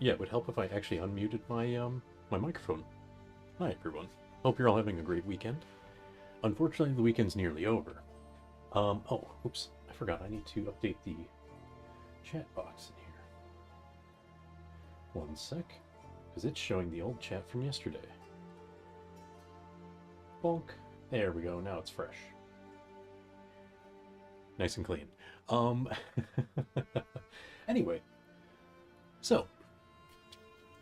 Yeah, it would help if I actually unmuted my my microphone. Hi everyone. Hope you're all having a great weekend. Unfortunately, the weekend's nearly over. Oh, oops, I forgot. I need to update the chat box in here. One sec, because it's showing the old chat from yesterday. Bonk. There we go. Now it's fresh. Nice and clean. Um, anyway, so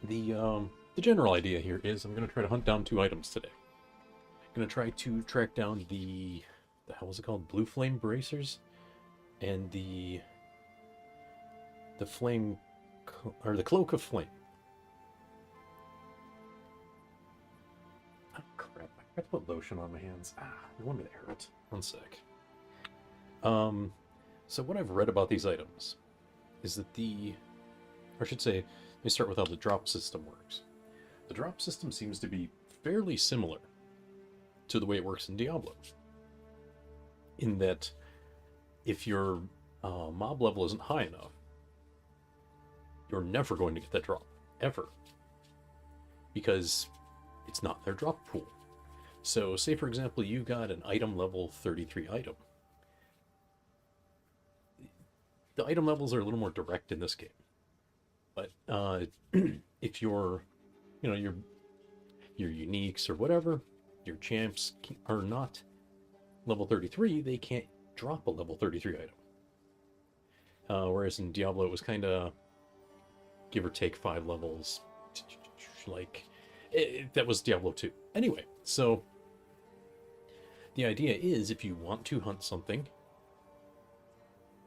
the general idea here is I'm gonna try to hunt down 2 items today. I'm gonna try to track down the hell was it called? Blue flame bracers and the flame or the cloak of flame. Oh crap! I forgot to put lotion on my hands. No wonder they hurt. One sec. So what I've read about these items is that or I should say, let me start with how the drop system works. The drop system seems to be fairly similar to the way it works in Diablo, in that if your mob level isn't high enough, you're never going to get that drop, ever, because it's not their drop pool. So say for example you got an item level 33 item. The item levels are a little more direct in this game, but if you're, you know, your uniques or whatever, your champs are not level 33, they can't drop a level 33 item. Whereas in Diablo it was kind of give or take 5 levels, like that was Diablo 2. Anyway, so the idea is if you want to hunt something,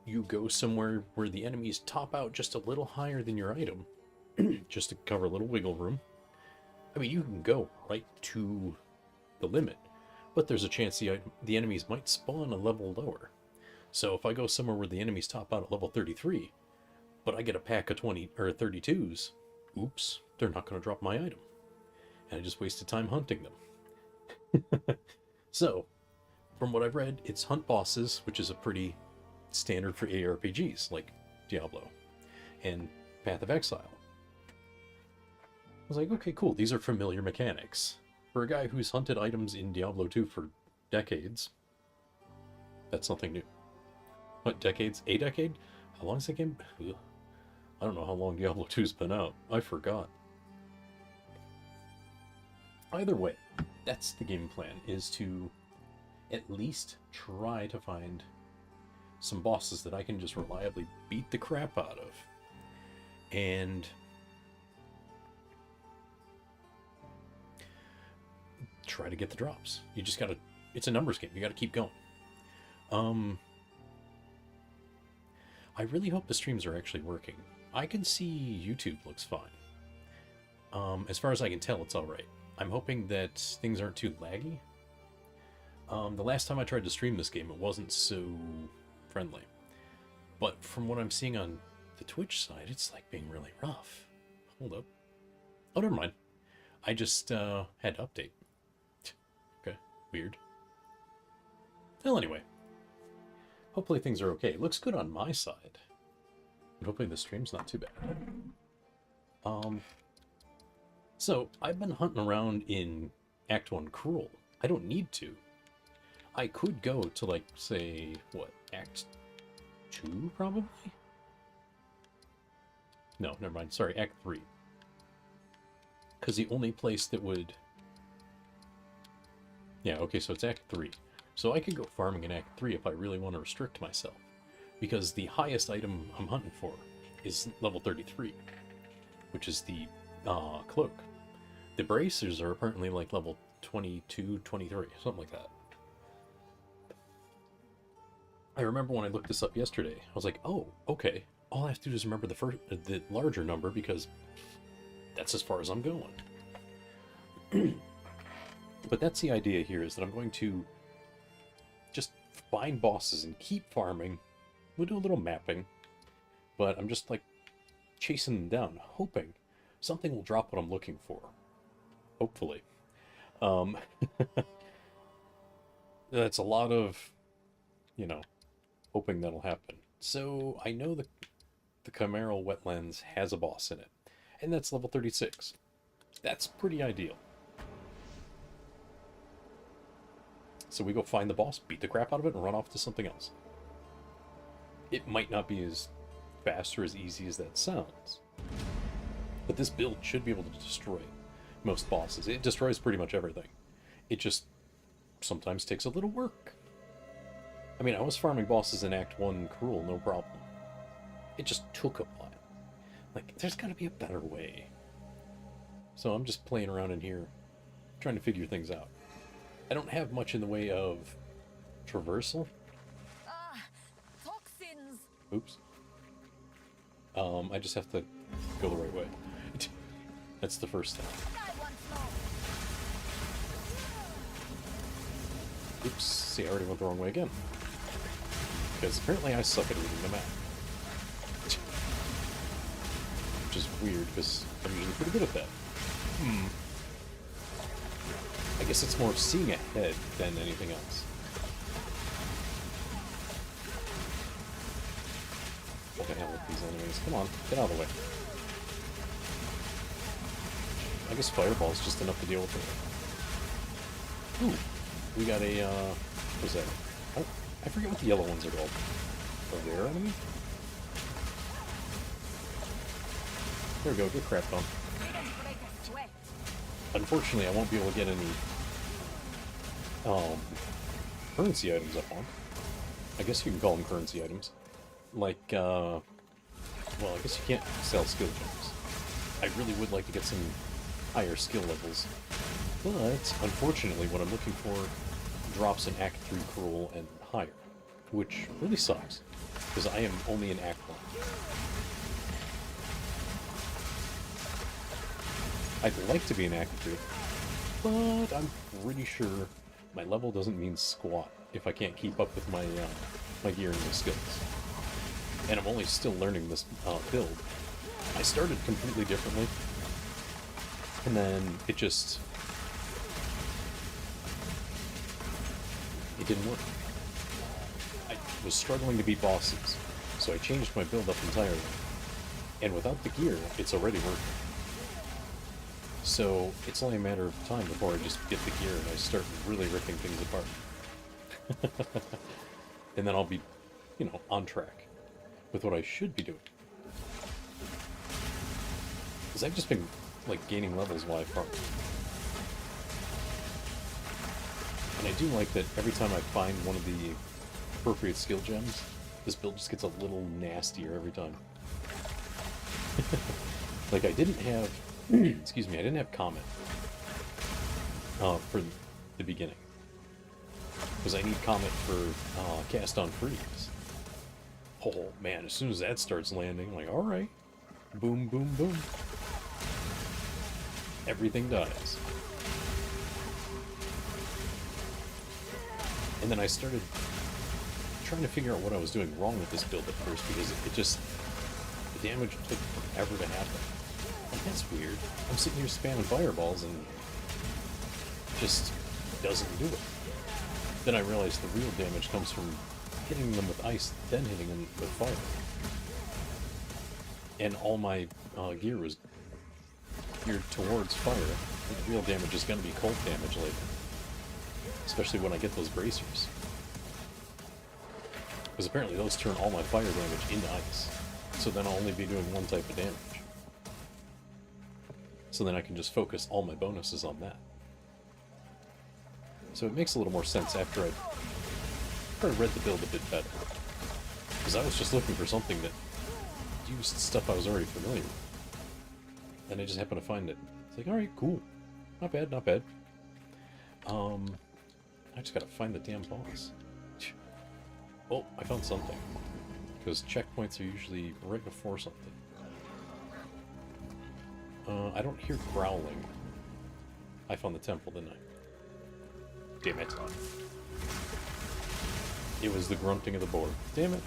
you go somewhere where the enemies top out just a little higher than your item, just to cover a little wiggle room. I mean, you can go right to the limit, but there's a chance the enemies might spawn a level lower. So if I go somewhere where the enemies top out at level 33, but I get a pack of 20 or 32s, oops, they're not going to drop my item. And I just wasted time hunting them. So, from what I've read, it's hunt bosses, which is a pretty standard for ARPGs like Diablo and Path of Exile. I was like, okay, cool, these are familiar mechanics. For a guy who's hunted items in Diablo 2 for decades, that's nothing new. What, decades? A decade? How long is that game? Ugh. I don't know how long Diablo 2's been out. I forgot. Either way, that's the game plan, is to at least try to find some bosses that I can just reliably beat the crap out of. And try to get the drops. You just gotta, it's a numbers game. You gotta keep going. I really hope the streams are actually working. I can see YouTube looks fine. As far as I can tell, it's alright. I'm hoping that things aren't too laggy. The last time I tried to stream this game, it wasn't so friendly. But from what I'm seeing on the Twitch side, it's like being really rough. Hold up. Oh, never mind. I just had to update. Okay, weird. Well, anyway. Hopefully things are okay. It looks good on my side. And hopefully the stream's not too bad. So, I've been hunting around in Act 1 Cruel. I don't need to. I could go to, like, say, what, Act 2, probably? No, never mind. Sorry, Act 3. Because the only place that would... Yeah, okay, so it's Act 3. So I could go farming in Act 3 if I really want to restrict myself. Because the highest item I'm hunting for is level 33. Which is the cloak. The bracers are apparently like level 22, 23, something like that. I remember when I looked this up yesterday, I was like, oh, okay. All I have to do is remember the larger number, because that's as far as I'm going. But that's the idea here, is that I'm going to just find bosses and keep farming. We'll do a little mapping, but I'm just like chasing them down, hoping something will drop what I'm looking for. Hopefully. That's a lot of, you know, hoping that'll happen. So I know the Chimeral Wetlands has a boss in it. And that's level 36. That's pretty ideal. So we go find the boss, beat the crap out of it, and run off to something else. It might not be as fast or as easy as that sounds, but this build should be able to destroy most bosses. It destroys pretty much everything. It just sometimes takes a little work. I mean, I was farming bosses in Act 1 Cruel, no problem. It just took a while. Like, there's gotta be a better way. So I'm just playing around in here, trying to figure things out. I don't have much in the way of traversal. Toxins. Oops. I just have to go the right way. That's the first thing. Oops, see, I already went the wrong way again. Because apparently I suck at reading the map. Which is weird, because I'm usually pretty good at that. I guess it's more seeing ahead than anything else. What the hell with these enemies? Come on, get out of the way. I guess Fireball is just enough to deal with it. Ooh, we got a, what is that? Oh, I forget what the yellow ones are called. A rare enemy? There we go, get crapped on. Unfortunately, I won't be able to get any currency items up on. I guess you can call them currency items. Like, well, I guess you can't sell skill gems. I really would like to get some higher skill levels. But, unfortunately, what I'm looking for drops in Act 3 Cruel and higher. Which really sucks, because I am only in Act 1. I'd like to be in Act 3, but I'm pretty sure my level doesn't mean squat if I can't keep up with my my gear and my skills. And I'm only still learning this build. I started completely differently, and then it didn't work. I was struggling to beat bosses, so I changed my build up entirely. And without the gear, it's already working. So it's only a matter of time before I just get the gear and I start really ripping things apart. And then I'll be, you know, on track with what I should be doing. Because I've just been, like, gaining levels while I farm. And I do like that every time I find one of the appropriate skill gems, this build just gets a little nastier every time. Like, I didn't have... excuse me, I didn't have Comet for the beginning. Because I need Comet for Cast on Freeze. Oh man, as soon as that starts landing, I'm like, alright. Boom, boom, boom. Everything dies. And then I started trying to figure out what I was doing wrong with this build at first, because it just... the damage took forever to happen. Like, that's weird. I'm sitting here spamming fireballs and it just doesn't do it. Then I realized the real damage comes from hitting them with ice, then hitting them with fire. And all my gear was geared towards fire. The real damage is going to be cold damage later. Especially when I get those bracers. Because apparently those turn all my fire damage into ice. So then I'll only be doing one type of damage. So then I can just focus all my bonuses on that. So it makes a little more sense after I read the build a bit better. Because I was just looking for something that used stuff I was already familiar with. And I just happened to find it. It's like, alright, cool. Not bad, not bad. I just gotta find the damn boss. Oh, I found something. Because checkpoints are usually right before something. I don't hear growling. I found the temple, didn't I? Damn it. It was the grunting of the boar. Damn it.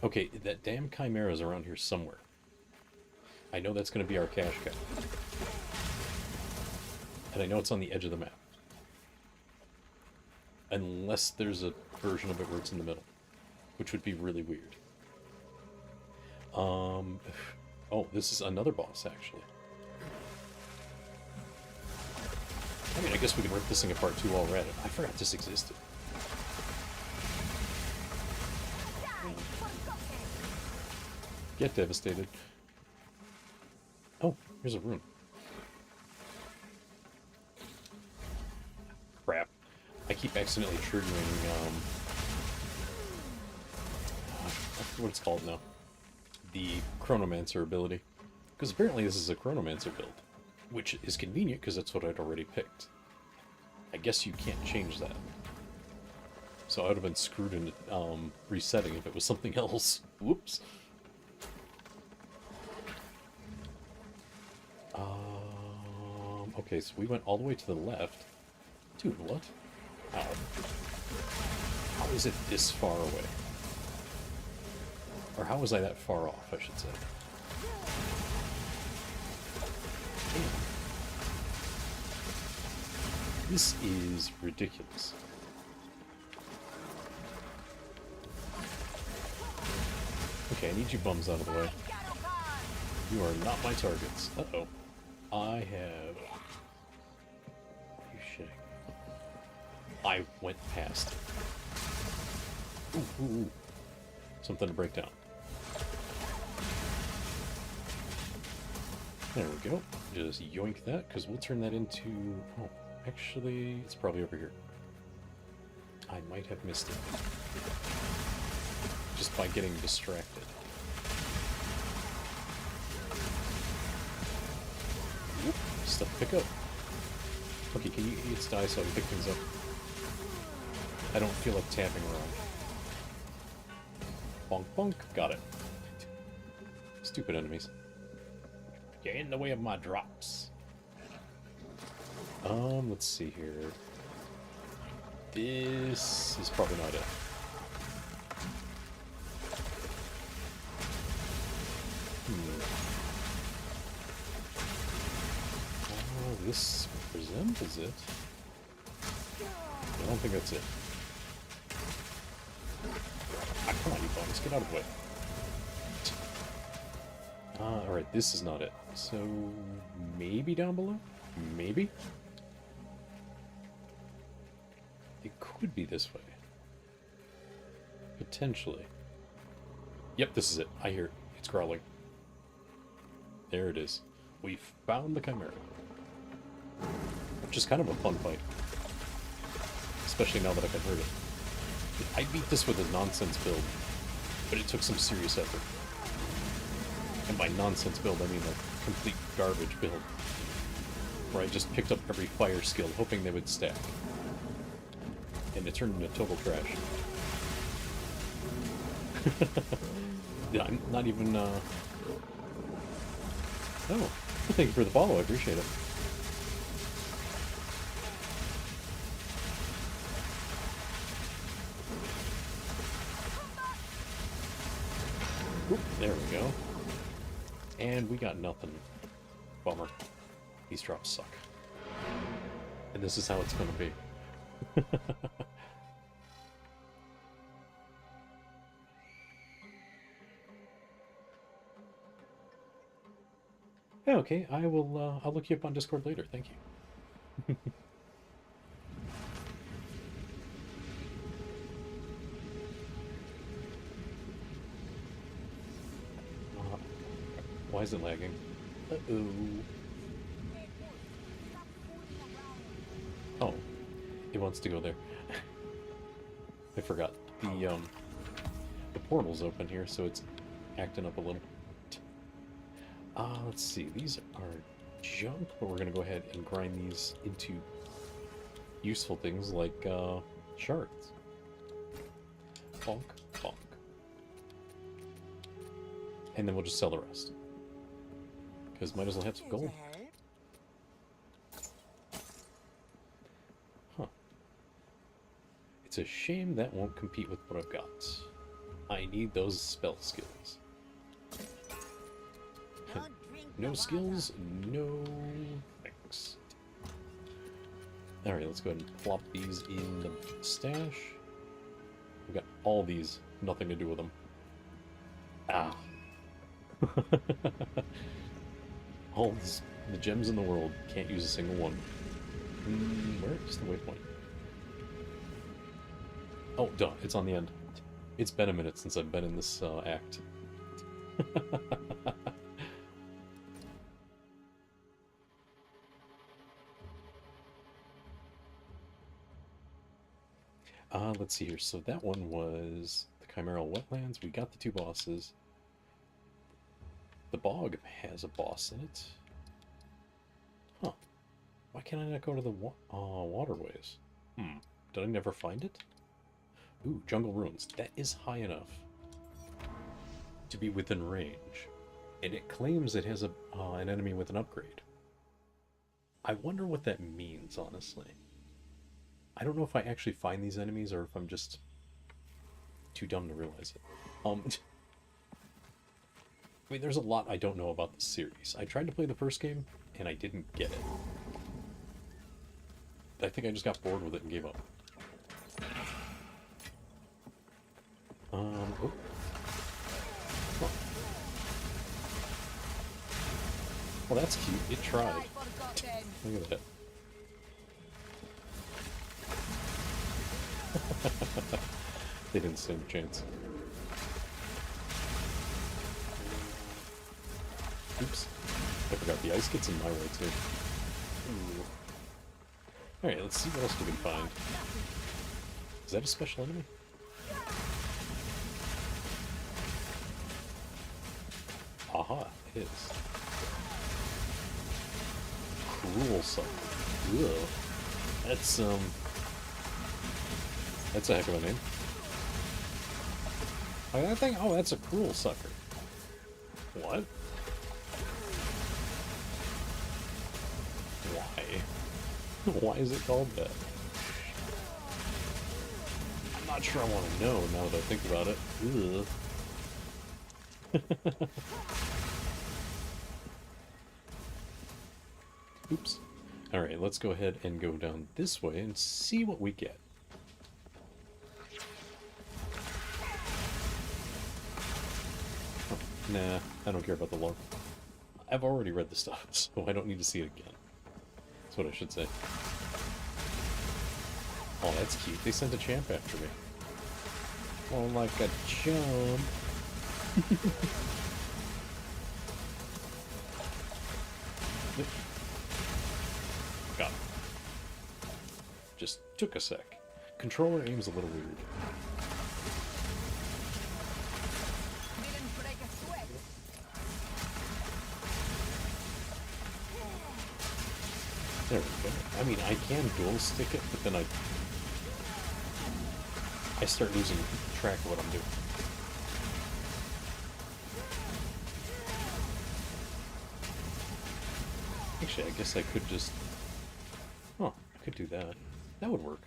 Okay, that damn chimera is around here somewhere. I know that's going to be our cash cow. And I know it's on the edge of the map. Unless there's a version of it where it's in the middle. Which would be really weird. Oh, this is another boss, actually. I mean, I guess we can rip this thing apart too while we're at it. I forgot this existed. Get devastated. Oh, here's a rune. Crap. I keep accidentally triggering, I forget what it's called now. The Chronomancer ability. Because apparently this is a Chronomancer build. Which is convenient, because that's what I'd already picked. I guess you can't change that. So I would have been screwed in resetting if it was something else. Whoops. Okay, so we went all the way to the left. Dude, what? Ow. How is it this far away? Or how was I that far off, I should say. Damn. This is ridiculous. Okay, I need you bums out of the way. You are not my targets. Uh-oh. I have... Are you shitting? I went past. Ooh, ooh, ooh. Something to break down. There we go. Just yoink that, because we'll turn that into... Oh, actually, it's probably over here. I might have missed it. Just by getting distracted. Whoop, stuff to pick up. Okay, can you idiots die so I can pick things up? I don't feel like tapping around. Bonk bonk, got it. Stupid enemies. You're in the way of my drops. Let's see here. This is probably not it. Oh, this resembles it. I don't think that's it. Ah, come on, you bums, get out of the way. Alright, this is not it. So, maybe down below? Maybe? It could be this way. Potentially. Yep, this is it. I hear it. It's growling. There it is. We found the Chimera. Which is kind of a fun fight. Especially now that I can hurt it. I beat this with a nonsense build, but it took some serious effort. And by nonsense build, I mean a complete garbage build. Where I just picked up every fire skill, hoping they would stack. And it turned into total trash. Yeah, I'm not even, Oh, thank you for the follow, I appreciate it. Oop, there we go. And we got nothing. Bummer. These drops suck. And this is how it's gonna be. Yeah, okay, I will, I'll look you up on Discord later, thank you. Why is it lagging? Uh-oh. Oh, it wants to go there. I forgot. The portal's open here, so it's acting up a little. Let's see. These are junk, but we're gonna go ahead and grind these into useful things like shards. Bonk, bonk. And then we'll just sell the rest. Because might as well have some gold. Huh. It's a shame that won't compete with what I've got. I need those spell skills. No skills, no thanks. Alright, let's go ahead and plop these in the stash. We've got all these, nothing to do with them. Ah. All the gems in the world, can't use a single one. Where is the waypoint? Oh, duh, it's on the end. It's been a minute since I've been in this act. Let's see here. So that one was the Chimeral Wetlands. We got the 2 bosses. The bog has a boss in it. Huh. Why can't I not go to the waterways? Did I never find it? Ooh, Jungle Ruins. That is high enough to be within range. And it claims it has an enemy with an upgrade. I wonder what that means, honestly. I don't know if I actually find these enemies or if I'm just too dumb to realize it. I mean, there's a lot I don't know about this series. I tried to play the first game, and I didn't get it. I think I just got bored with it and gave up. Oh. Huh. Well, that's cute. It tried. Look at that. They didn't stand a chance. Oops. I forgot the ice gets in my way, too. Alright, let's see what else we can find. Is that a special enemy? Aha, it is. Cruel Sucker. Ugh. That's a heck of a name. That thing? Oh, that's a Cruel Sucker. What? Why? Why is it called that? I'm not sure I want to know now that I think about it. Ugh. Oops. Alright, let's go ahead and go down this way and see what we get. Oh, nah, I don't care about the lore. I've already read the stuff, so I don't need to see it again. That's what I should say. Oh, that's cute. They sent a champ after me. Oh, like a chump. Got it. Just took a sec. Controller aim's a little weird. There we go. I mean, I can dual stick it, but then I start losing track of what I'm doing. Actually, I guess I could just... Oh, I could do that. That would work.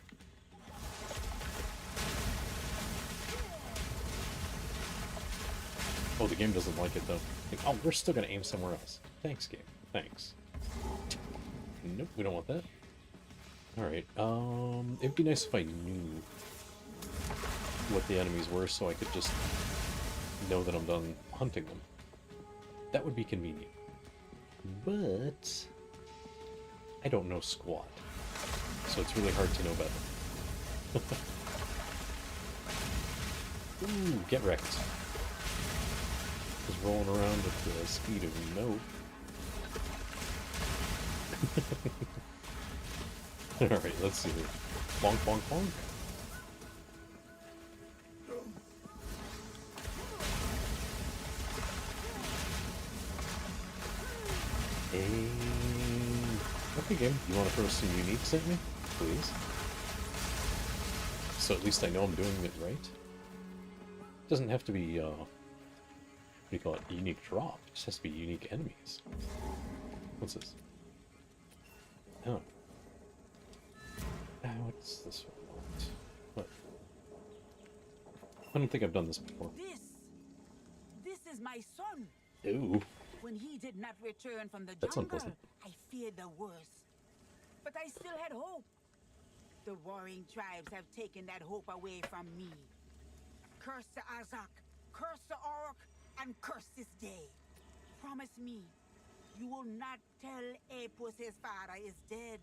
Oh, the game doesn't like it, though. Like, oh, we're still gonna aim somewhere else. Thanks, game. Thanks. Nope, we don't want that. Alright, it'd be nice if I knew what the enemies were so I could just know that I'm done hunting them. That would be convenient. But I don't know squat, so it's really hard to know better. Ooh, get wrecked. Just rolling around at the speed of no. Alright, let's see here. Bonk, bonk, bonk. Okay, game. You want to throw some uniques at me? Please. So at least I know I'm doing it right. Doesn't have to be, what do you call it? Unique drop. It just has to be unique enemies. What's this? Oh. What's this one? What? I don't think I've done this before. This is my son. Ooh. When he did not return from the That's jungle, unpleasant. I feared the worst. But I still had hope. The warring tribes have taken that hope away from me. Curse the Azak, curse the Orc, and curse this day. promise me you will not tell Apus his father is dead.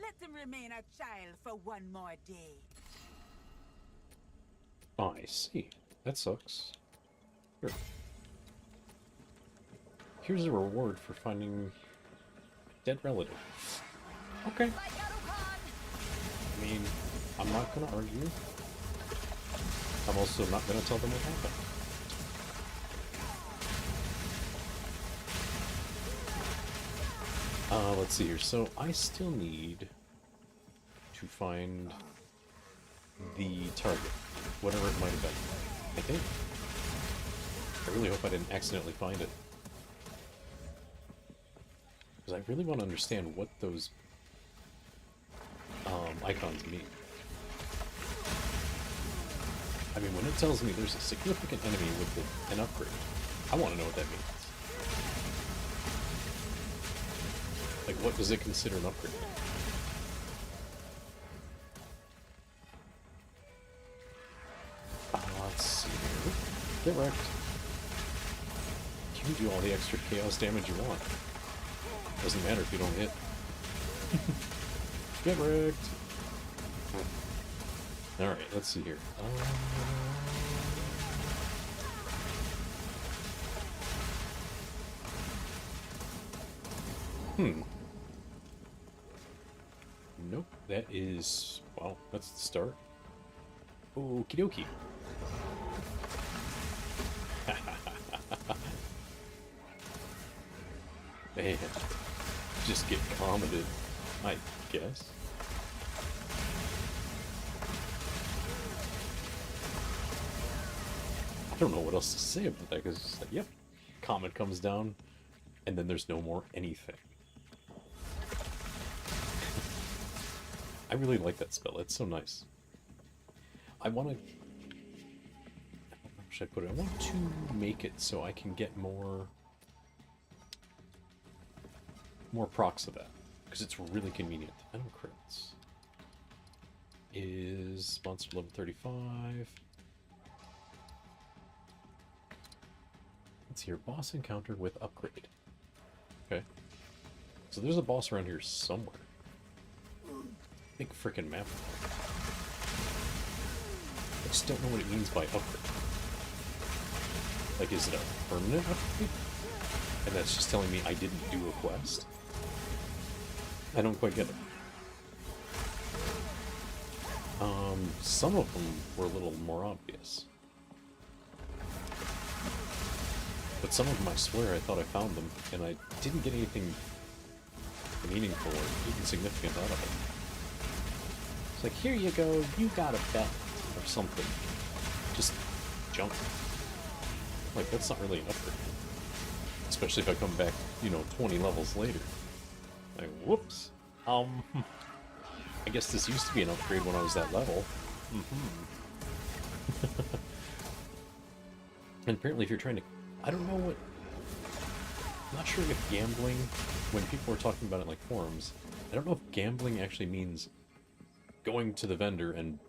Let him remain a child for one more day. Oh, I see. That sucks. Here. Here's a reward for finding a dead relative. Okay. I mean, I'm not gonna argue. I'm also not gonna tell them what happened. Let's see here. So I still need to find the target, whatever it might have been. I think. I really hope I didn't accidentally find it. Because I really want to understand what those icons mean. I mean, when it tells me there's a significant enemy with an upgrade, I want to know what that means. Like, what does it consider an upgrade? Let's see here. Get wrecked. You can do all the extra chaos damage you want. Doesn't matter if you don't hit. Get wrecked. Alright, let's see here. Nope, that is... well, that's the start. Okie dokie. Man, just get commented, I guess. I don't know what else to say about that, because it's like, yep, comet comes down, and then there's no more anything. I really like that spell, it's so nice. I want to... how should I put it? I want to make it so I can get more procs of that, because it's really convenient. Venom crits is monster level 35. Let's see here, boss encounter with upgrade. Okay, so there's a boss around here somewhere. Big frickin' map. I just don't know what it means by upgrade. Like, is it a permanent upgrade? And that's just telling me I didn't do a quest? I don't quite get it. Some of them were a little more obvious. But some of them, I swear, I thought I found them, and I didn't get anything meaningful or even significant out of them. It's like, here you go, you got a bet, or something. Just junk. Like, that's not really an upgrade. Especially if I come back, you know, 20 levels later. Like, whoops. I guess this used to be an upgrade when I was that level. And apparently if you're trying to... I don't know what... I'm not sure if gambling... When people were talking about it in, like, forums, I don't know if gambling actually means going to the vendor and,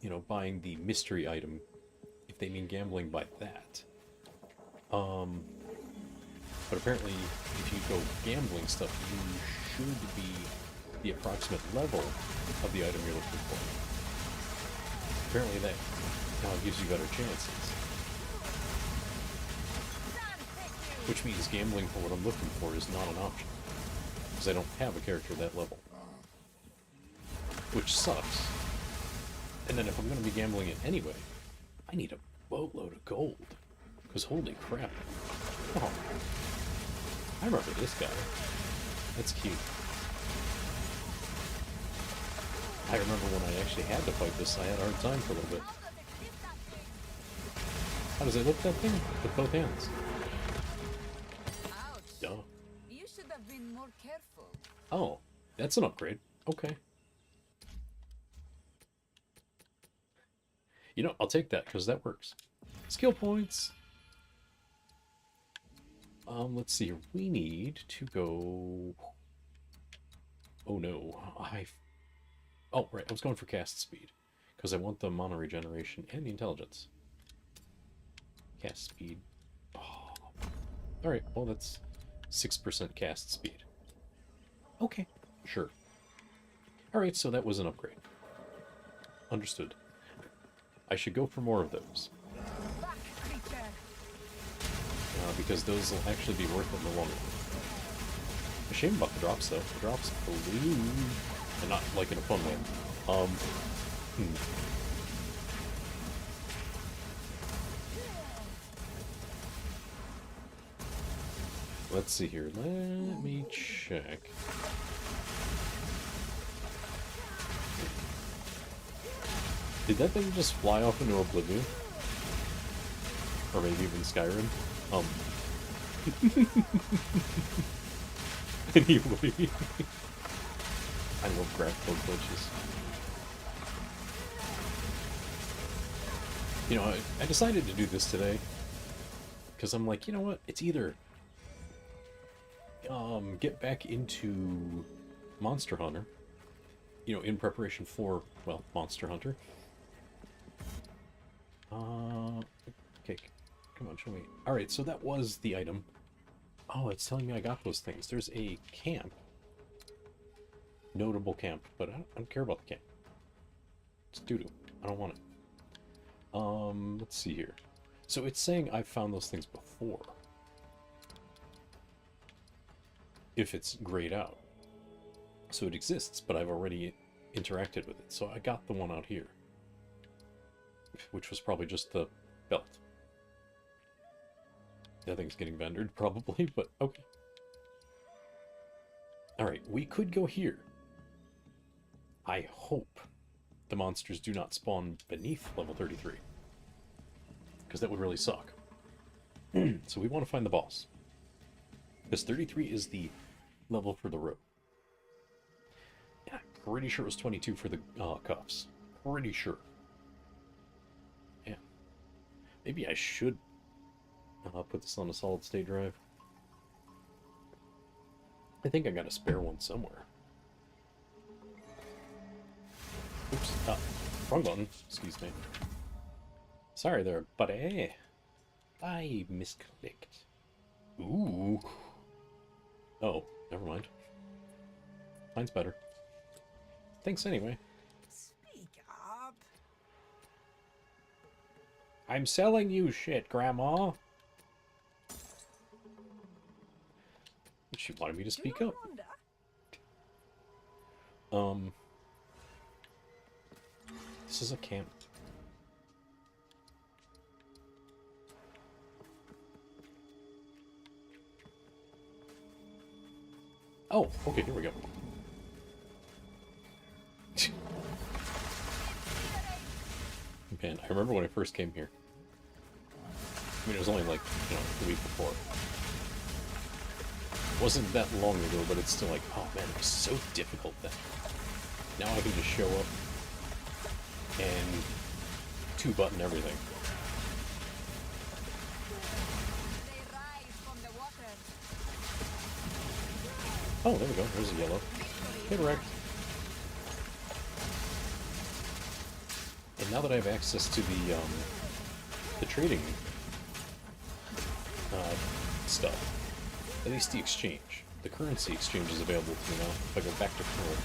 you know, buying the mystery item, if they mean gambling by that. But apparently, if you go gambling stuff, you should be the approximate level of the item you're looking for. Apparently that gives you better chances. Which means gambling for what I'm looking for is not an option. Because I don't have a character that level. Which sucks. And then if I'm going to be gambling it anyway, I need a boatload of gold. Because holy crap. Oh. I remember this guy. That's cute. I remember when I actually had to fight this, I had a hard time for a little bit. How does it lift that thing? With both hands. Ouch. Duh. You should have been more careful. Oh, that's an upgrade. Okay. You know, I'll take that, because that works. Skill points. Let's see. We need to go... Oh no. Oh, right. I was going for cast speed. Because I want the mana regeneration and the intelligence. Cast speed. Oh. Alright, well that's 6% cast speed. Okay, sure. Alright, so that was an upgrade. Understood. I should go for more of those. Back, creature. Because those will actually be worth it in the long run. A shame about the drops, though. The drops blue. And not, like, in a fun way. Let's see here. Let me check. Did that thing just fly off into oblivion? Or maybe even Skyrim? Anyway. I love graphical glitches. You know, I decided to do this today. Because I'm like, you know what? It's either get back into Monster Hunter, you know, in preparation for, well, Monster Hunter. Okay, come on, show me. Alright, so that was the item. Oh, it's telling me I got those things. There's a camp. Notable camp, but I don't care about the camp. It's doo-doo. I don't want it. Let's see here. So it's saying I've found those things before. If it's grayed out. So it exists, but I've already interacted with it. So I got the one out here. Which was probably just the belt. That thing's getting vendered, probably, but okay. Alright, we could go here. I hope the monsters do not spawn beneath level 33. Because that would really suck. So we want to find the boss. Because 33 is the level for the rope. Yeah, I'm pretty sure it was 22 for the cuffs. Pretty sure. Yeah. Maybe I should put this on a solid state drive. I think I got a spare one somewhere. Oops. Wrong button. Excuse me. Sorry there, buddy. I misclicked. Ooh. Oh, never mind. Mine's better. Thanks anyway. Speak up. I'm selling you shit, Grandma. She wanted me to speak up. This is a camp. Oh, okay, here we go. Man, I remember when I first came here. I mean, it was only like, you know, the week before. It wasn't that long ago, but it's still like, oh man, it was so difficult then. Now I can just show up and two-button everything. They rise from the water. Oh, there we go. There's a yellow. Get wrecked. And now that I have access to the trading stuff, at least the exchange, the currency exchange is available to me now. If I go back to current,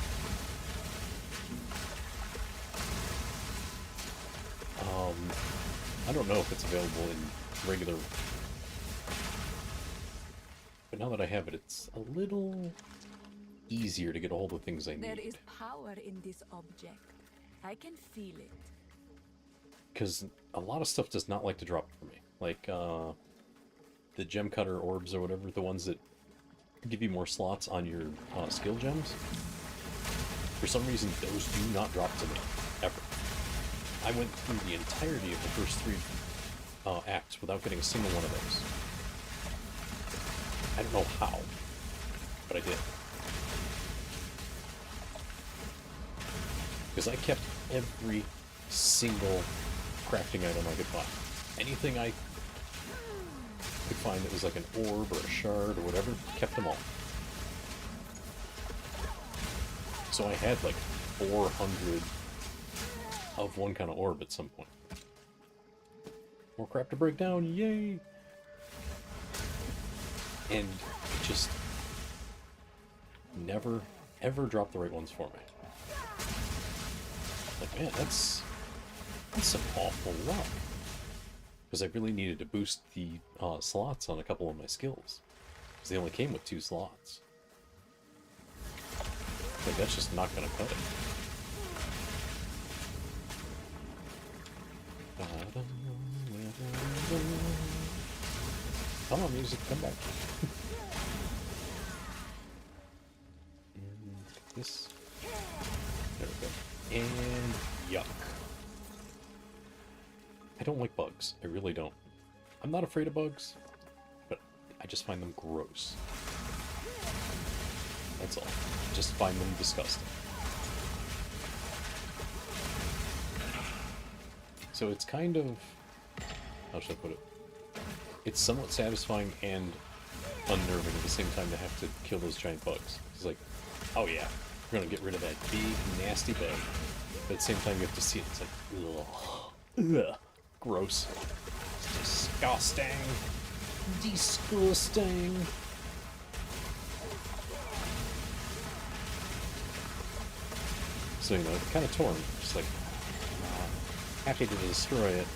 I don't know if it's available in regular, but now that I have it, it's a little easier to get a hold of things I There need. is power in this object. I can feel it. Because a lot of stuff does not like to drop for me. Like, the gem cutter orbs or whatever, the ones that give you more slots on your skill gems. For some reason, those do not drop to me, ever. I went through the entirety of the first 3 acts without getting a single one of those. I don't know how, but I did. Because I kept every single crafting item I could find. Anything I could find that was like an orb or a shard or whatever, kept them all. So I had like 400 of one kind of orb at some point. More crap to break down, yay! And it just never, ever dropped the right ones for me. Like, man, that's some awful luck. Because I really needed to boost the slots on a couple of my skills. Because they only came with 2 slots. Like, that's just not going to cut it. Come on, music, come back. And this. There we go. And yuck. I don't like bugs. I really don't. I'm not afraid of bugs, but I just find them gross. That's all. I just find them disgusting. So it's kind of... how should I put it? It's somewhat satisfying and unnerving at the same time to have to kill those giant bugs. It's like, oh yeah, we're gonna get rid of that big, nasty bug. But at the same time, you have to see it. It's like, ugh. Ugh. Gross. Disgusting. Disgusting. So, you know, kind of torn. Just like, happy to destroy it,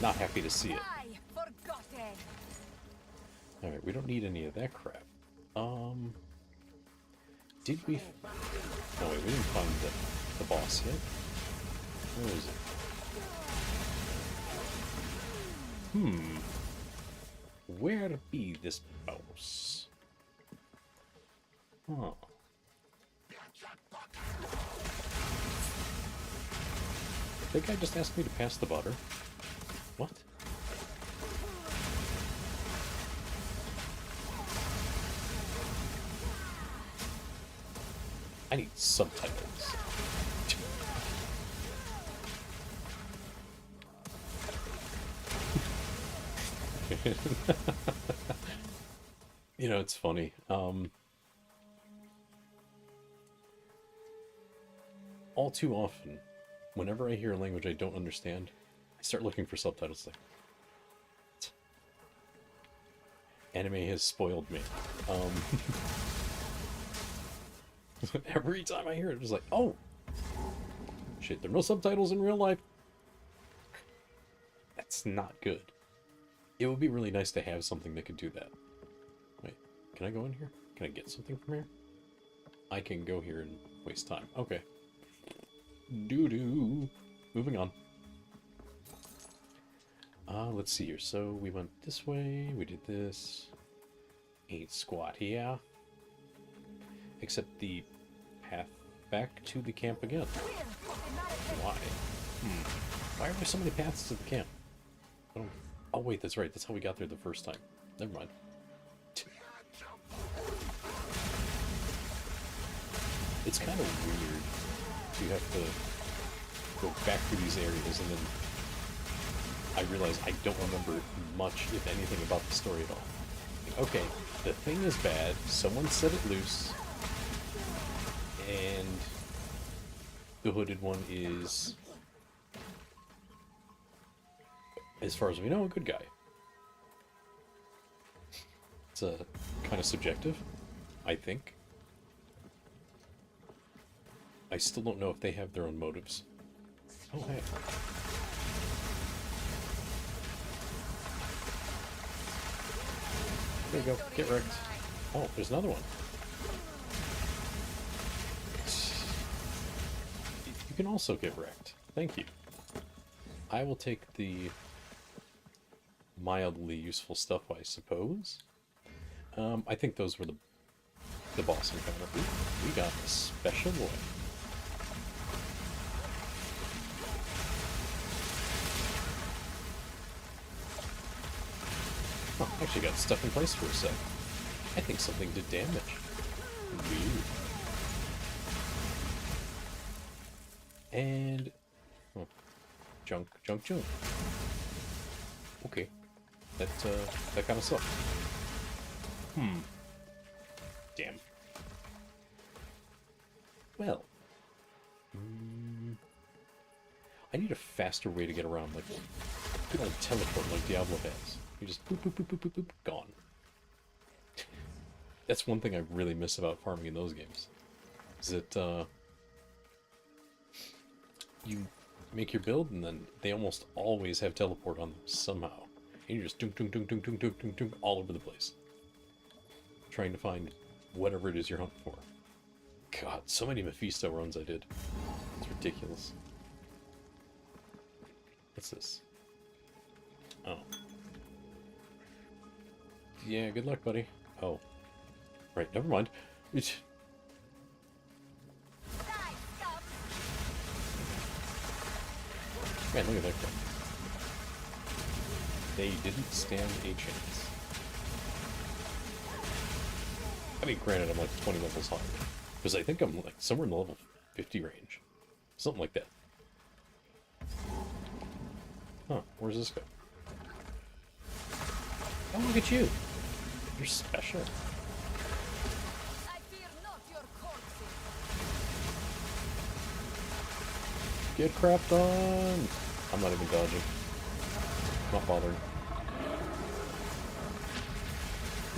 not happy to see it. Alright, we don't need any of that crap. Did we... no, wait, we didn't find the boss yet. Where is it? Where be this boss? Huh. That guy just asked me to pass the butter. What? I need subtitles. You know, it's funny. All too often, whenever I hear a language I don't understand, I start looking for subtitles. Like, anime has spoiled me. Every time I hear it, it's like, oh, shit, there are no subtitles in real life. That's not good. It would be really nice to have something that could do that. Wait, can I go in here? Can I get something from here? I can go here and waste time. Okay. Doo-doo. Moving on. Let's see here. So we went this way, we did this. Ain't squat here. Except the path back to the camp again. Why? Why are there so many paths to the camp? I don't... oh wait, that's right. That's how we got there the first time. Never mind. It's kind of weird. You have to go back through these areas, and then I realize I don't remember much, if anything, about the story at all. Like, okay, the thing is bad. Someone set it loose. And the hooded one is, as far as we know, a good guy. It's kind of subjective, I think. I still don't know if they have their own motives. Oh, hey. There you go. Get wrecked. Oh, there's another one. You can also get wrecked. Thank you. I will take the mildly useful stuff, I suppose. I think those were the boss encounter. Ooh, we got a special boy. Oh, actually got stuck in place for a sec. I think something did damage. Weird. And... oh, junk. Okay. That kind of sucked. Damn. Well. I need a faster way to get around, like good old teleport like Diablo has. You just boop, boop, boop, boop, boop, boop, gone. That's one thing I really miss about farming in those games. Is that you make your build and then they almost always have teleport on them somehow. And you're just dunk, dunk, dunk, dunk, dunk, dunk, dunk, dunk, all over the place. Trying to find whatever it is you're hunting for. God, so many Mephisto runs I did. It's ridiculous. What's this? Oh. Yeah, good luck, buddy. Oh. Right, never mind. Man, look at that guy. They didn't stand a chance. I mean, granted, I'm like 20 levels higher. Because I think I'm like somewhere in the level 50 range. Something like that. Huh, where's this go? Oh, look at you. You're special. I fear not your corpses. Get crapped on! I'm not even dodging. Not bothering.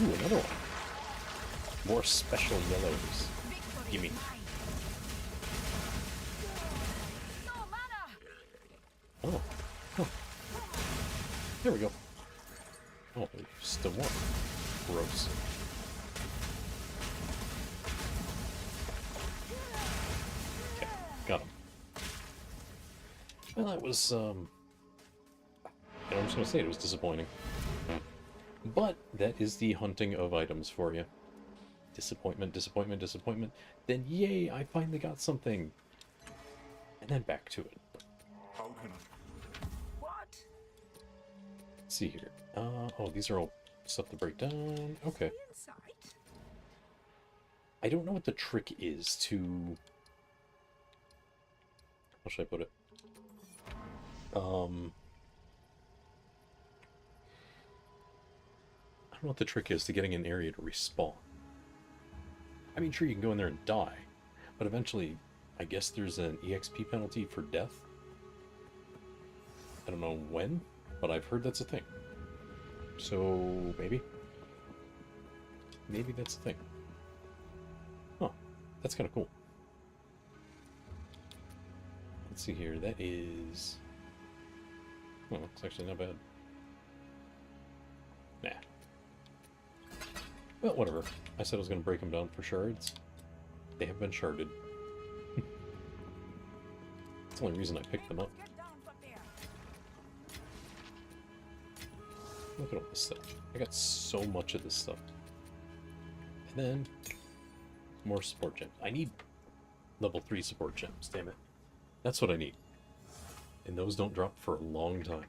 Ooh, another one. More special yellows. Gimme. No mana. Oh. Huh. There we go. Oh, there's still more. Gross. Okay, got him. Well, that was, I'm just gonna say it was disappointing. But that is the hunting of items for you. Disappointment, disappointment, disappointment. Then, yay, I finally got something. And then back to it. How can I? What? Let's see here. Oh, these are all stuff to break down. Okay. Inside. I don't know what the trick is to... How should I put it? I don't know what the trick is to getting an area to respawn. I mean, sure, you can go in there and die, but eventually, I guess there's an EXP penalty for death. I don't know when, but I've heard that's a thing. So, maybe? Maybe that's a thing. Huh. That's kind of cool. Let's see here. That is... Oh, it's actually not bad. Nah. Well, whatever. I said I was going to break them down for shards. They have been sharded. That's the only reason I picked them up. Get down from there. Look at all this stuff. I got so much of this stuff. And then, more support gems. I need level 3 support gems, damn it. That's what I need. And those don't drop for a long time.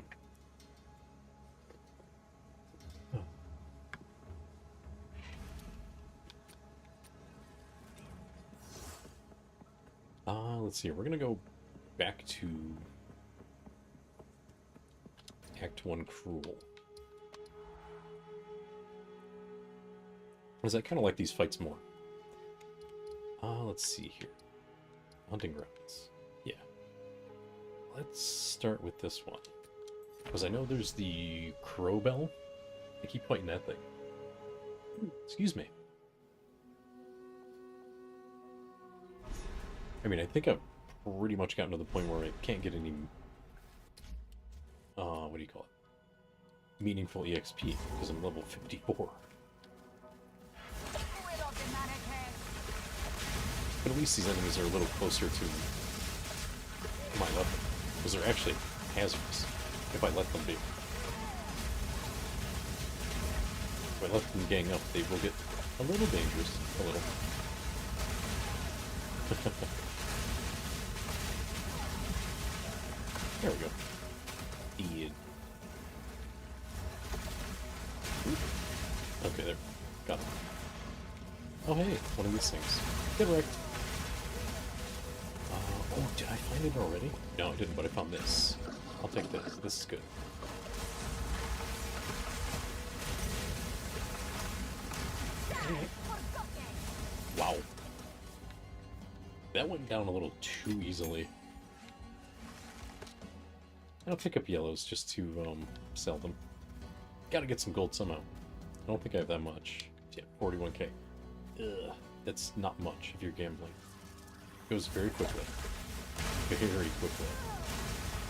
Let's see. We're going to go back to Act 1 Cruel. Because I kind of like these fights more. Let's see here. Hunting grounds. Yeah. Let's start with this one. Because I know there's the Crow Bell. I keep fighting that thing. Excuse me. I mean, I think I've pretty much gotten to the point where I can't get any... what do you call it? Meaningful EXP, because I'm level 54. But at least these enemies are a little closer to my level. Because they're actually hazardous, if I let them be. If I let them gang up, they will get a little dangerous. A little. There we go. Dead. Okay, there. Got it. Oh, hey, one of these things. Get wrecked. Oh, did I find it already? No, I didn't, but I found this. I'll take this. This is good. Wow. That went down a little too easily. I'll pick up yellows just to sell them. Gotta get some gold somehow. I don't think I have that much. Yeah, 41k. Ugh, that's not much if you're gambling. It goes very quickly. Very quickly.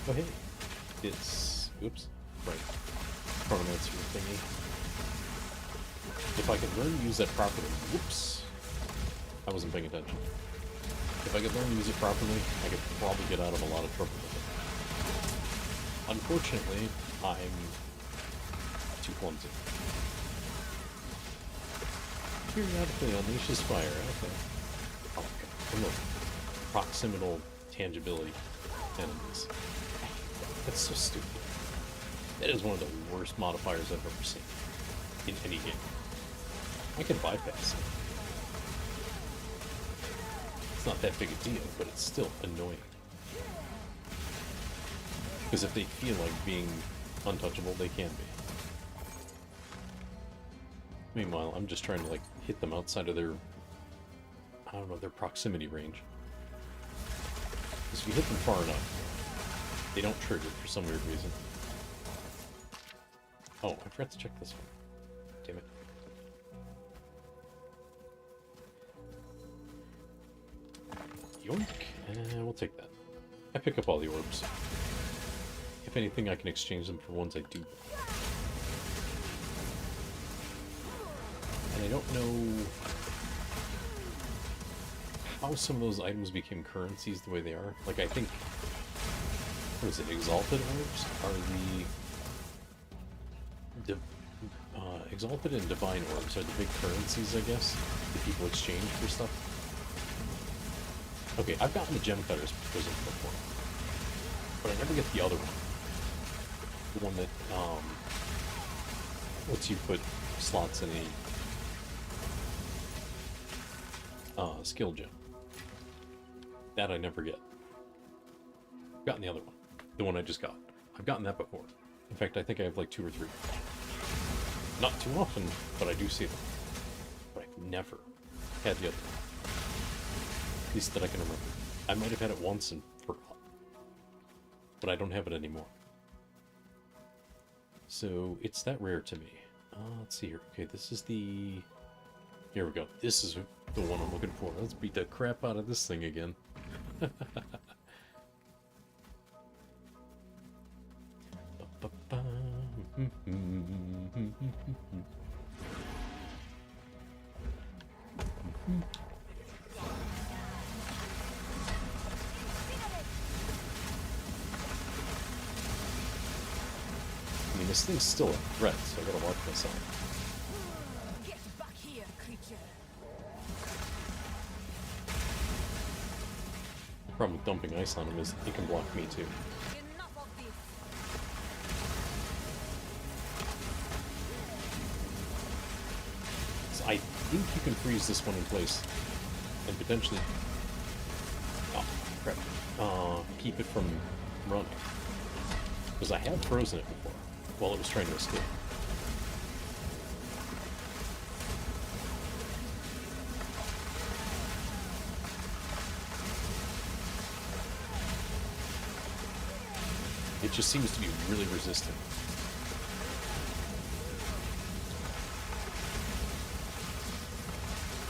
Oh hey, it's... oops. Right. Chronomancer thingy. If I could learn to use that properly... whoops. I wasn't paying attention. If I could learn to use it properly, I could probably get out of a lot of trouble with it. Unfortunately, I'm too clumsy. Periodically unleashes fire, okay. Oh my god, from the proximal tangibility enemies. That's so stupid. That is one of the worst modifiers I've ever seen in any game. I can bypass it. It's not that big a deal, but it's still annoying. Because if they feel like being untouchable, they can be. Meanwhile, I'm just trying to, like, hit them outside of their, I don't know, their proximity range. Because if you hit them far enough, they don't trigger for some weird reason. Oh, I forgot to check this one. Damn it. Yoink. We'll take that. I pick up all the orbs. If anything, I can exchange them for ones I do. And I don't know how some of those items became currencies the way they are. Like, I think, what is it, Exalted orbs are the Exalted and Divine orbs are the big currencies, I guess, that people exchange for stuff. Okay, I've gotten the Gem Cutter's prison before, but I never get the other one. The one that, lets you put slots in a skill gem. That I never get. I've gotten the other one. The one I just got. I've gotten that before. In fact, I think I have like 2 or 3. Not too often, but I do see them. But I've never had the other one. At least that I can remember. I might have had it once and forgot. But I don't have it anymore. So, it's that rare to me. Let's see here. Okay, this is the... Here we go. This is the one I'm looking for. Let's beat the crap out of this thing again. I mean, this thing's still a threat, so I gotta watch myself. Get back here, creature. The problem with dumping ice on him is he can block me too. Enough of this. So I think you can freeze this one in place and potentially, oh crap, keep it from running. Because I have frozen it before while it was trying to escape. It just seems to be really resistant.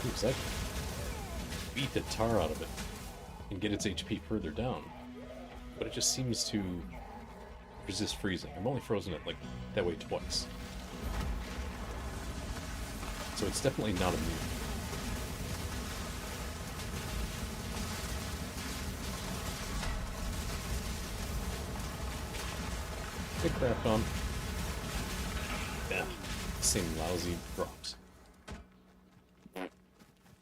Oops, I can beat the tar out of it and get its HP further down. But it just seems to resist freezing. I'm only frozen it like that way twice. So it's definitely not immune. Get crapped on. Yeah, same lousy drops.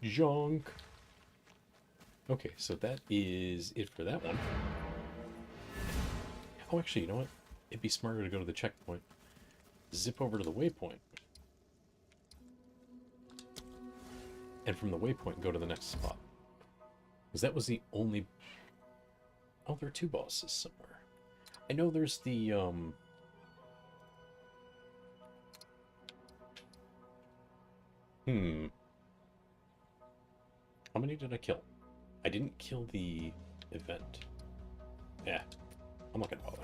Junk. Okay, so that is it for that one. Oh, actually, you know what? It'd be smarter to go to the checkpoint. Zip over to the waypoint. And from the waypoint, go to the next spot. Because that was the only... Oh, there are 2 bosses somewhere. I know there's the, How many did I kill? I didn't kill the event. Yeah, I'm not gonna bother.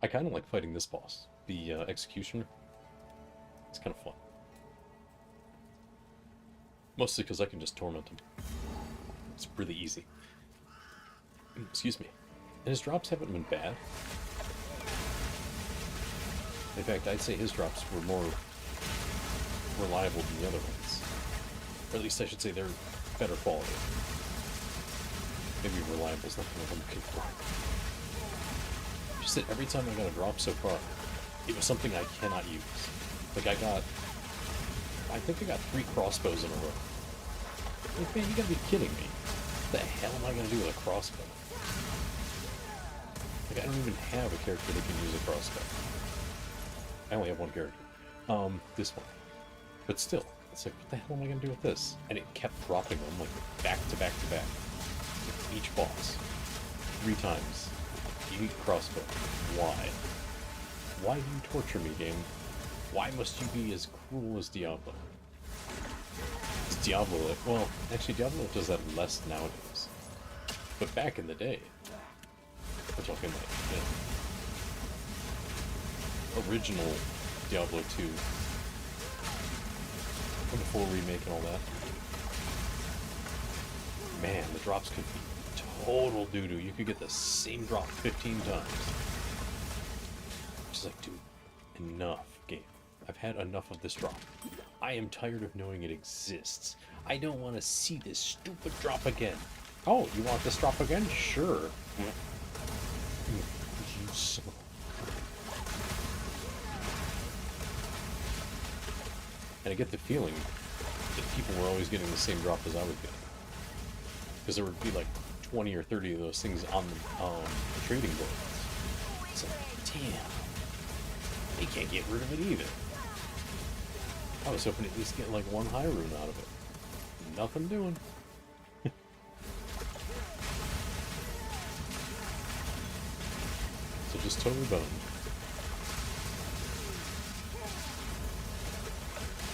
I kind of like fighting this boss, the Executioner. It's kind of fun. Mostly because I can just torment him. It's really easy. Excuse me. And his drops haven't been bad. In fact, I'd say his drops were more reliable than the other ones. Or at least I should say they're better quality. Maybe reliable is not what I'm looking for. Just that every time I got a drop so far, it was something I cannot use. Like I think I got 3 crossbows in a row. Like, man, you gotta be kidding me. What the hell am I gonna do with a crossbow? Like, I don't even have a character that can use a crossbow. I only have one character. This one. But still, it's like, what the hell am I gonna do with this? And it kept dropping them, like, back to back to back. With each boss. 3 times. Unique crossbow. Why? Why do you torture me, game? Why must you be as cruel as Diablo? It's Diablo, like, well, actually Diablo does that less nowadays. But back in the day, we're talking like, original Diablo 2, and the full remake and all that. Man, the drops could be total doo-doo. You could get the same drop 15 times. Just like, dude, enough, game. I've had enough of this drop. I am tired of knowing it exists. I don't want to see this stupid drop again. Oh, you want this drop again? Sure. You son of... And I get the feeling that people were always getting the same drop as I was getting. Because there would be like 20 or 30 of those things on the trading boards. It's like, damn. They can't get rid of it either. I was hoping to at least get like 1 high rune out of it. Nothing doing. So just totally boned.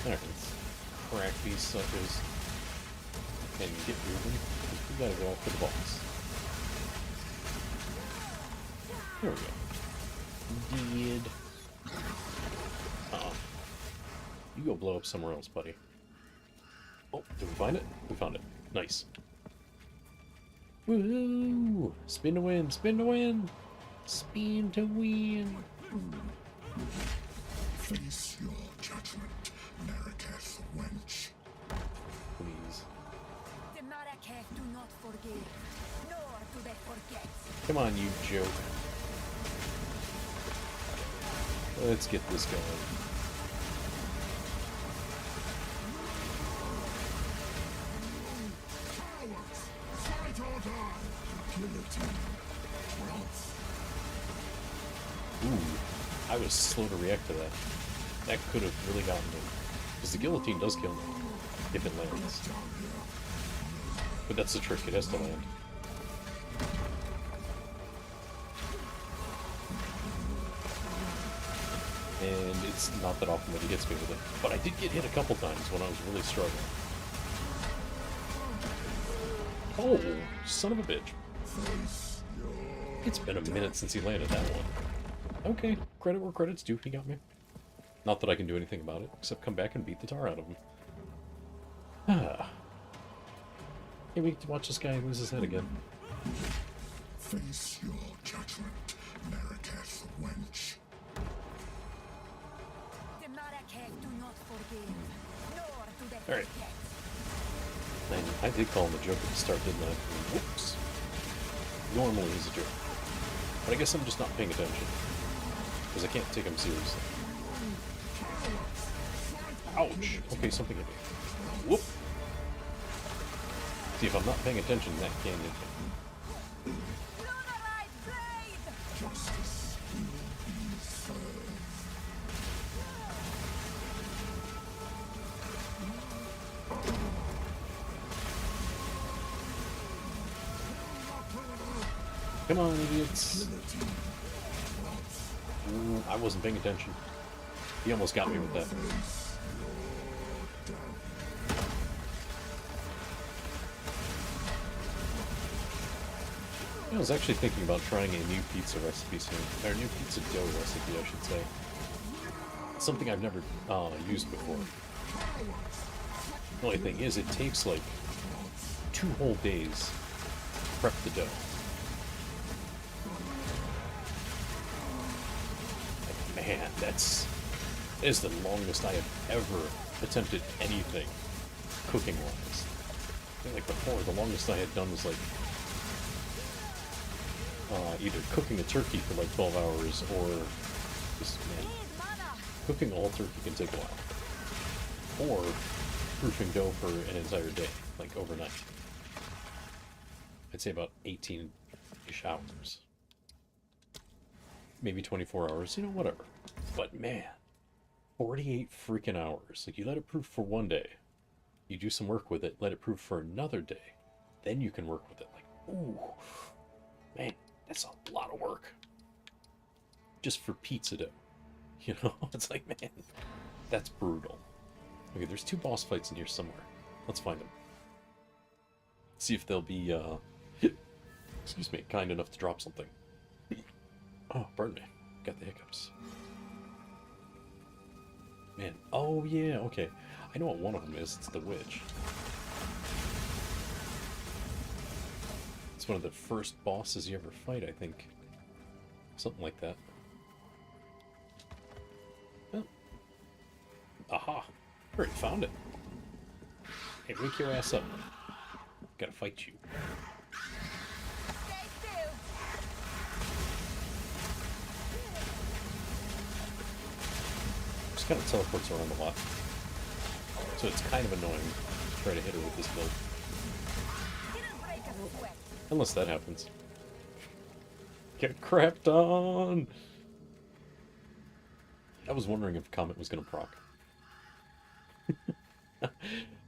Alright, let's crack these suckers and get moving. We gotta go after the boss. Here we go. Dead. Uh-oh. You go blow up somewhere else, buddy. Oh, did we find it? We found it. Nice. Woohoo! Spin to win! Spin to win! Spin to win! Face your judgment, Marraketh wench. Please. The Marrakech do not forgive, nor do they forget. Come on, you joke. Let's get this going. Fight or die. Guillotine. Ooh, I was slow to react to that. That could have really gotten me. Because the guillotine does kill me, if it lands. But that's the trick, it has to land. And it's not that often that he hits me with it. But I did get hit a couple times when I was really struggling. Oh, son of a bitch. It's been a minute since he landed that one. Okay, credit where credit's due, he got me. Not that I can do anything about it, except come back and beat the tar out of him. Ah. Hey, we get to watch this guy lose his head again. Face your judgment, Marraketh wench. The Marrakech do not forgive, nor do they All right. forget. Man, I did call him a joke at the start, didn't I? Whoops. Normally he's a joke. But I guess I'm just not paying attention. Because I can't take him seriously. Ouch! Okay, something hit me. Whoop! See, if I'm not paying attention, that can hit me. Lunarized blade! Justice will be served. Come on, idiots! Ooh, I wasn't paying attention. He almost got me with that. I was actually thinking about trying a new pizza recipe soon. Or a new pizza dough recipe, I should say. something I've never used before. The only thing is, it takes like 2 whole days to prep the dough. Like, man, that is the longest I have ever attempted anything cooking-wise. I think like before, the longest I had done was like either cooking a turkey for like 12 hours or just, man, cooking a whole turkey can take a while. Or proofing dough for an entire day, like overnight. I'd say about 18-ish hours. Maybe 24 hours, you know, whatever. But man, 48 freaking hours. Like, you let it proof for one day. You do some work with it, let it proof for another day. Then you can work with it. Like, ooh, man, that's a lot of work. Just for pizza dough. You know, it's like, man, that's brutal. Okay, there's 2 boss fights in here somewhere. Let's find them. See if they'll be, excuse me, kind enough to drop something. Oh, pardon me. Got the hiccups. Man, oh yeah, okay. I know what one of them is. It's the witch. It's one of the first bosses you ever fight, I think. Something like that. Oh. Aha! Already found it. Hey, wake your ass up. Gotta fight you. Just kind of teleports around a lot. So it's kind of annoying to try to hit her with this build. Unless that happens. Get crapped on! I was wondering if Comet was going to proc.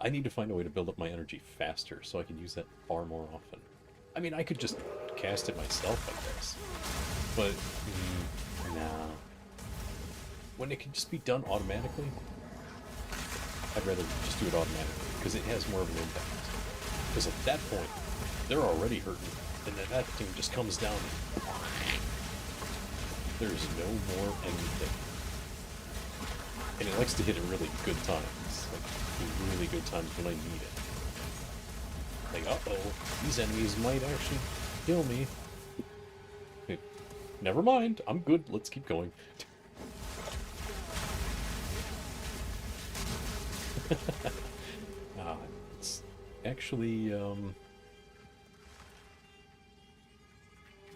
I need to find a way to build up my energy faster so I can use that far more often. I mean, I could just cast it myself, I guess. But, nah. When it can just be done automatically, I'd rather just do it automatically, because it has more of an impact. Because at that point, they're already hurting, and then that thing just comes down and there's no more anything. And it likes to hit at really good times, like really good times when I need it. Like, uh-oh, these enemies might actually kill me. Okay, never mind, I'm good, let's keep going. It's actually, oh,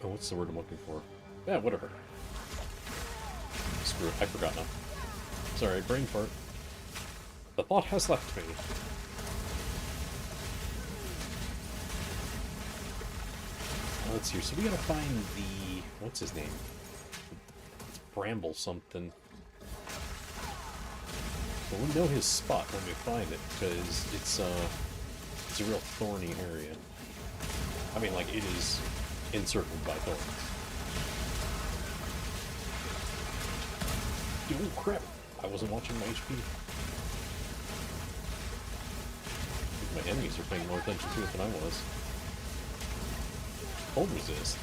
what's the word I'm looking for? Yeah, whatever. Screw it, I forgot now. Sorry, brain fart. The thought has left me. Let's see, so we gotta find the, what's his name? It's Bramble something. But we know his spot when we find it, because it's a real thorny area. I mean, like, it is encircled by thorns. Oh, crap! I wasn't watching my HP. My enemies are paying more attention to it than I was. Hold resist.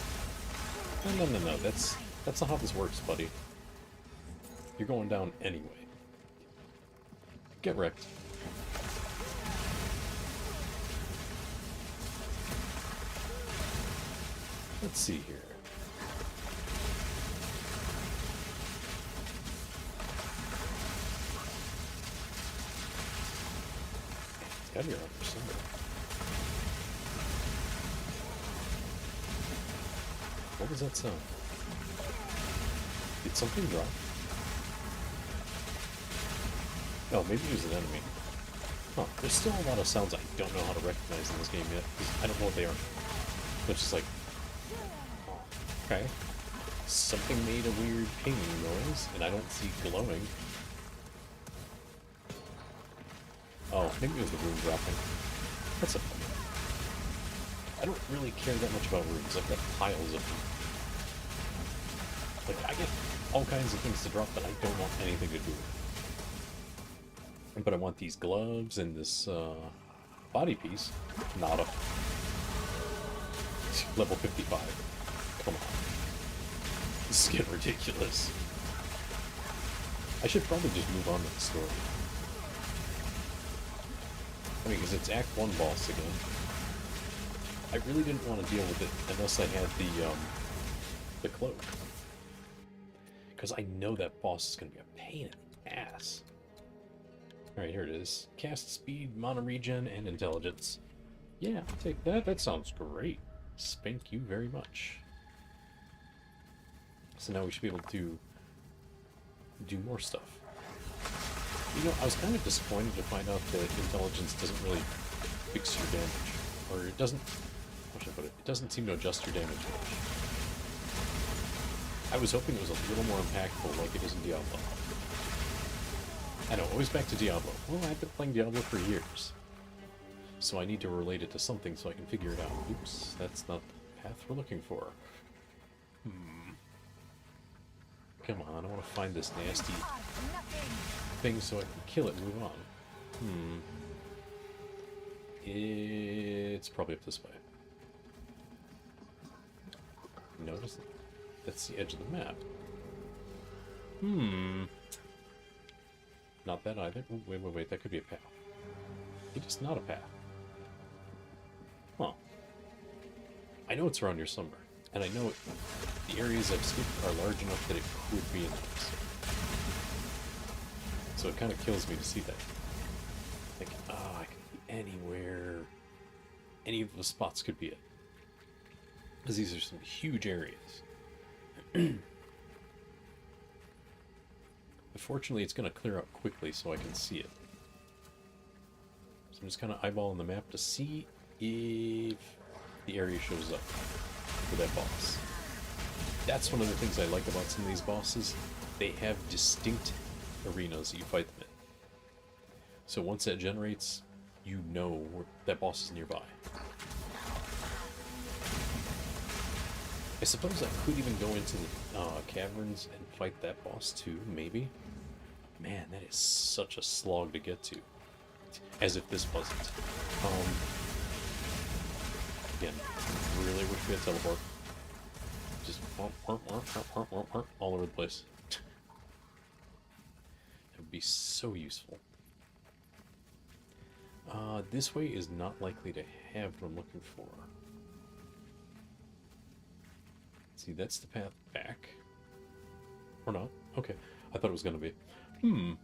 No. That's not how this works, buddy. You're going down anyway. Get wrecked. Let's see here. It's gotta be around here somewhere. What was that sound? Did something drop? Oh, maybe it was an enemy. Huh, there's still a lot of sounds I don't know how to recognize in this game yet, because I don't know what they are. It's just like, okay, something made a weird pinging noise, and I don't see glowing. Oh, maybe it was the rune dropping. That's a bummer. I don't really care that much about runes. I've got piles of them. Like, I get all kinds of things to drop that I don't want anything to do with. But I want these gloves and this body piece. Nada. Level 55. Come on. This is getting ridiculous. I should probably just move on to the story. I mean, because it's Act 1 boss again. I really didn't want to deal with it unless I had the cloak. Because I know that boss is going to be a pain in the ass. Alright, here it is. Cast speed, mana regen, and intelligence. Yeah, I'll take that. That sounds great. Spank you very much. So now we should be able to do more stuff. You know, I was kind of disappointed to find out that intelligence doesn't really fix your damage. Or it doesn't... How should I put it? It doesn't seem to adjust your damage much. I was hoping it was a little more impactful like it is in Diablo. I know, always back to Diablo. Well, I've been playing Diablo for years. So I need to relate it to something so I can figure it out. Oops, that's not the path we're looking for. Come on, I want to find this nasty thing so I can kill it and move on. It's probably up this way. Notice that's the edge of the map. Not that either. Ooh, wait, that could be a path. It is not a path. Huh. I know it's around here somewhere. And I know the areas I've skipped are large enough that it could be in those. So it kind of kills me to see that. Like, I could be anywhere. Any of the spots could be it. Because these are some huge areas. But fortunately, it's going to clear up quickly so I can see it. So I'm just kind of eyeballing the map to see if the area shows up for that boss. That's one of the things I like about some of these bosses. They have distinct arenas that you fight them in. So once that generates, you know that boss is nearby. I suppose I could even go into the caverns and fight that boss too, maybe. Man, that is such a slog to get to. As if this wasn't. Again, really wish we had teleport. Just all over the place. That would be so useful. This way is not likely to have what I'm looking for. See, that's the path back. Or not? Okay. I thought it was going to be. Come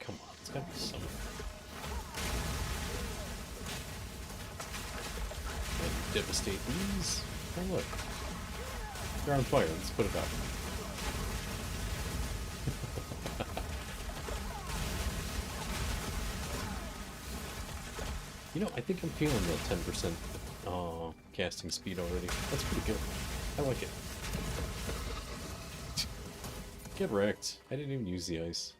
on, it's got to be somewhere. And devastate these. Oh, look. They're on fire. Let's put it out. You know, I think I'm feeling the 10% casting speed already. That's pretty good. I like it. Get wrecked. I didn't even use the ice.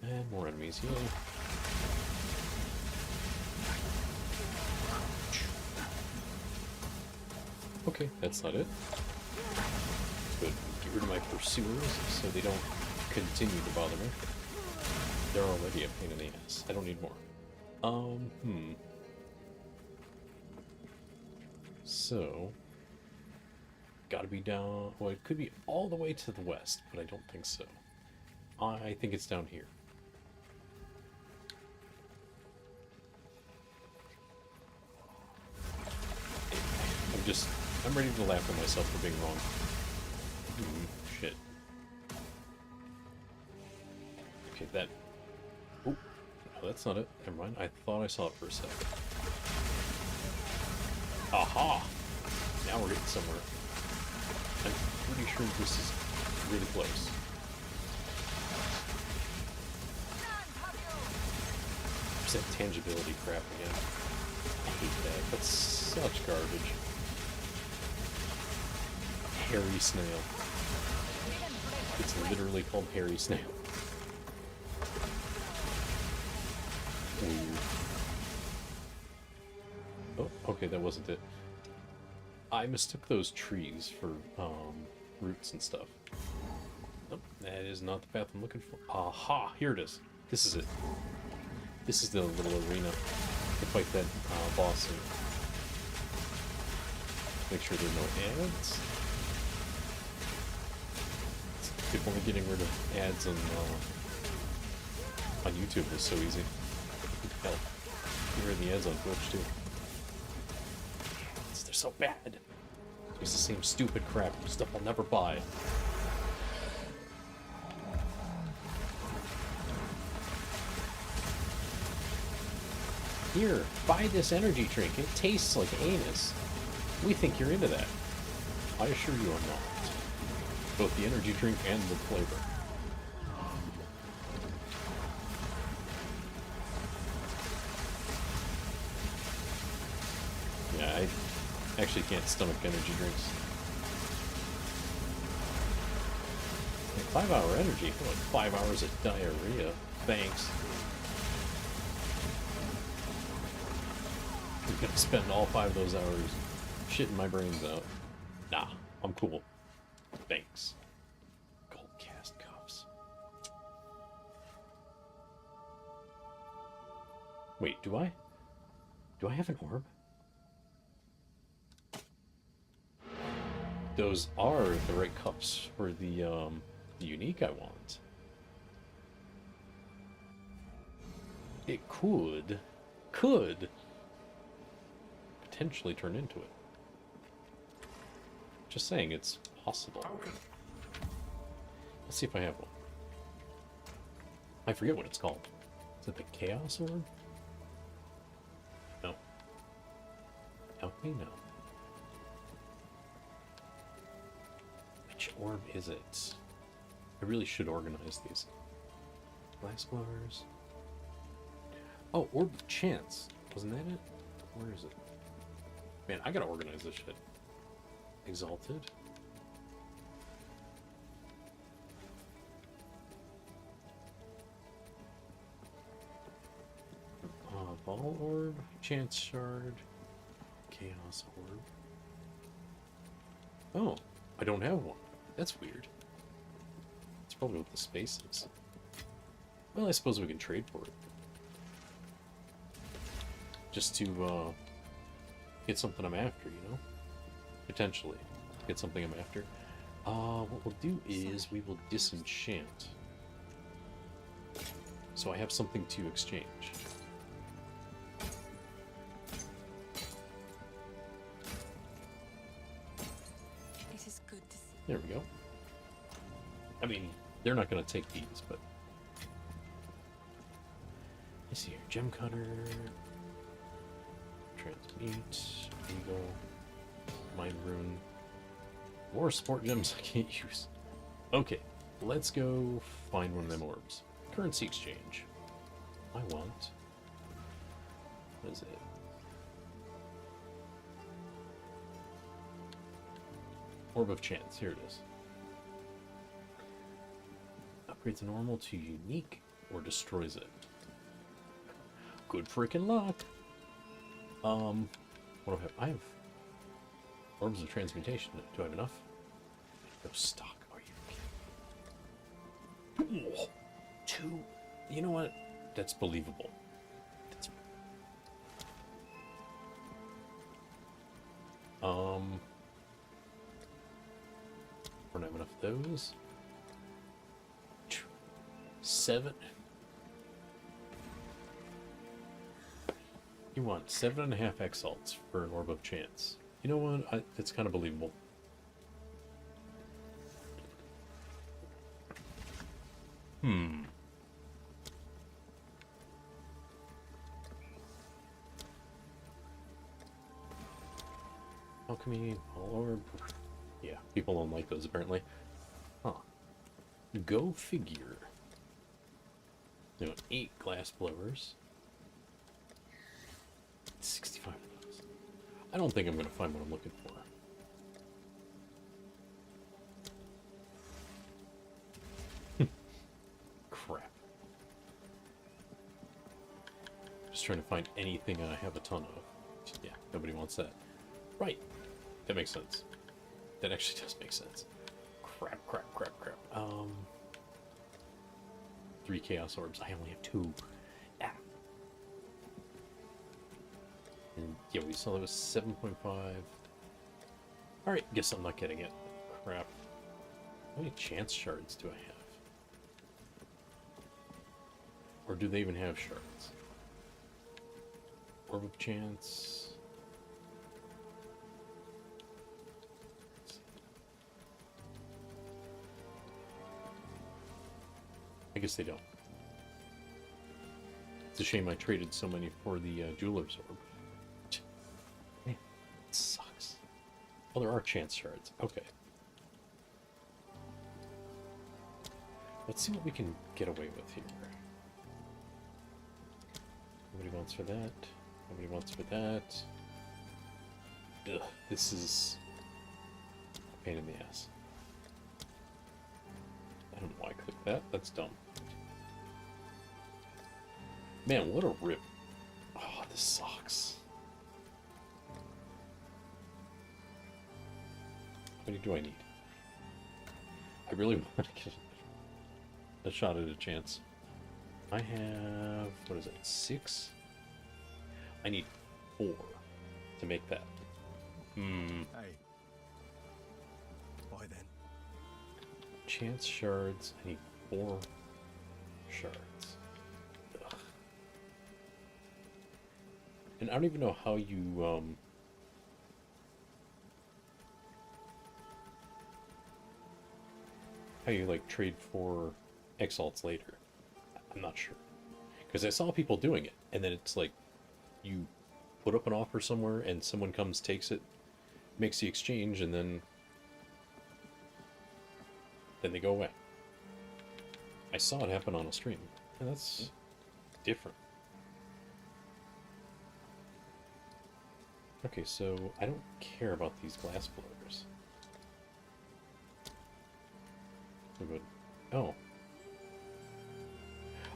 And more enemies, yeah. Okay, that's not it. Good. Get rid of my pursuers so they don't continue to bother me. They're already a pain in the ass. I don't need more. So, gotta be down. Well, it could be all the way to the west, but I don't think so. I think it's down here. I'm ready to laugh at myself for being wrong. Shit. Okay, that. Oh, no, that's not it. Never mind. I thought I saw it for a sec. Aha! Now we're getting somewhere. I'm pretty sure this is really close. There's that tangibility crap again. I hate that. That's such garbage. Hairy snail. It's literally called hairy snail. Weird. Oh, okay, that wasn't it. I mistook those trees for roots and stuff. Nope, that is not the path I'm looking for. Aha! Here it is. This is it. This is the little arena to fight that boss in. Make sure there are no ads. If only getting rid of ads on YouTube was so easy. Hell, get rid of the ads on Twitch too. They're so bad. It's the same stupid crap, stuff I'll never buy. Here, buy this energy drink. It tastes like anus. We think you're into that. I assure you I'm not. Both the energy drink and the flavor. Yeah, I actually can't stomach energy drinks. Like 5-hour energy? Like 5 hours of diarrhea. Thanks. I'm gonna spend all 5 of those hours shitting my brains out. Nah, I'm cool. Thanks. Gold cast cuffs. Wait, do I have an orb? Those are the right cups for the unique I want. It could potentially turn into it. Just saying, it's possible. Let's see if I have one. I forget what it's called. Is it the Chaos Orb? No. Help me now. Which orb is it? I really should organize these. Glass blowers. Oh, Orb of Chance. Wasn't that it? Where is it? Man, I gotta organize this shit. Exalted. Ball Orb, Chance Shard, Chaos Orb. Oh, I don't have one. That's weird. That's probably what the space is. Well, I suppose we can trade for it. Just to get something I'm after, you know? Potentially. Get something I'm after. What we'll do is we will disenchant. So I have something to exchange. It is good to see. There we go. I mean, they're not going to take these, but... Let's see here. Gem Cutter... Transmute... Eagle... Mind Rune... More sport gems I can't use. Okay, let's go find one of them orbs. Currency exchange. I want... What is it? Orb of Chance. Here it is. Upgrades normal to unique or destroys it. Good freaking luck. What do I have? I have orbs of transmutation. Do I have enough? No stock. Are you kidding? Oh, 2. You know what? That's believable. That's... I don't have enough of those. 7. You want 7.5 exalts for an Orb of Chance. You know what? It's kind of believable. Alchemy, All Orb. Yeah, people don't like those apparently. Huh. Go figure. You know, 8 glass blowers. 65 of those. I don't think I'm going to find what I'm looking for. Crap. Just trying to find anything I have a ton of. Yeah, nobody wants that. Right. That makes sense. That actually does make sense. Crap. 3 Chaos Orbs. I only have 2. Ah. And yeah, we saw that was 7.5. Alright, guess I'm not getting it. Crap. How many chance shards do I have? Or do they even have shards? Orb of chance. I guess they don't. It's a shame I traded so many for the jeweler's orb. Man, it sucks. Oh, there are chance shards. Okay. Let's see what we can get away with here. Nobody wants for that. Nobody wants for that. Ugh, this is a pain in the ass. I don't know why I clicked that. That's dumb. Man, what a rip. Oh, this sucks. How many do I need? I really want to get a shot at a chance. I have, what is it, 6? I need 4 to make that. Hey. Why then? Chance shards. I need 4 shards. Ugh. And I don't even know how you, like trade for exalts later. I'm not sure. Because I saw people doing it, and then it's like, you put up an offer somewhere, and someone comes, takes it, makes the exchange, and then they go away. I saw it happen on a stream, and that's different. Okay, so I don't care about these glass blowers. We're good. Oh.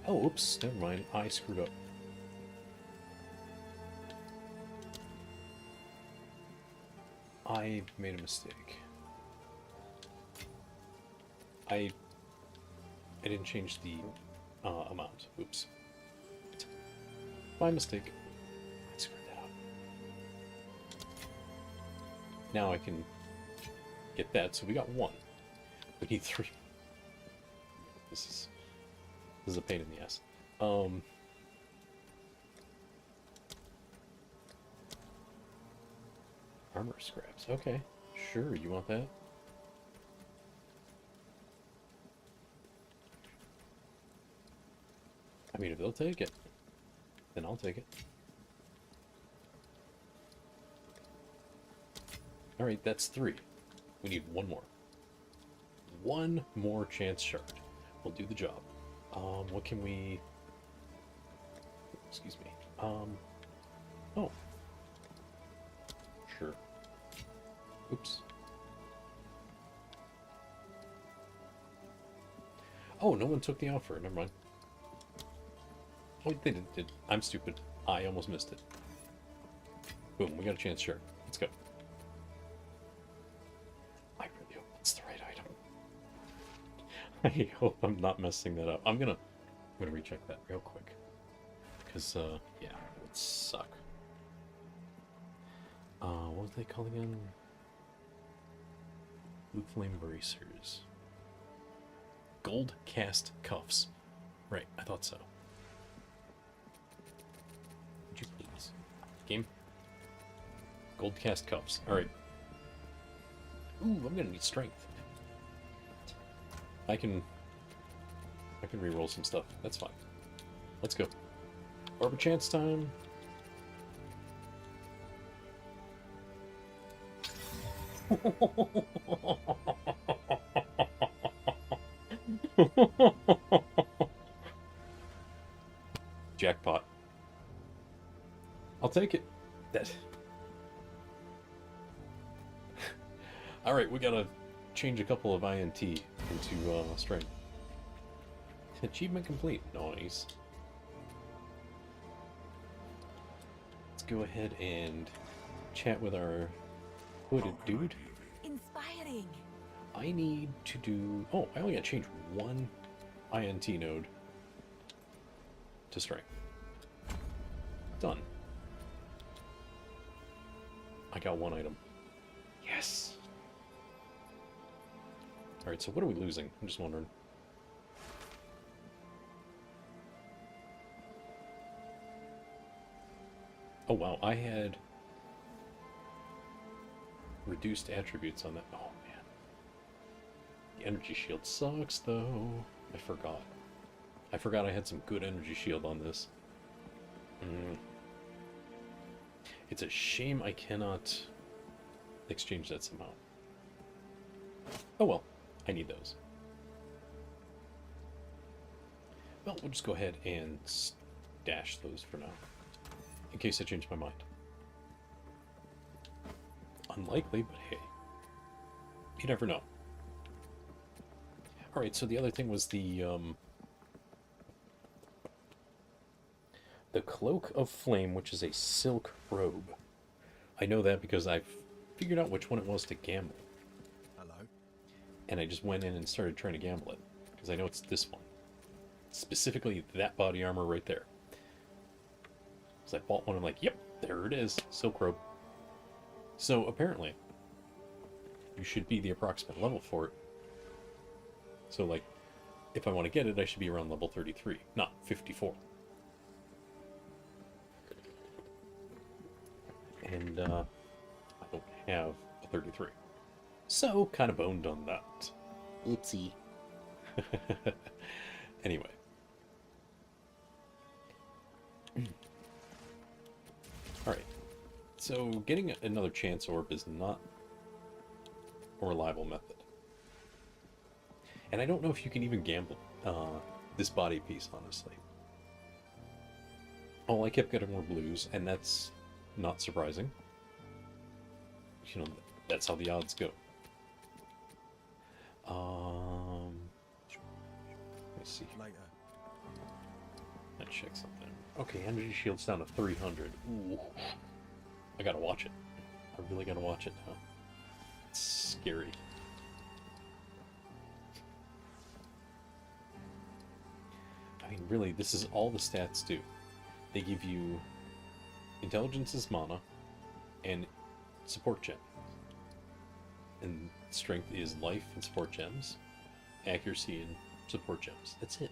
Oh, oops, never mind. I screwed up. I made a mistake. I didn't change the amount. Oops. My mistake. I screwed that up. Now I can get that. So we got 1. We need 3. This is a pain in the ass. Armor scraps. Okay. Sure, you want that? I mean, if they'll take it, then I'll take it. Alright, that's 3. We need 1 more. 1 more chance shard. We'll do the job. What can we... Excuse me. Oh. Sure. Oops. Oh, no one took the offer. Never mind. Oh, they did. I'm stupid. I almost missed it. Boom, we got a chance, sure. Let's go. I really hope that's the right item. I hope I'm not messing that up. I'm gonna recheck that real quick. Because, yeah, it would suck. What was they called again? Blue Flame Bracers. Gold Cast Cuffs. Right, I thought so. Would you please? Game? Gold Cast Cuffs. Alright. Ooh, I'm gonna need strength. I can re-roll some stuff. That's fine. Let's go. Orb of Chance time. Jackpot. I'll take it. That. Alright, we gotta change a couple of INT into strength. Achievement complete. Nice. Let's go ahead and chat with our hooded dude. Inspiring. I need to do... Oh, I only gotta change 1 INT node to strength. Done. I got 1 item. Yeah. Yes. Alright, so what are we losing? I'm just wondering. Oh wow, I had reduced attributes on that. Oh man. The energy shield sucks though. I forgot. I forgot I had some good energy shield on this. It's a shame I cannot exchange that somehow. Oh well, I need those. Well, we'll just go ahead and stash those for now, in case I change my mind. Unlikely, but hey, you never know. Alright, so the other thing was the Cloak of Flame, which is a silk robe. I know that because I've figured out which one it was to gamble. Hello. And I just went in and started trying to gamble it, because I know it's this one. Specifically, that body armor right there. So I bought one, I'm like, yep, there it is, silk robe. So apparently, you should be the approximate level for it. So like, if I want to get it, I should be around level 33, not 54. And I don't have a 33. So, kind of boned on that. Oopsie. Anyway. Alright. So, getting another chance orb is not a reliable method. And I don't know if you can even gamble this body piece, honestly. Oh, I kept getting more blues, and that's not surprising. You know, that's how the odds go. Let's see. Later. Let's check something. Okay, energy shield's down to 300. Ooh. I gotta watch it. I really gotta watch it now. It's scary. I mean, really, this is all the stats do. They give you intelligence is mana, and support gem. And strength is life and support gems, accuracy and support gems. That's it.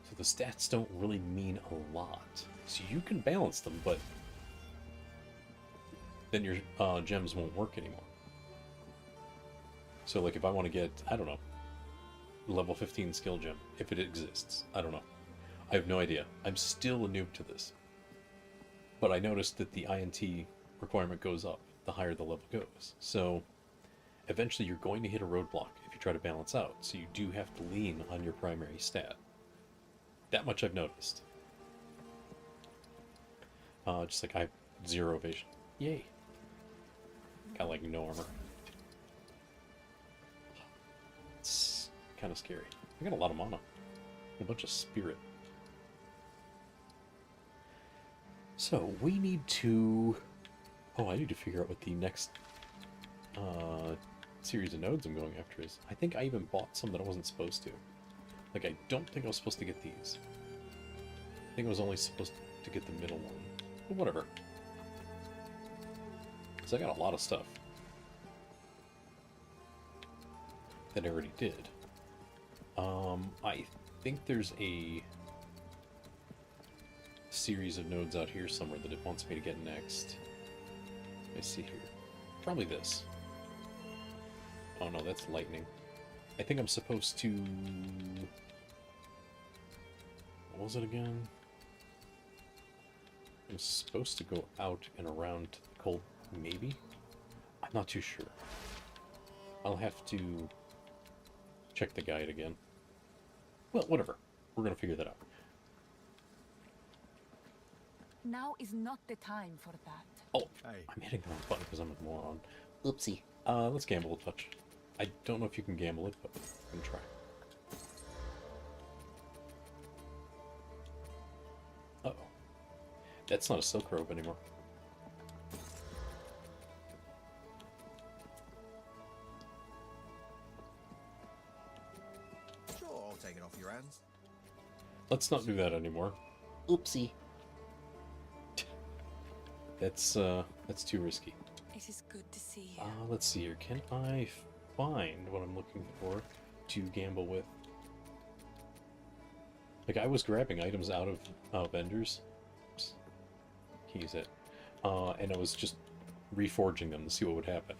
So the stats don't really mean a lot. So you can balance them, but then your gems won't work anymore. So like if I want to get, I don't know, level 15 skill gem, if it exists, I don't know. I have no idea. I'm still a noob to this. But I noticed that the INT requirement goes up the higher the level goes. So eventually you're going to hit a roadblock if you try to balance out. So you do have to lean on your primary stat. That much I've noticed. Just like I have 0 evasion. Yay. Got like no armor. It's kind of scary. I got a lot of mana. A bunch of spirit. So, we need to... Oh, I need to figure out what the next series of nodes I'm going after is. I think I even bought some that I wasn't supposed to. Like, I don't think I was supposed to get these. I think I was only supposed to get the middle one. But whatever. Because I got a lot of stuff that I already did. I think there's a series of nodes out here somewhere that it wants me to get next. Let me see here. Probably this. Oh no, that's lightning. I think I'm supposed to... What was it again? I'm supposed to go out and around to the cold... Maybe? I'm not too sure. I'll have to check the guide again. Well, whatever. We're gonna figure that out. Now is not the time for that. Oh, Hey. I'm hitting the wrong button because I'm a moron. Oopsie. Let's gamble a touch. I don't know if you can gamble it, but I'm gonna try. Uh-oh. That's not a silk robe anymore. Sure, I'll take it off your hands. Let's not do that anymore. Oopsie. That's too risky. It is good to see you. Let's see here. Can I find what I'm looking for to gamble with? Like, I was grabbing items out of vendors. Oops. Can't use it. And I was just reforging them to see what would happen.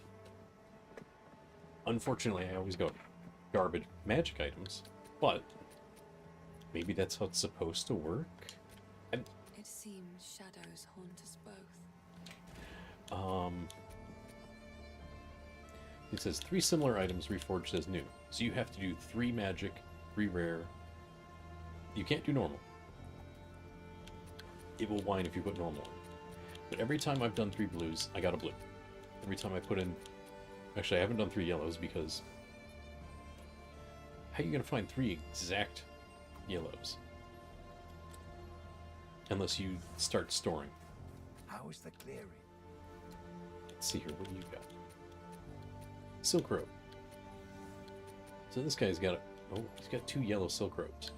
Unfortunately, I always go garbage magic items, but maybe that's how it's supposed to work. It seems shadows haunt us both. It says 3 similar items reforged as new. So you have to do 3 magic, 3 rare. You can't do normal. It will whine if you put normal on. But every time I've done 3 blues, I got a blue. Every time I put in... Actually, I haven't done 3 yellows because... How are you going to find 3 exact yellows? Unless you start storing. How is the clearing? Let's see here, what do you got? Silk robe. So this guy's got he's got 2 yellow silk robes.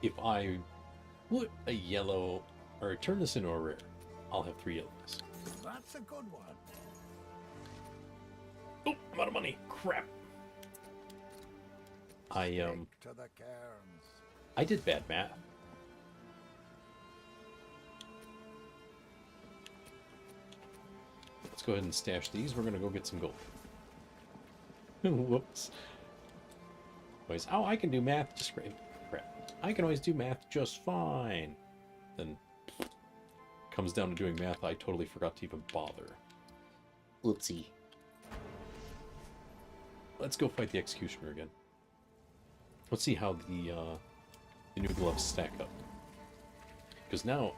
If I put a yellow, or turn this into a rare, I'll have 3 yellows. That's a good one. Oh, I'm out of money. Crap. I Stick to the cairns. I did bad math. Let's go ahead and stash these. We're gonna go get some gold. Whoops. Always, oh, I can do math just great. Crap. I can always do math just fine. Then comes down to doing math, I totally forgot to even bother. Oopsie. Let's go fight the Executioner again. Let's see how the new gloves stack up. Because now,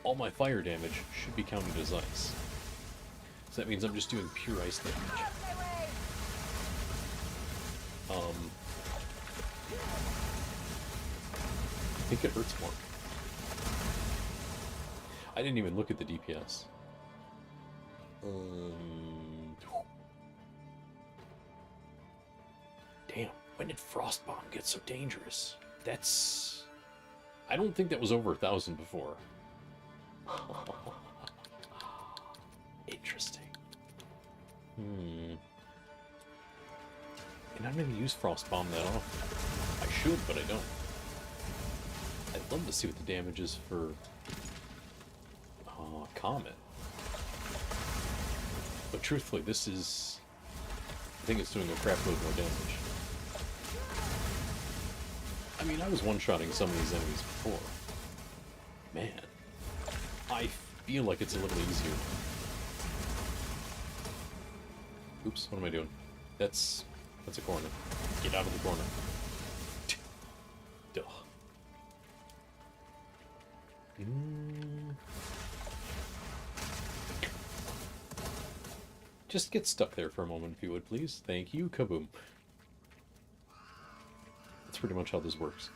all my fire damage should be counted as ice. So that means I'm just doing pure ice damage. I think it hurts more. I didn't even look at the DPS. Damn, when did Frostbomb get so dangerous? That's... I don't think that was over 1,000 before. Interesting. And I don't even use Frostbomb that often. I should, but I don't. I'd love to see what the damage is for... Comet. But truthfully, this is... I think it's doing a crap load more damage. I mean, I was one-shotting some of these enemies before. Man. I feel like it's a little easier. Oops, what am I doing? That's a corner. Get out of the corner. Duh. Just get stuck there for a moment, if you would, please. Thank you. Kaboom. That's pretty much how this works.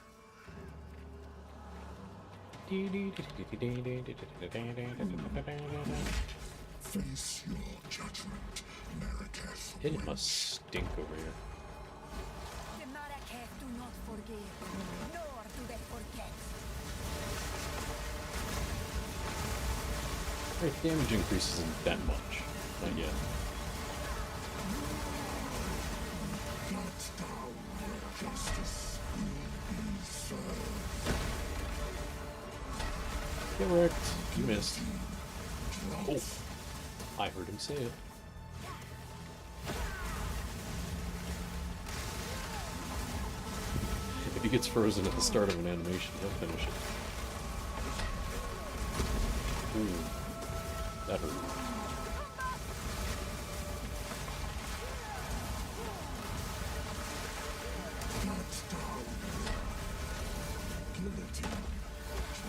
Face your judgment, Marraketh. It must stink over here. The Marrakech do not forgive, nor do they forget. Alright, damage increase isn't that much. Not yet. Not down where justice will be served. Correct. You missed. Oh. I heard him say it. If he gets frozen at the start of an animation, he'll finish it. Ooh. That hurt. Not down. Guillotine.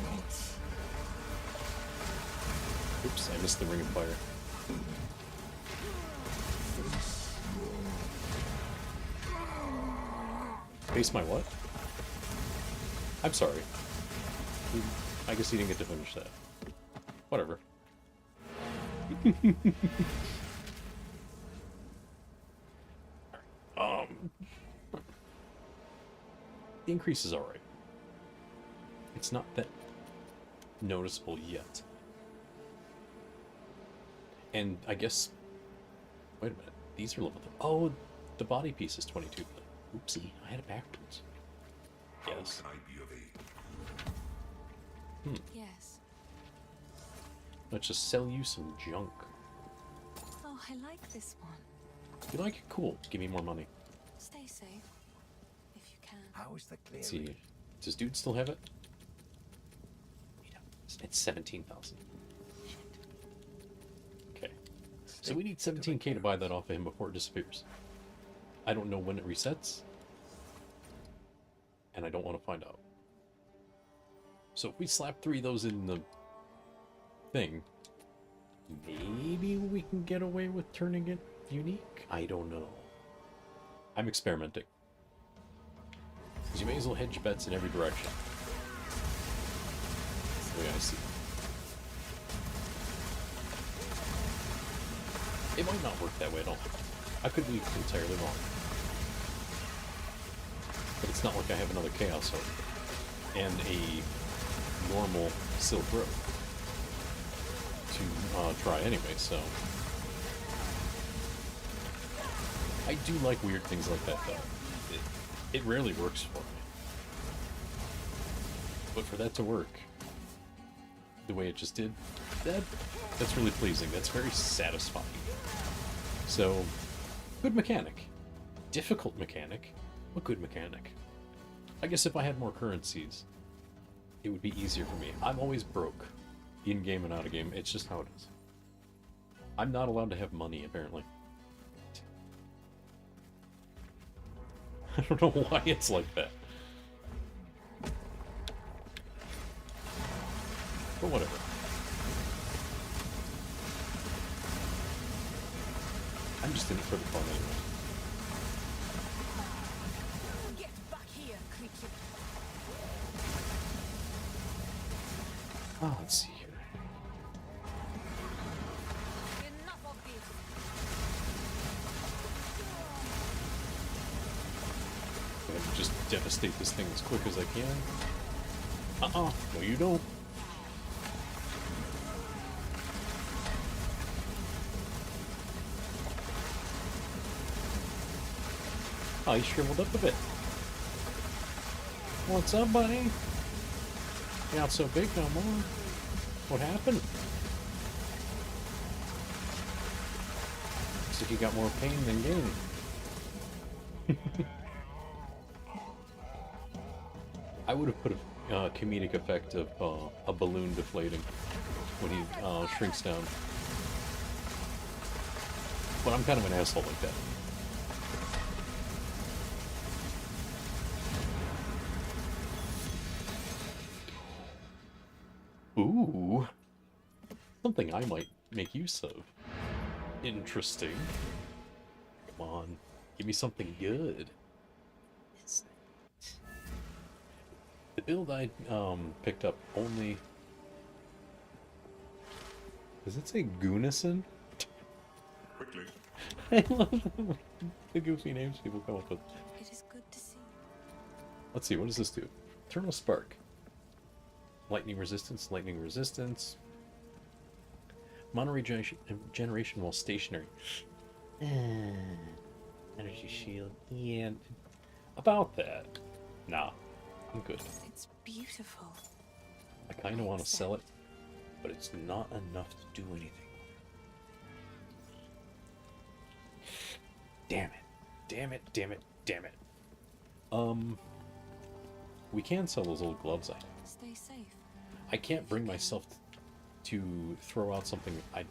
Drops. Oops, I missed the ring of fire. Face my what? I'm sorry. I guess he didn't get to finish that. Whatever. The increase is alright. It's not that... noticeable yet. And I guess... Wait a minute. These are level 3. Oh, the body piece is 22. Oopsie, I had it backwards. Yes. How can I be of aid? Yes. Let's just sell you some junk. Oh, I like this one. You like it? Cool. Give me more money. Stay safe. If you can. How is the Let's clearing? see. Does dude still have it? It's 17,000. Okay. So we need 17k to buy that off of him before it disappears. I don't know when it resets. And I don't want to find out. So if we slap 3 of those in the thing, maybe we can get away with turning it unique? I don't know. I'm experimenting. Because you may as well hedge your bets in every direction. That's the way I see it. It might not work that way at all. I could be entirely wrong. But it's not like I have another Chaos Orb and a normal Silk Road to try anyway, so... I do like weird things like that, though. It rarely works for me. But for that to work the way it just did, that's really pleasing. That's very satisfying. So, good mechanic. Difficult mechanic, but good mechanic. I guess if I had more currencies, it would be easier for me. I'm always broke, in-game and out-of-game. It's just how it is. I'm not allowed to have money, apparently. I don't know why it's like that. But whatever. I'm just in it for the fun anyway. Get back here, creature. Oh, let's see here. Enough of this. I have to just devastate this thing as quick as I can. No you don't. Oh, he shriveled up a bit. What's up, buddy? You're not so big no more. What happened? Looks like you got more pain than gain. I would have put a comedic effect of a balloon deflating when he shrinks down. But I'm kind of an asshole like that. Ooh. Something I might make use of. Interesting. Come on. Give me something good. The build I picked up only... Does it say Goonison? Quickly. I love the goofy names people come up with. It is good to see. Let's see, what does this do? Eternal Spark. Lightning resistance, lightning resistance. Mana regeneration while stationary. Energy shield. Yeah. About that. Nah. I'm good. It's beautiful. I kind of want to sell it, but it's not enough to do anything. Damn it. Damn it, damn it, damn it. We can sell those old gloves, I think. Stay safe. I can't bring myself to throw out something I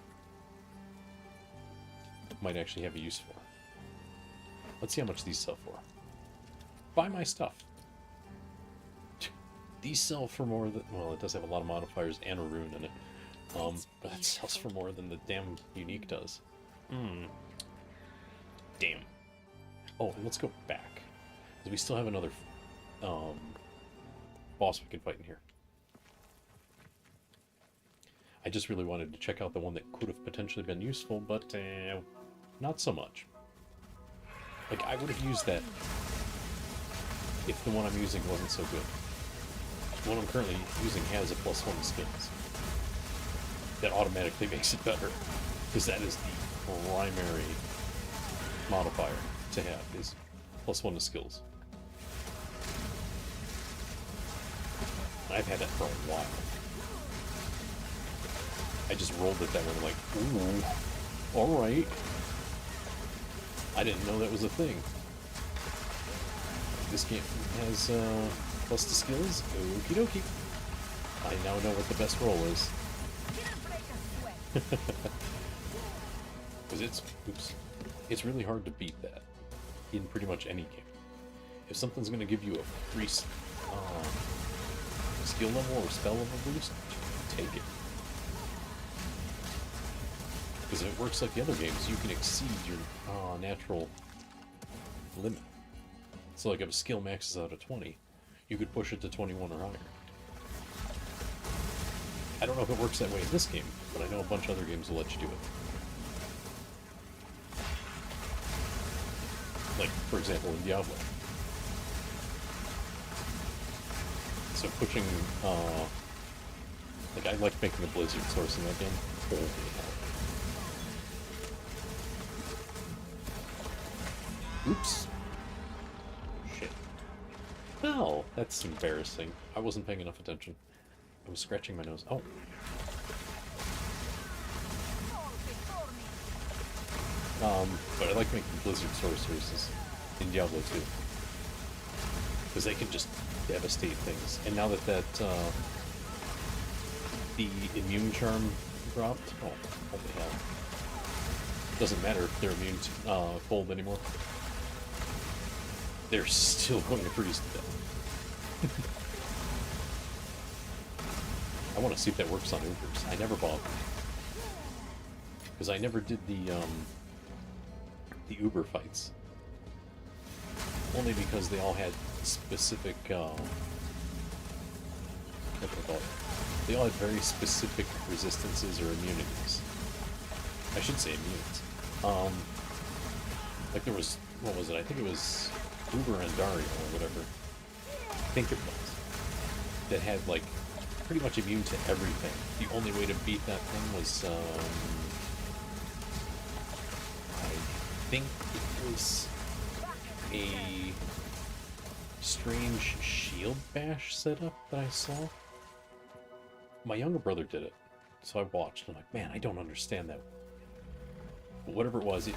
might actually have a use for. Let's see how much these sell for. Buy my stuff. These sell for more than... Well, it does have a lot of modifiers and a rune in it. But it sells for more than the damn unique does. Damn. Oh, and let's go back. Because we still have another boss we can fight in here. I just really wanted to check out the one that could have potentially been useful, but not so much. Like, I would have used that if the one I'm using wasn't so good. The one I'm currently using has a +1 to skills. That automatically makes it better. Because that is the primary modifier to have, is +1 to skills. I've had that for a while. I just rolled it that way, I'm like, ooh, alright. I didn't know that was a thing. This game has +2 skills? Okie dokie. I now know what the best roll is. Because it's really hard to beat that in pretty much any game. If something's going to give you a free skill level or spell level boost, take it. Because if it works like the other games, you can exceed your natural limit. So like if a skill maxes out at 20, you could push it to 21 or higher. I don't know if it works that way in this game, but I know a bunch of other games will let you do it. Like, for example, in Diablo. So pushing, like I like making a blizzard source in that game. Holy hell. Oops. Shit. No, that's embarrassing. I wasn't paying enough attention. I was scratching my nose. Oh. But I like making blizzard sorceresses in Diablo 2. Because they can just devastate things. And now that the immune charm dropped, oh, holy hell. Doesn't matter if they're immune to cold anymore. They're still going to freeze to death. I want to see if that works on Ubers. I never bought them. Because I never did the Uber fights. Only because they all had specific, what do I call it? They all had very specific resistances or immunities. I should say immunities. Like there was, what was it? I think it was Uber and Dario or whatever. I think it was. That had like pretty much immune to everything. The only way to beat that thing was, I think it was a strange shield bash setup that I saw. My younger brother did it, so I watched. I'm like, man, I don't understand that. But whatever it was, it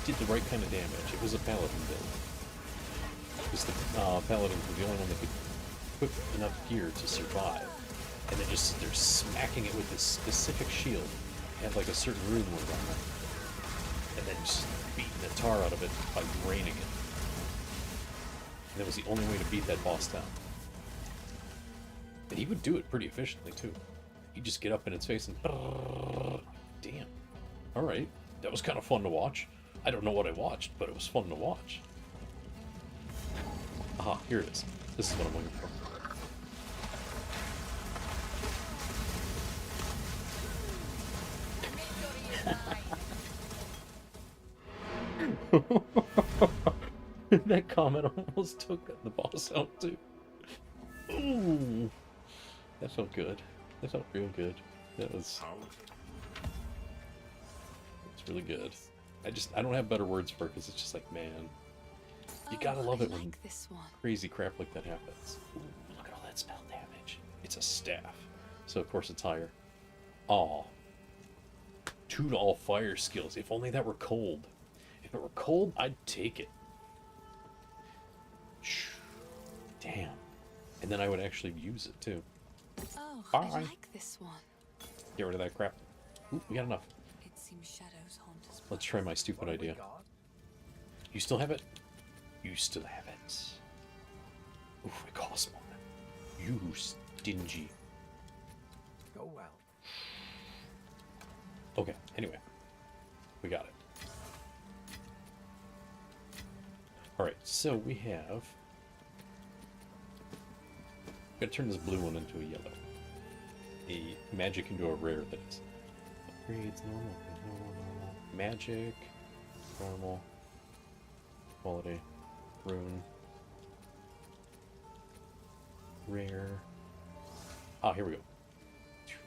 did the right kind of damage. It was a paladin build. Because the paladins were the only one that could equip enough gear to survive. And then just sit there smacking it with this specific shield. It had like a certain rune word on it. And then just beating the tar out of it by draining it. And that was the only way to beat that boss down. And he would do it pretty efficiently too. He'd just get up in its face and damn. Alright. That was kind of fun to watch. I don't know what I watched, but it was fun to watch. Aha, here it is. This is what I'm looking for. That comment almost took the boss out too. Ooh, that felt good. That felt real good. That was. It's really good. I don't have better words for it because it's just like, man, you gotta love it when crazy crap like that happens. Ooh, look at all that spell damage. It's a staff, so of course it's higher. Aw. 2 to all fire skills. If only that were cold. If it were cold, I'd take it. Damn. And then I would actually use it too. Oh, Bye. I like this one. Get rid of that crap. Ooh, we got enough. It seems shadows haunt us. Let's try my stupid idea. You still have it? You still have it. Ooh, it costs more. You stingy. Go well. Okay, anyway. We got it. Alright, so we have... Gotta turn this blue one into a yellow. A magic into a rare, that is. Upgrades, normal, normal. Magic, normal, quality, rune, rare, Ah, here we go.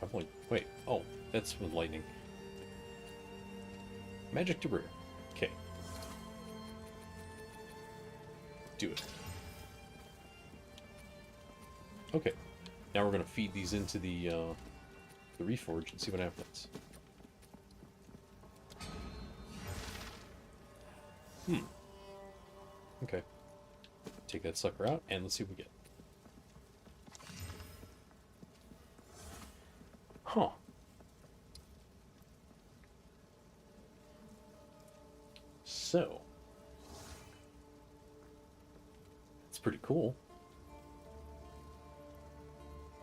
I've only... Wait. Oh, that's with lightning. Magic to brew. Okay. Do it. Okay. Now we're going to feed these into the Reforge and see what happens. Okay. Take that sucker out, and let's see what we get. Huh. So. It's pretty cool.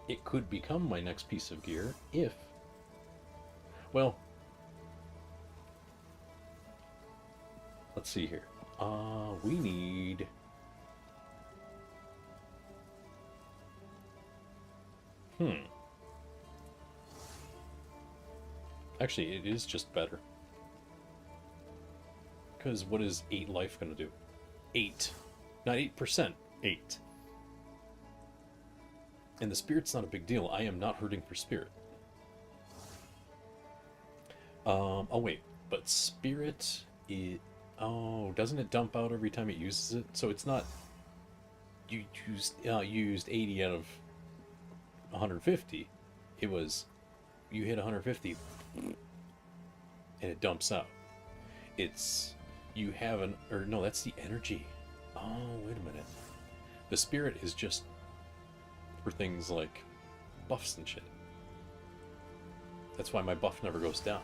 It could become my next piece of gear if... Well... Let's see here. We need... Actually, it is just better. Because what is 8 life going to do? 8. Not 8%. 8. And the spirit's not a big deal. I am not hurting for spirit. Oh wait. But spirit... Oh, doesn't it dump out every time it uses it? So it's not... You used 80 out of 150. It was... You hit 150... and it dumps out. It's... You have an... Or no, that's the energy. Oh, wait a minute. The spirit is just for things like buffs and shit. That's why my buff never goes down.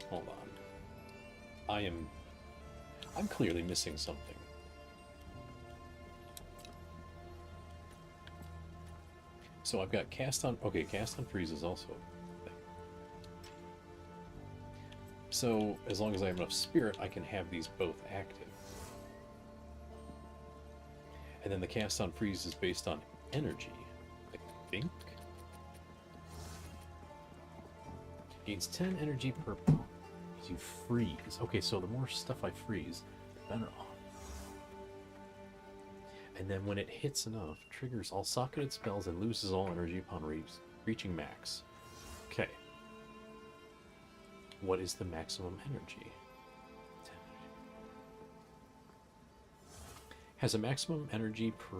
Hold on. I'm clearly missing something. So I've got cast on... Okay, cast on freeze is also a thing. So as long as I have enough spirit, I can have these both active. And then the cast on freeze is based on energy, I think. Gains 10 energy per... You freeze. Okay, so the more stuff I freeze, the better off. And then when it hits enough, triggers all socketed spells and loses all energy upon reaching max. Okay. What is the maximum energy? 10. Has a maximum energy per...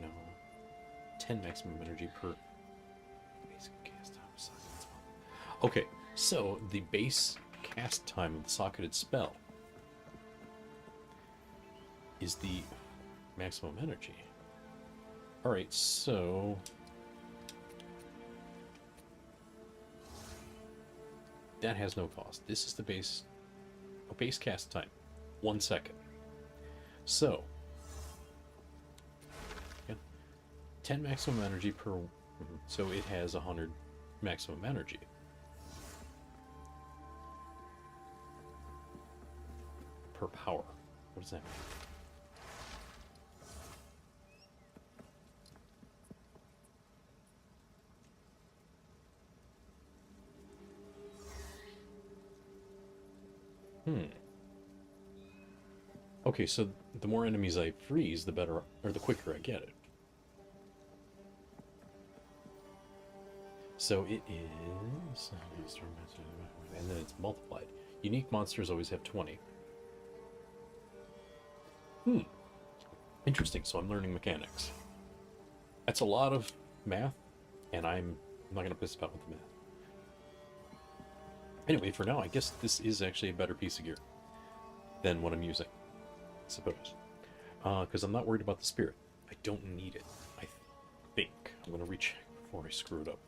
No. 10 maximum energy per... Basic cast time, socketed spell. Okay, so the base cast time of the socketed spell is the maximum energy. Alright, so... That has no cost. This is the base... Oh, base cast time. 1 second. So... Yeah, 10 maximum energy per... So it has 100 maximum energy. Per power. What does that mean? Okay, so the more enemies I freeze, the better, or the quicker I get it. So it is... And then it's multiplied. Unique monsters always have 20. Interesting, so I'm learning mechanics. That's a lot of math, and I'm not going to piss about with the math. Anyway, for now, I guess this is actually a better piece of gear than what I'm using, I suppose. Because I'm not worried about the spirit. I don't need it, I think. I'm going to recheck before I screw it up.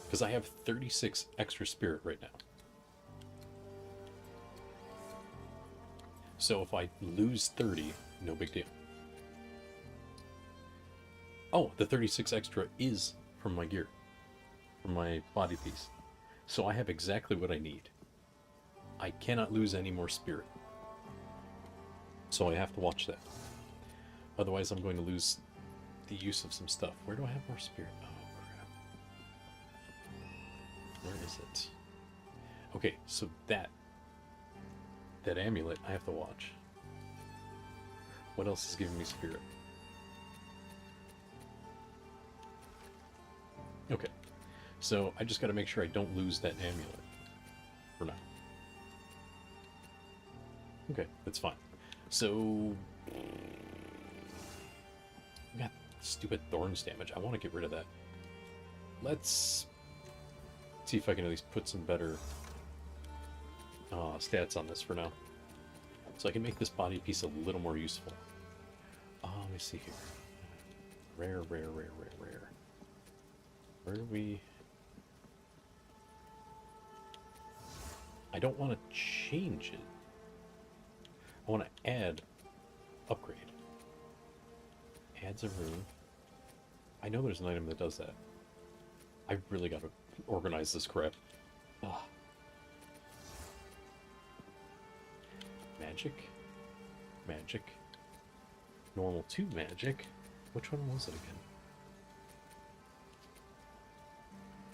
Because I have 36 extra spirit right now. So if I lose 30, no big deal. Oh, the 36 extra is from my gear. From my body piece. So I have exactly what I need. I cannot lose any more spirit. So I have to watch that. Otherwise I'm going to lose the use of some stuff. Where do I have more spirit? Oh, crap. Where is it? Okay, so that that amulet, I have to watch. What else is giving me spirit? Okay. So I just got to make sure I don't lose that amulet. For now. Okay, that's fine. So... I got stupid thorns damage. I want to get rid of that. Let's see if I can at least put some better stats on this for now. So I can make this body piece a little more useful. Let me see here. Rare. Where do we... I don't want to change it. I want to add upgrade. Adds a rune. I know there's an item that does that. I really got to organize this crap. Ugh. Magic. Normal 2 magic. Which one was it again?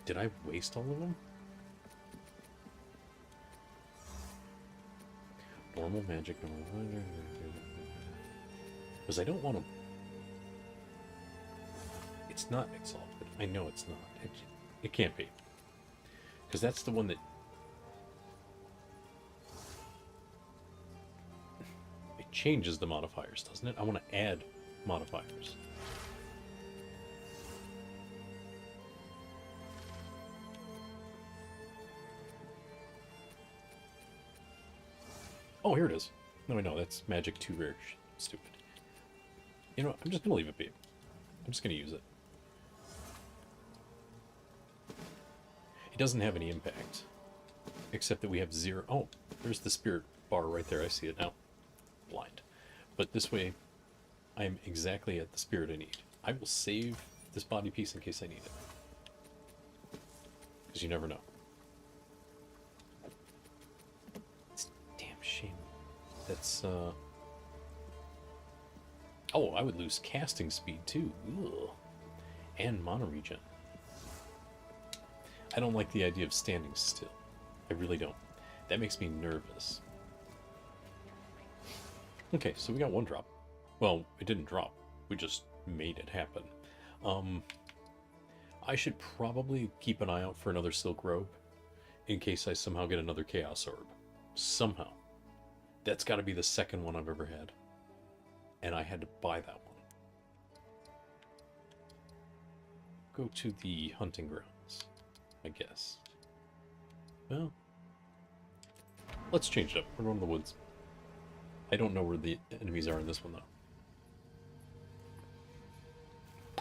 Did I waste all of them? Normal magic, normal... Because I don't want to... It's not exalted. I know it's not. It can't be. Because that's the one that... It changes the modifiers, doesn't it? I want to add modifiers. Oh, here it is. No, wait, no, that's magic 2 rare. Stupid. You know what? I'm just gonna leave it be. I'm just gonna use it. It doesn't have any impact. Except that we have 0... Oh, there's the spirit bar right there. I see it now. Blind. But this way, I'm exactly at the spirit I need. I will save this body piece in case I need it. Because you never know. It's a damn shame. That's, Oh, I would lose casting speed, too. Ugh. And mana regen. I don't like the idea of standing still. I really don't. That makes me nervous. Okay, so we got 1 drop. Well, it didn't drop. We just made it happen. I should probably keep an eye out for another silk robe in case I somehow get another chaos orb. Somehow. That's got to be the second one I've ever had. And I had to buy that one. Go to the hunting grounds, I guess. Well, let's change it up. We're going to the woods. I don't know where the enemies are in this one, though.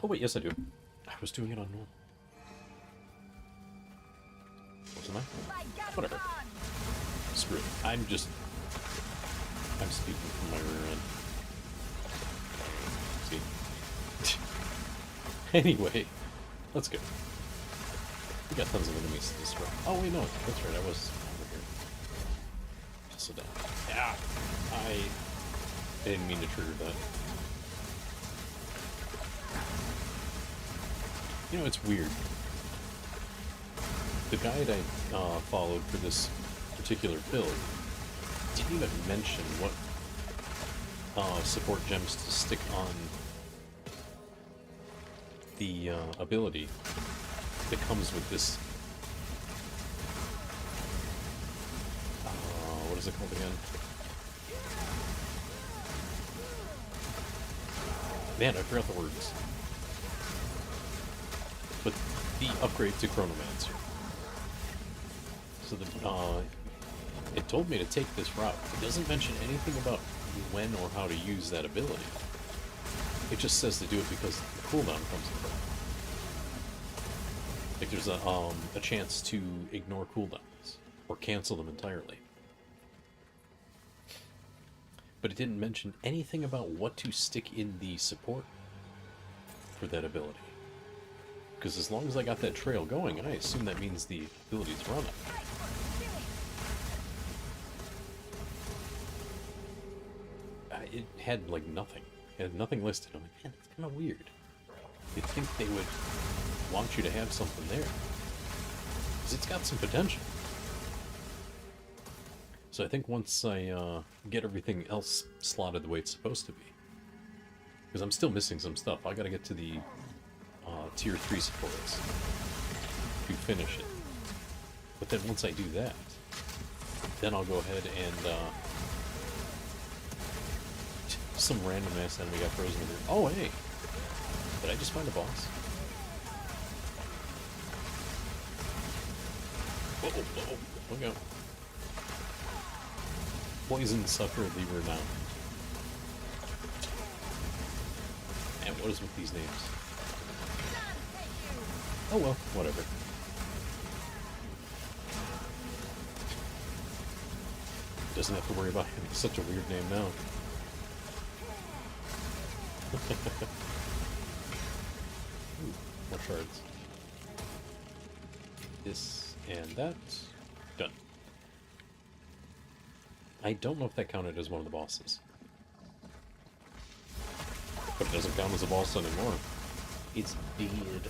Oh, wait, yes I do. I was doing it on normal. Wasn't I? Whatever. Screw it. I'm speaking from my rear end. See? Anyway, let's go. We got tons of enemies to destroy. Oh, wait, no. That's right. I was over here. So down. Yeah! I didn't mean to trigger that. You know, it's weird. The guide I followed for this particular build didn't even mention what support gems to stick on the ability that comes with this. What is it called again? Man, I forgot the words. But the upgrade to Chronomancer. So it told me to take this route. It doesn't mention anything about when or how to use that ability. It just says to do it because the cooldown comes in. Like there's a chance to ignore cooldowns or cancel them entirely. But it didn't mention anything about what to stick in the support for that ability. Because as long as I got that trail going, I assume that means the ability's running. It had, like, nothing. It had nothing listed. I'm like, man, that's kind of weird. You'd think they would want you to have something there. Because it's got some potential. So I think once I get everything else slotted the way it's supposed to be, because I'm still missing some stuff. I gotta get to the tier 3 supports to finish it. But then once I do that, then I'll go ahead and some random ass enemy got frozen over here. Oh hey! Did I just find a boss? Whoa, look out. Poison sucker, leave her now. And what is with these names? Oh well, whatever. Doesn't have to worry about having such a weird name now. Ooh, more shards. This and that. Done. I don't know if that counted as one of the bosses. But it doesn't count as a boss anymore. It's dead.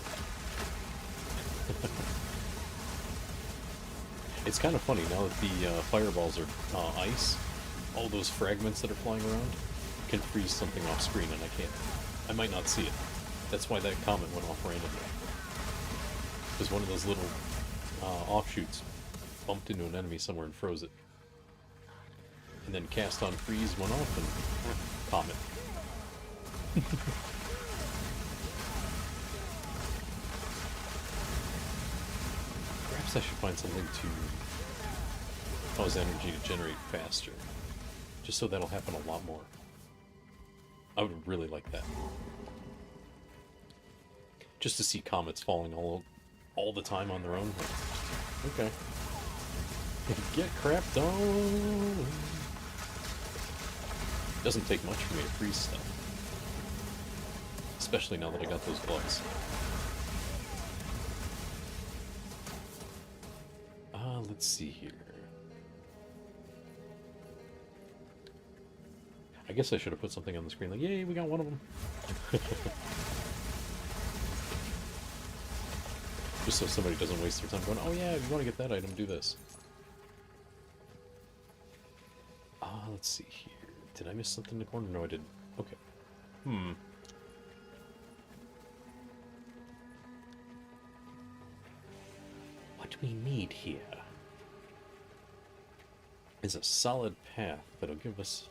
It's kind of funny now that the fireballs are ice. All those fragments that are flying around can freeze something off screen, and I might not see it. That's why that comment went off randomly. Because one of those little offshoots bumped into an enemy somewhere and froze it. And then cast on freeze went off and comet. Perhaps I should find something to cause energy to generate faster. Just so that'll happen a lot more. I would really like that. Just to see comets falling all the time on their own. Okay. Get crapped on. Doesn't take much for me to freeze stuff. Especially now that I got those gloves. Let's see here. I guess I should have put something on the screen like, yay, we got one of them. Just so somebody doesn't waste their time going, oh yeah, if you want to get that item, do this. Let's see here. Did I miss something in the corner? No, I didn't. Okay. What we need here is a solid path that'll give us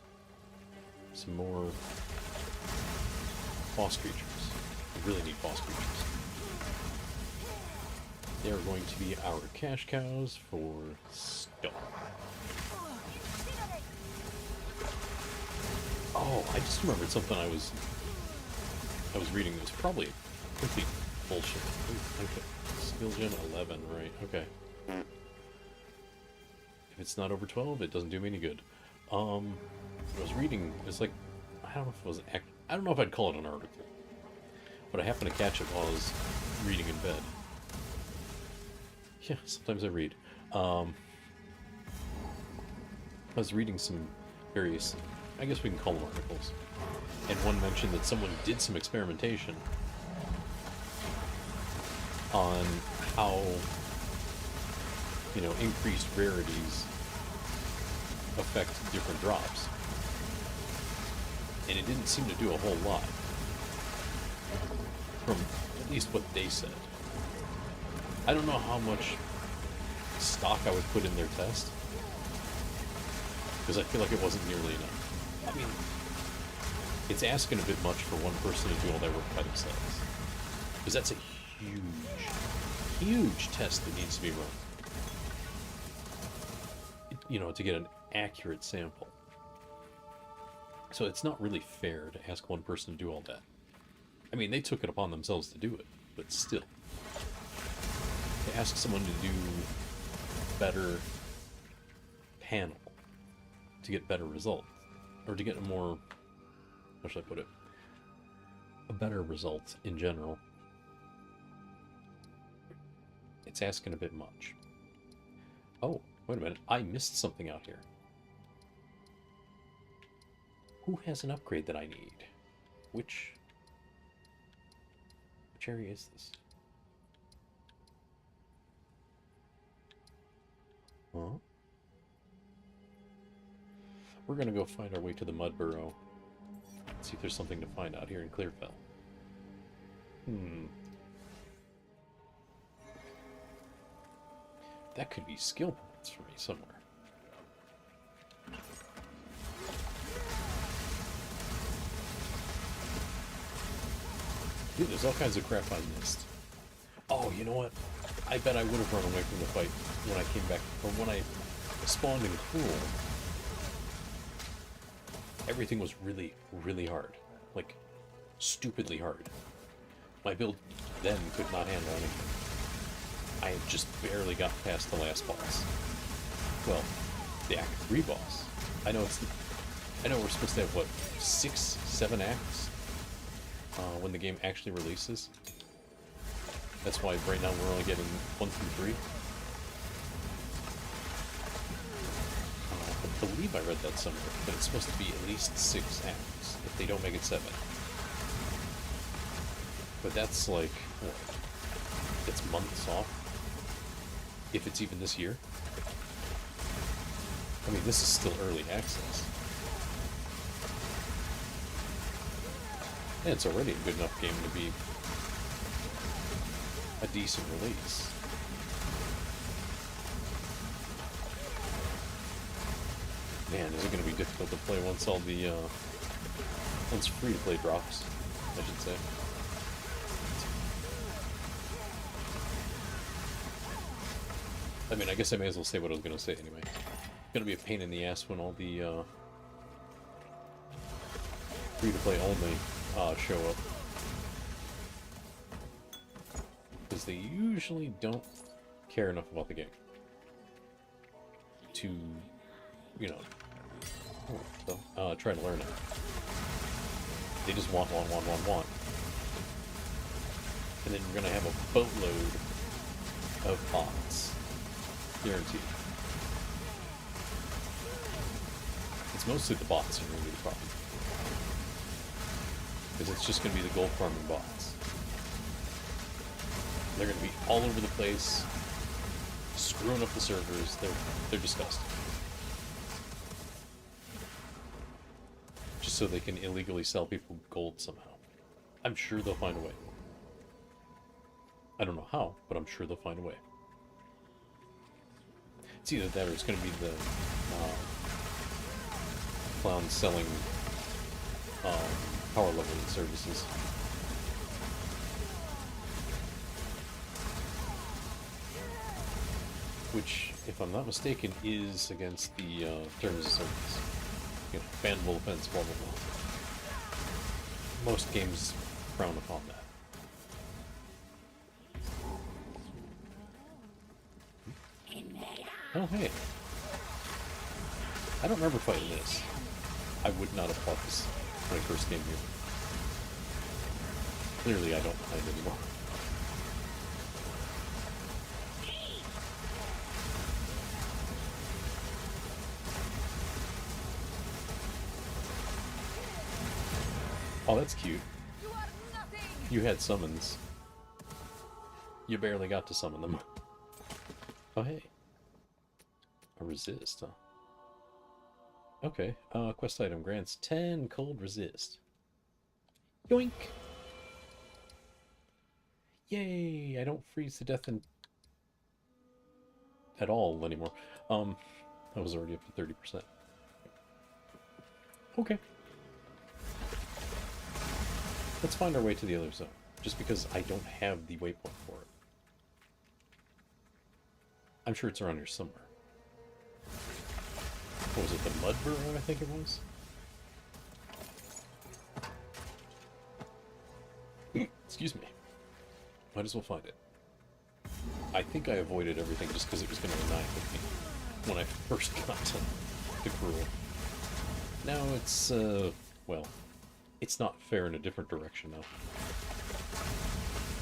some more boss creatures. We really need boss creatures. They are going to be our cash cows for stuff. Oh, I just remembered something I was reading that was probably complete bullshit. Ooh, okay. Skill gem 11, right, okay. If it's not over 12, it doesn't do me any good. I was reading, it's like, I don't know if it was I don't know if I'd call it an article. But I happened to catch it while I was reading in bed. Yeah, sometimes I read. I was reading some various, I guess we can call them articles. And one mentioned that someone did some experimentation on how, increased rarities affect different drops. And it didn't seem to do a whole lot. From at least what they said. I don't know how much stock I would put in their test. Because I feel like it wasn't nearly enough. I mean, it's asking a bit much for one person to do all that work by themselves. Because that's a huge test that needs to be run. To get an accurate sample. So it's not really fair to ask one person to do all that. I mean, they took it upon themselves to do it, but still. To ask someone to do better panel to get better result, or to get a more, how should I put it, a better result in general, it's asking a bit much. Oh, wait a minute, I missed something out here. Who has an upgrade that I need? Which area is this? Huh? We're gonna go find our way to the Mud Burrow. See if there's something to find out here in Clearfell. That could be skill points for me somewhere. Dude, there's all kinds of crap I missed. Oh, you know what? I bet I would have run away from the fight when I came back, or when I spawned in Cruel. Everything was really, really hard. Like, stupidly hard. My build then could not handle anything. I had just barely got past the last boss. Well, the Act 3 boss. I know we're supposed to have, what, 6, 7 acts? When the game actually releases. That's why right now we're only getting 1 through 3. I believe I read that somewhere, but it's supposed to be at least 6 acts, if they don't make it 7. But that's like, what? It's months off? If it's even this year? I mean, this is still early access. And it's already a good enough game to be a decent release. Man, is it going to be difficult to play once all the, once free-to-play drops, I should say. I mean, I guess I may as well say what I was going to say anyway. It's going to be a pain in the ass when all the, free-to-play only, show up. Because they usually don't care enough about the game to, you know, try to learn it. They just want. And then you're going to have a boatload of bots. Guaranteed. It's mostly the bots that are going to be the problem. Because it's just going to be the gold farming bots. They're going to be all over the place, screwing up the servers. They're disgusting. Just so they can illegally sell people gold somehow. I'm sure they'll find a way. I don't know how, but I'm sure they'll find a way. It's either that or it's going to be the clowns selling power leveling services. Which, if I'm not mistaken, is against the terms of service. You know, bannable offense, blah blah blah. Most games frown upon that. Oh, hey. I don't remember fighting this. I would not have fought this when I first came here. Clearly, I don't mind anymore. Oh, that's cute. You had summons. You barely got to summon them. Oh, hey. A resist, huh? Okay, quest item grants 10 cold resist. Yoink! Yay! I don't freeze to death at all anymore. I was already up to 30%. Okay. Let's find our way to the other zone, just because I don't have the waypoint for it. I'm sure it's around here somewhere. What was it, the Mud Burrow, I think it was? Excuse me. Might as well find it. I think I avoided everything just because it was going to annihilate me when I first got to Cruel. Now it's, well, it's not fair in a different direction now.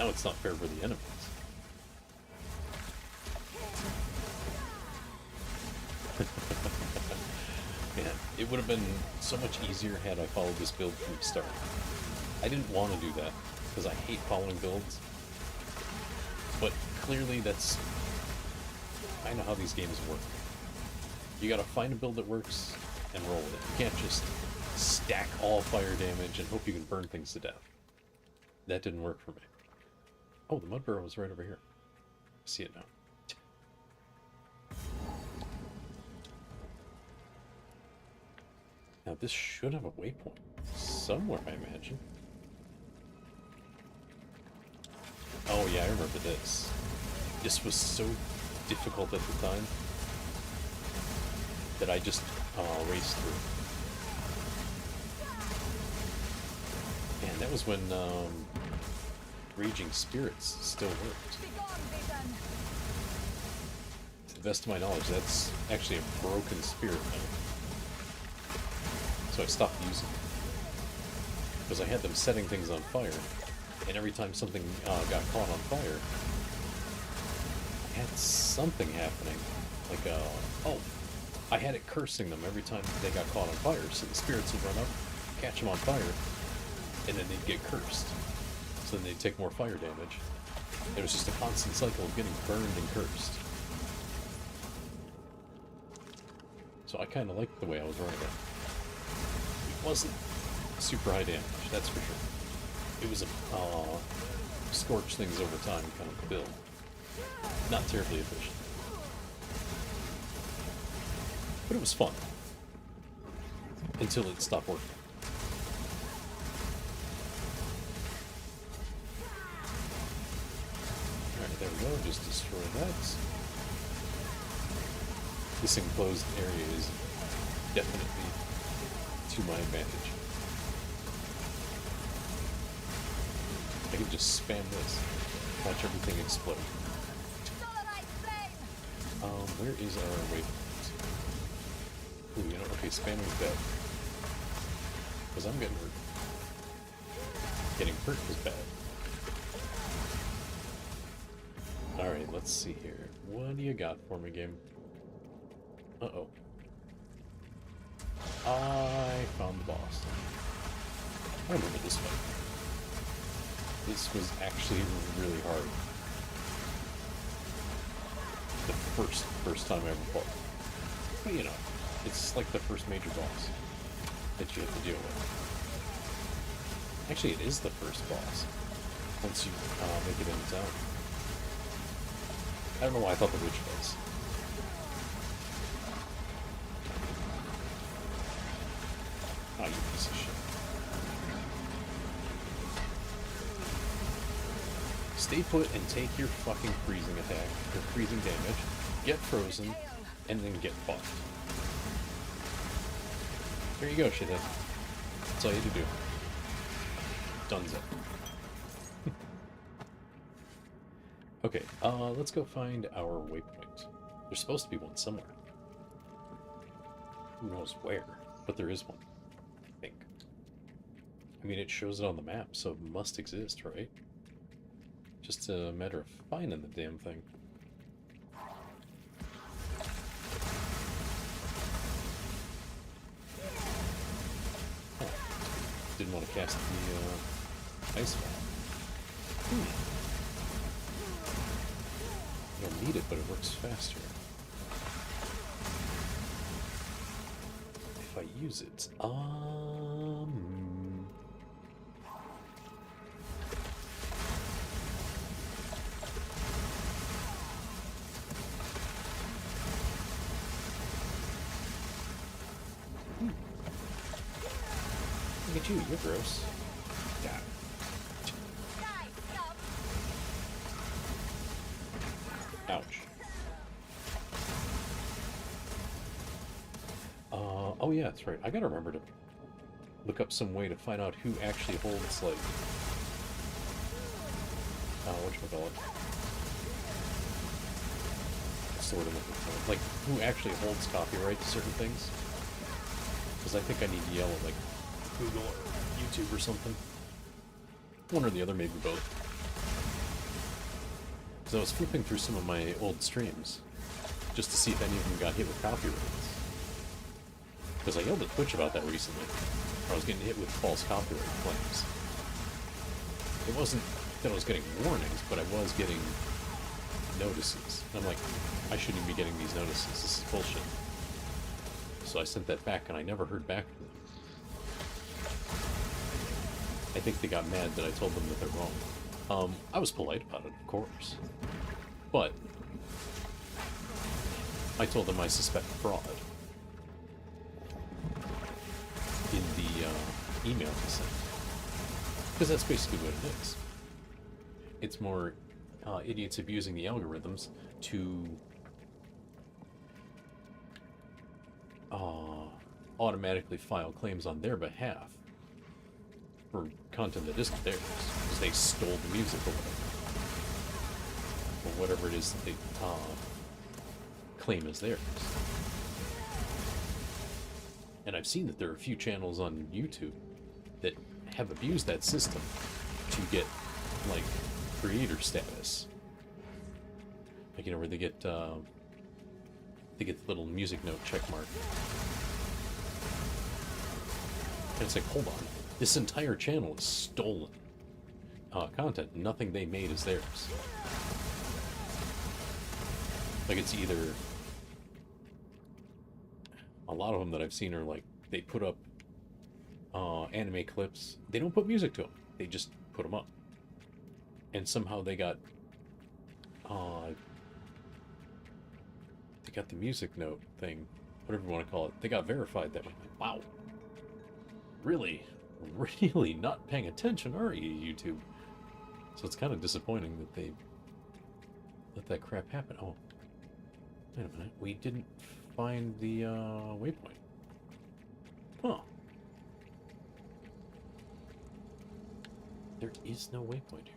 Now it's not fair for the enemies. Man, it would have been so much easier had I followed this build from the start. I didn't want to do that, because I hate following builds. But clearly that's kind of how these games work. You gotta find a build that works, and roll with it. You can't just stack all fire damage and hope you can burn things to death. That didn't work for me. Oh, the mud burrow was right over here. I see it now. Now this should have a waypoint somewhere, I imagine. Oh yeah, I remember this. This was so difficult at the time that I just raced through. Man, that was when Raging Spirits still worked. To the best of my knowledge, that's actually a broken spirit now. So I stopped using it. Because I had them setting things on fire, and every time something got caught on fire, I had something happening. Like, oh, I had it cursing them every time they got caught on fire, so the spirits would run up, catch them on fire, and then they'd get cursed. So then they'd take more fire damage. It was just a constant cycle of getting burned and cursed. So I kind of liked the way I was running it. It wasn't super high damage, that's for sure. It was a scorch things over time kind of build. Not terribly efficient. But it was fun. Until it stopped working. Alright, there we go. Just destroy that. This enclosed area is definitely to my advantage. I can just spam this. Watch everything explode. Where is our waypoint? Ooh, you know, okay, spamming's bad. Because I'm getting hurt. Getting hurt is bad. Alright, let's see here. What do you got for me, game? Uh-oh. I found the boss. I remember this fight. This was actually really hard. The first time I ever fought. But you know, it's like the first major boss that you have to deal with. Actually, it is the first boss once you make it into town. I don't know why I thought the witch was. Oh, you piece of shit. Stay put and take your fucking freezing attack, your freezing damage, get frozen, and then get fucked. There you go, shithead. That's all you had to do. Dunzo. Okay, let's go find our waypoint. There's supposed to be one somewhere. Who knows where, but there is one, I think. I mean, it shows it on the map, so it must exist, right? Just a matter of finding the damn thing. Huh. Didn't want to cast the ice ball. I don't need it, but it works faster. If I use it, Look at you, you're gross. God. Ouch. Oh yeah, that's right. I gotta remember to look up some way to find out who actually holds, like, whatchamacallit? What's the word I'm looking for? Like, who actually holds copyright to certain things? Because I think I need to yell at, like, Google or YouTube or something. One or the other, maybe both. Because I was flipping through some of my old streams, just to see if any of them got hit with copyrights. Because I yelled at Twitch about that recently. I was getting hit with false copyright claims. It wasn't that I was getting warnings, but I was getting notices. And I'm like, I shouldn't be getting these notices. This is bullshit. So I sent that back, and I never heard back from them. I think they got mad that I told them that they're wrong. I was polite about it, of course. But I told them I suspect fraud in the email I sent. Because that's basically what it is. It's more idiots abusing the algorithms to automatically file claims on their behalf for content that isn't theirs, because they stole the music or whatever it is that they claim as theirs. And I've seen that there are a few channels on YouTube that have abused that system to get, like, creator status. Like, you know, where they get the little music note check mark. And it's like, hold on, this entire channel is stolen content. Nothing they made is theirs. Like, it's either... A lot of them that I've seen are like, they put up anime clips. They don't put music to them. They just put them up. And somehow they got the music note thing, whatever you want to call it. They got verified that way. Like, wow. Really not paying attention, are you, YouTube? So it's kind of disappointing that they let that crap happen. Oh, wait a minute. We didn't find the waypoint. Huh. There is no waypoint here.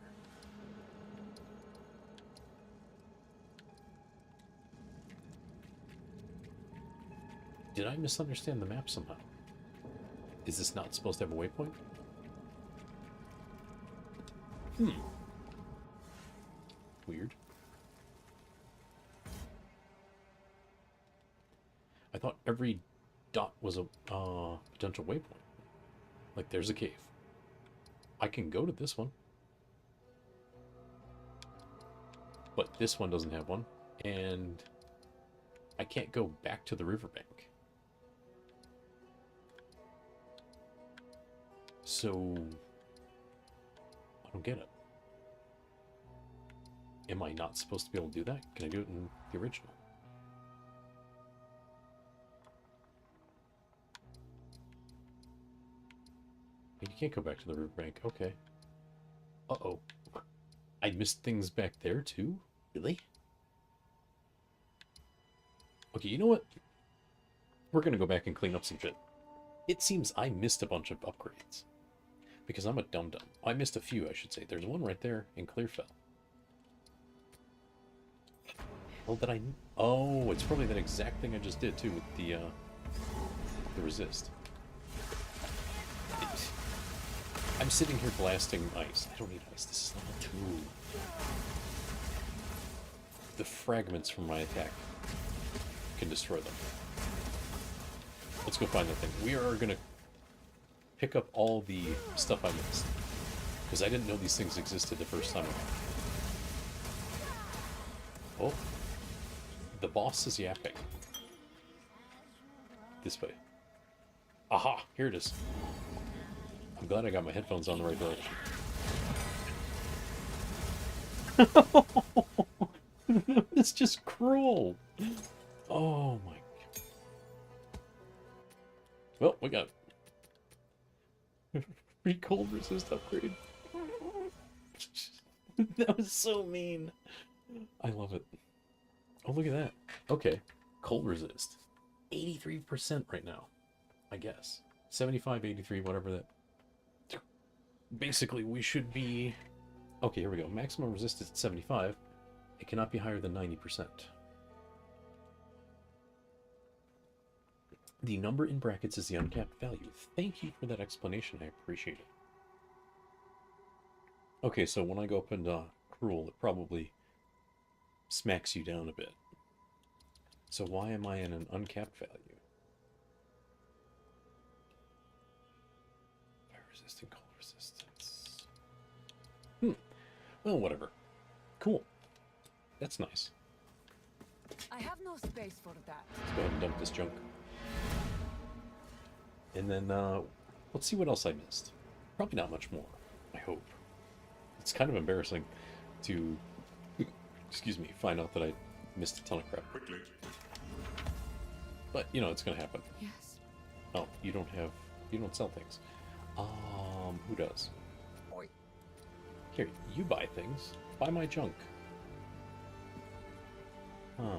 Did I misunderstand the map somehow? Is this not supposed to have a waypoint? Weird. I thought every dot was a potential waypoint. Like, there's a cave. I can go to this one. But this one doesn't have one. And I can't go back to the riverbank. So, I don't get it. Am I not supposed to be able to do that? Can I do it in the original? You can't go back to the riverbank. Okay. Uh-oh. I missed things back there too? Really? Okay, you know what? We're gonna go back and clean up some shit. It seems I missed a bunch of upgrades. Because I'm a dum-dum. I missed a few, I should say. There's one right there in Clearfell. Well, did I... Oh, it's probably that exact thing I just did, too, with the resist. I'm sitting here blasting ice. I don't need ice. This is level 2. The fragments from my attack can destroy them. Let's go find that thing. We are going to pick up all the stuff I missed. Because I didn't know these things existed the first time around. Oh. The boss is yapping. This way. Aha! Here it is. I'm glad I got my headphones on the right direction. It's just cruel. Oh my god. Well, we got free cold resist upgrade. That was so mean. I love it. Oh, look at that. Okay. Cold resist. 83% right now. I guess. 75, 83, whatever that. Basically, we should be... Okay, here we go. Maximum resistance at 75. It cannot be higher than 90%. The number in brackets is the uncapped value. Thank you for that explanation. I appreciate it. Okay, so when I go up into Cruel, it probably smacks you down a bit. So why am I in an uncapped value? Fire resistant, cold resistance. Well, whatever. Cool. That's nice. I have no space for that. Let's go ahead and dump this junk. And then, let's see what else I missed. Probably not much more, I hope. It's kind of embarrassing to, excuse me, find out that I missed a ton of crap. Quickly. But, you know, it's gonna happen. Yes. Oh, you don't sell things. Who does? Oi. Here, you buy things. Buy my junk. Huh.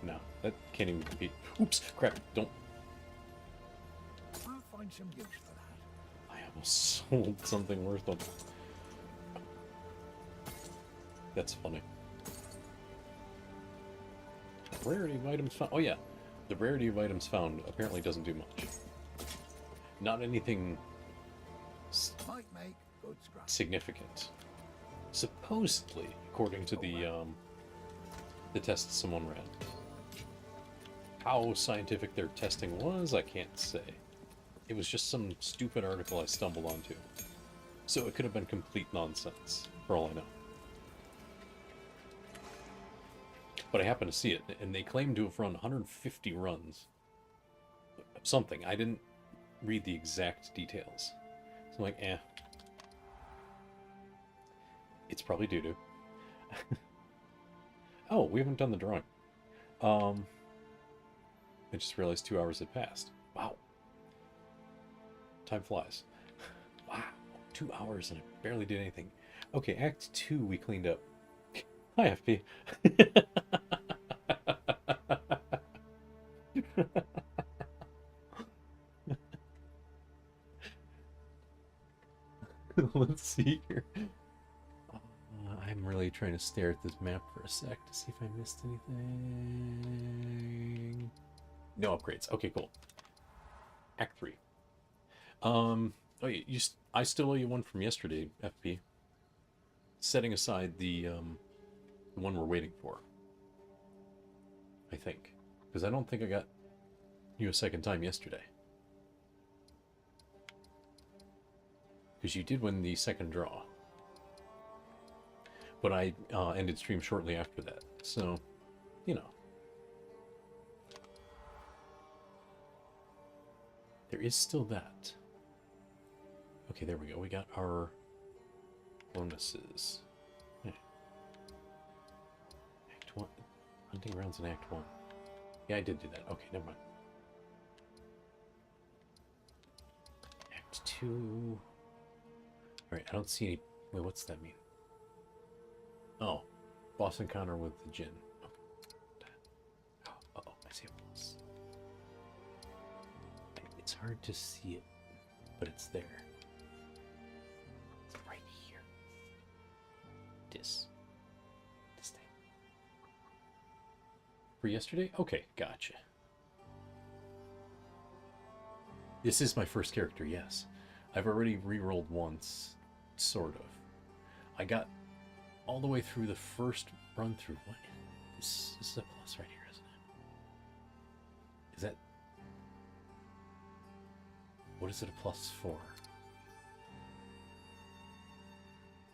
No, that can't even compete. Oops, crap, don't. I'll find some use for that. I almost sold something worth them. That's funny. Rarity of items found. Oh yeah, the rarity of items found apparently doesn't do much. Not anything Might make good scrap. significant. Supposedly, according to the test someone ran. How scientific their testing was, I can't say. It was just some stupid article I stumbled onto. So it could have been complete nonsense, for all I know. But I happened to see it, and they claimed to have run 150 runs. Something. I didn't read the exact details. So I'm like, eh. It's probably doo-doo. Oh, we haven't done the drawing. I just realized 2 hours had passed. Wow. Time flies. Wow. 2 hours and I barely did anything. Okay, Act 2 we cleaned up. Hi, FP. Let's see here. I'm really trying to stare at this map for a sec to see if I missed anything. No upgrades. Okay, cool. Act 3. Oh, I still owe you one from yesterday, FP. Setting aside the one we're waiting for. I think. Because I don't think I got you a second time yesterday. Because you did win the second draw. But I ended stream shortly after that. So, you know. There is still that. Okay, there we go. We got our bonuses. Yeah. Act 1. Hunting grounds in Act 1. Yeah, I did do that. Okay, never mind. Act 2. Alright, I don't see any... Wait, what's that mean? Oh. Boss encounter with the Jinn. Okay. Uh-oh, I see a plus. It's hard to see it, but it's there. It's right here. This thing. For yesterday? Okay, gotcha. This is my first character, yes. I've already re-rolled once, sort of. I got all the way through the first run through. What? This is a plus right here, isn't it? Is that... What is it a plus for?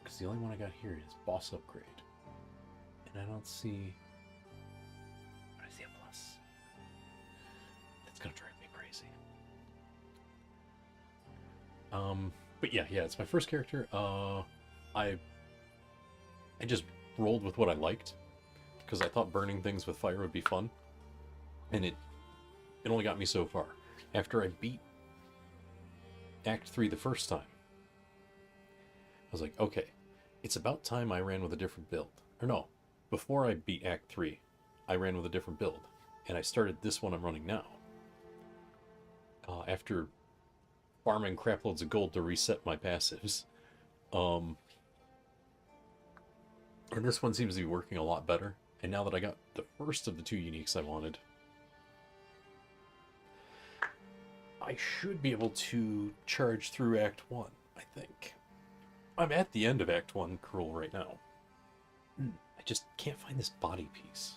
Because the only one I got here is boss upgrade. And I don't see... I see a plus. That's gonna drive me crazy. But yeah, it's my first character. I just rolled with what I liked. Because I thought burning things with fire would be fun. And it only got me so far. After I beat Act 3 the first time, I was like, okay, it's about time I ran with a different build. Or no, before I beat Act 3, I ran with a different build. And I started this one I'm running now. After farming crap loads of gold to reset my passives. And this one seems to be working a lot better. And now that I got the first of the two uniques I wanted, I should be able to charge through Act 1, I think. I'm at the end of Act 1 Cruel right now. I just can't find this body piece.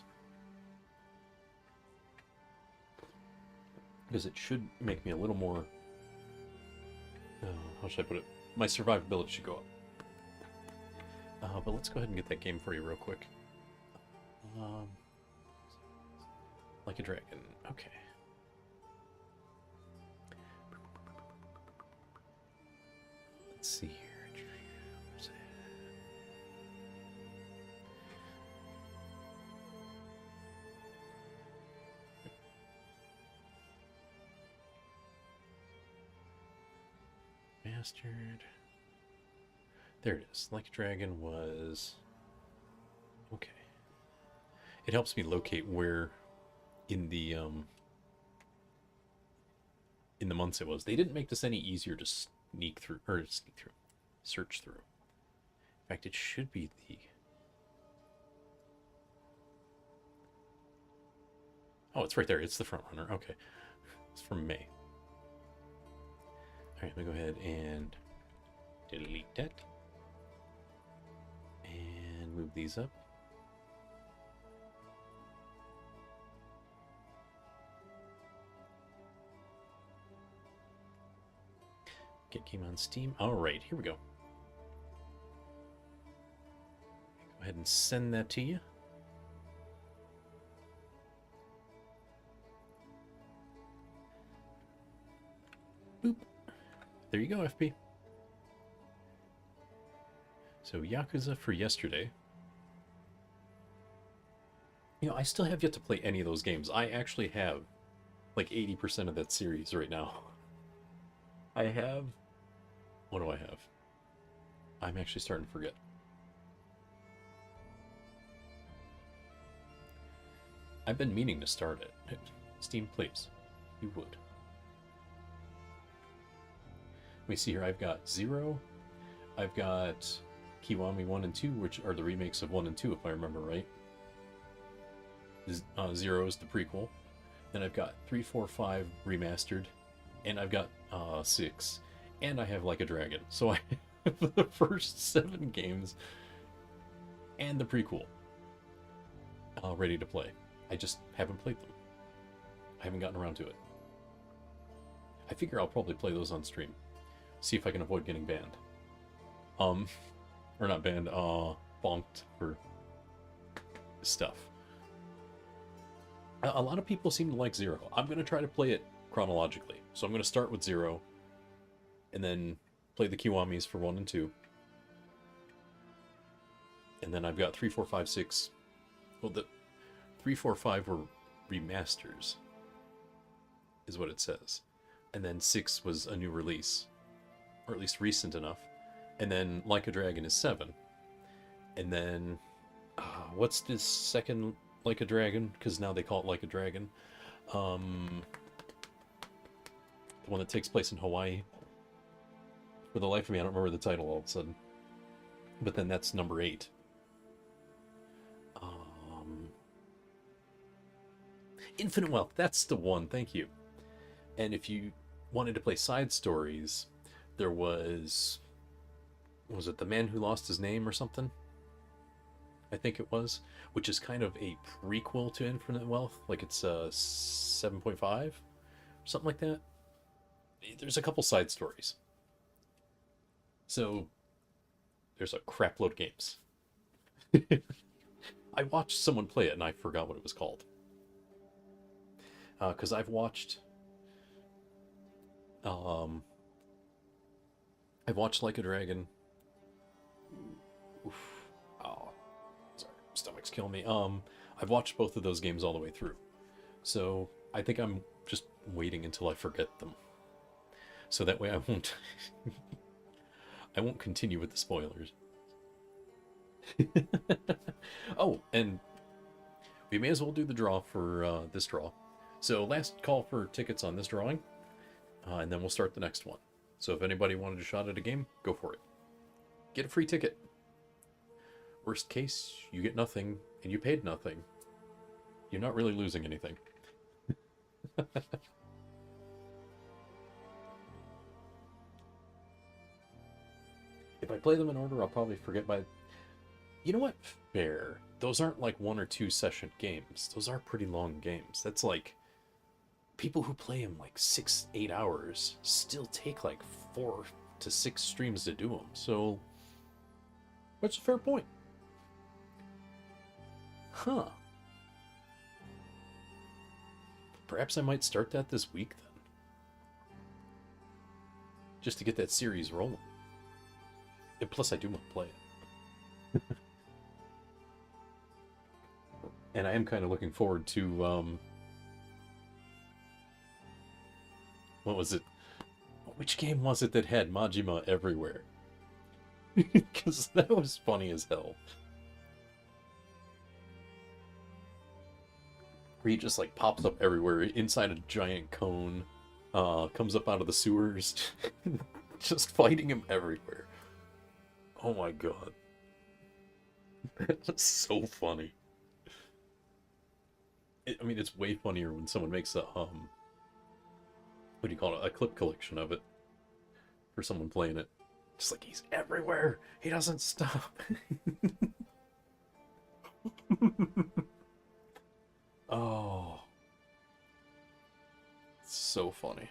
Because it should make me a little more... how should I put it? My survivability should go up. But let's go ahead and get that game for you real quick. Like a dragon. Okay. Let's see here. Where's it? Mastered. There it is. Like a dragon was... Okay. It helps me locate where in the months it was. They didn't make this any easier to search through. In fact, it should be the... Oh, it's right there. It's the front runner. Okay. It's from May. All right, let me go ahead and delete that. And move these up. Get game on Steam. All right, here we go. Go ahead and send that to you. Boop. There you go, FP. So Yakuza for yesterday. You know, I still have yet to play any of those games. I actually have like 80% of that series right now. I have... What do I have? I'm actually starting to forget. I've been meaning to start it. Steam, please. You would. Let me see here. I've got 0. I've got Kiwami 1 and 2, which are the remakes of 1 and 2, if I remember right. 0 is the prequel. Then I've got 3, 4, 5 remastered. And I've got 6. And I have Like a Dragon. So I have the first 7 games and the prequel ready to play. I just haven't played them. I haven't gotten around to it. I figure I'll probably play those on stream. See if I can avoid getting banned. Or not banned, bonked for stuff. A lot of people seem to like 0. I'm going to try to play it chronologically. So I'm going to start with 0. And then play the Kiwamis for 1 and 2. And then I've got 3, 4, 5, 6. Well, the 3, 4, 5 were remasters, is what it says. And then 6 was a new release, or at least recent enough. And then Like a Dragon is 7. And then, what's this second Like a Dragon? Because now they call it Like a Dragon. The one that takes place in Hawaii. For the life of me, I don't remember the title all of a sudden. But then that's number 8. Infinite Wealth, that's the one, thank you. And if you wanted to play side stories, there was it The Man Who Lost His Name or something? I think it was, which is kind of a prequel to Infinite Wealth, like it's 7.5, something like that. There's a couple side stories. So, there's a crap load of games. I watched someone play it and I forgot what it was called. Because I've watched Like a Dragon. Oof. Oh, sorry, stomach's killing me. I've watched both of those games all the way through. So, I think I'm just waiting until I forget them. So that way I won't... I won't continue with the spoilers. Oh, and we may as well do the draw for this draw. So last call for tickets on this drawing, and then we'll start the next one. So if anybody wanted a shot at a game, go for it. Get a free ticket. Worst case, you get nothing, and you paid nothing. You're not really losing anything. If I play them in order, I'll probably forget by... You know what? Fair. Those aren't like 1 or 2 session games. Those are pretty long games. That's like... People who play them like 6-8 hours still take like 4 to 6 streams to do them. So... That's a fair point. Huh. Perhaps I might start that this week then. Just to get that series rolling. And plus, I do want to play it. And I am kind of looking forward to, what was it? Which game was it that had Majima everywhere? Because that was funny as hell. Where he just like pops up everywhere inside a giant cone, comes up out of the sewers, just fighting him everywhere. Oh my god. That's so funny. I mean, it's way funnier when someone makes a, what do you call it? A clip collection of it. For someone playing it. Just like, he's everywhere! He doesn't stop! Oh. It's so funny.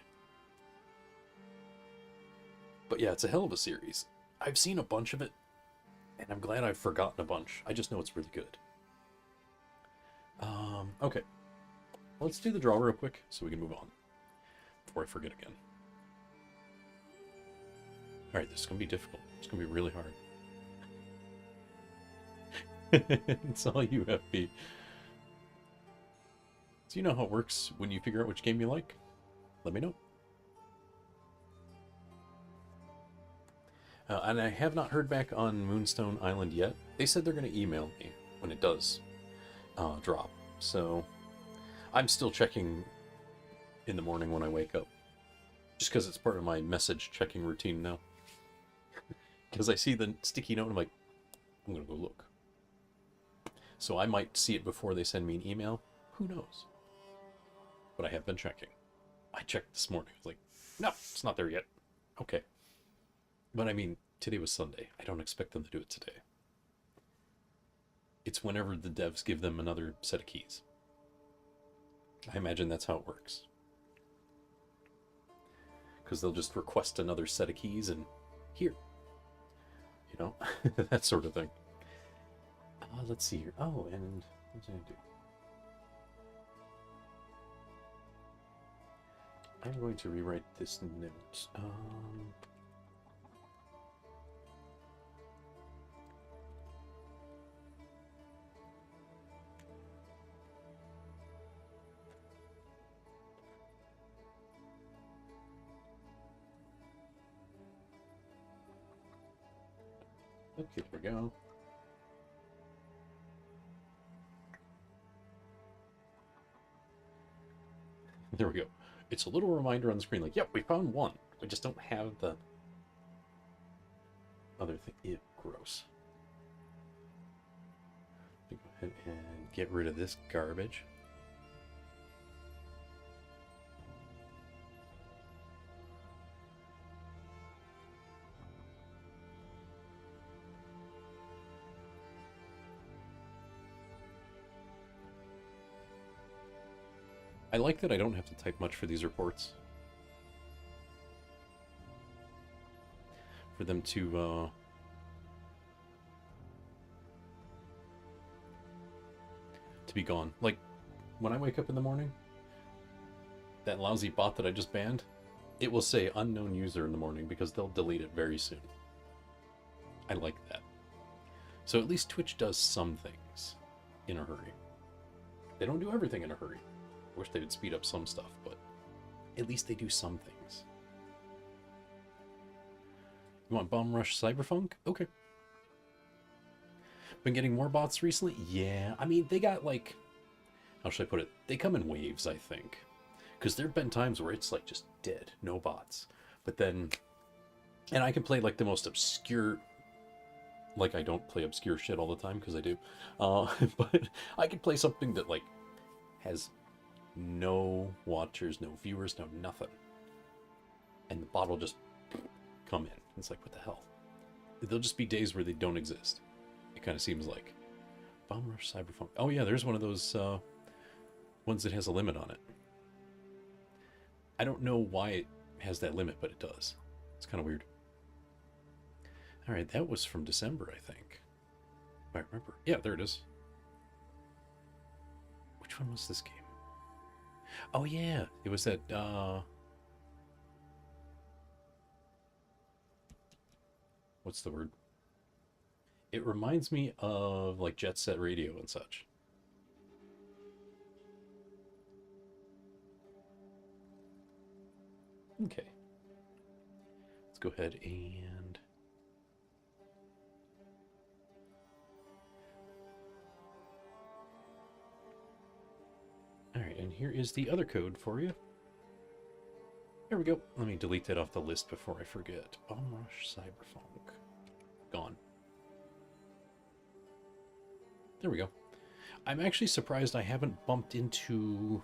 But yeah, it's a hell of a series. I've seen a bunch of it, and I'm glad I've forgotten a bunch. I just know it's really good. Okay. Let's do the draw real quick so we can move on. Before I forget again. Alright, this is going to be difficult. It's going to be really hard. It's all you, FB. So you know how it works when you figure out which game you like? Let me know. And I have not heard back on Moonstone Island yet. They said they're going to email me when it does drop. So I'm still checking in the morning when I wake up. Just because it's part of my message checking routine now. Because I see the sticky note and I'm like, I'm going to go look. So I might see it before they send me an email. Who knows? But I have been checking. I checked this morning. I was like, no, it's not there yet. Okay. But I mean, today was Sunday. I don't expect them to do it today. It's whenever the devs give them another set of keys. I imagine that's how it works. Because they'll just request another set of keys and here. You know, that sort of thing. Let's see here. Oh, and what's I going to do? I'm going to rewrite this note. Okay, there we go. There we go. It's a little reminder on the screen, like, yep, we found one. We just don't have the other thing. Ew, gross. Go ahead and get rid of this garbage. I like that I don't have to type much for these reports. For them to be gone. Like, when I wake up in the morning, that lousy bot that I just banned, it will say unknown user in the morning because they'll delete it very soon. I like that. So at least Twitch does some things in a hurry. They don't do everything in a hurry. I wish they would speed up some stuff, but at least they do some things. You want Bomb Rush Cyberpunk? Okay. Been getting more bots recently? Yeah. I mean, they got like... How should I put it? They come in waves, I think. Because there have been times where it's like just dead. No bots. But then... And I can play like the most obscure... Like, I don't play obscure shit all the time, because I do. But I can play something that like has... no watchers, no viewers, no nothing. And the bot will just come in. It's like, what the hell? There'll just be days where they don't exist. It kind of seems like. Bomb Rush Cyberpunk. Oh yeah, there's one of those ones that has a limit on it. I don't know why it has that limit, but it does. It's kind of weird. Alright, that was from December, I think. If I remember. Yeah, there it is. Which one was this game? Oh yeah, it was that what's the word? It reminds me of like Jet Set Radio and such. Okay. Let's go ahead and alright, and here is the other code for you. There we go. Let me delete that off the list before I forget. Bomrush Cyberfunk. Gone. There we go. I'm actually surprised I haven't bumped into...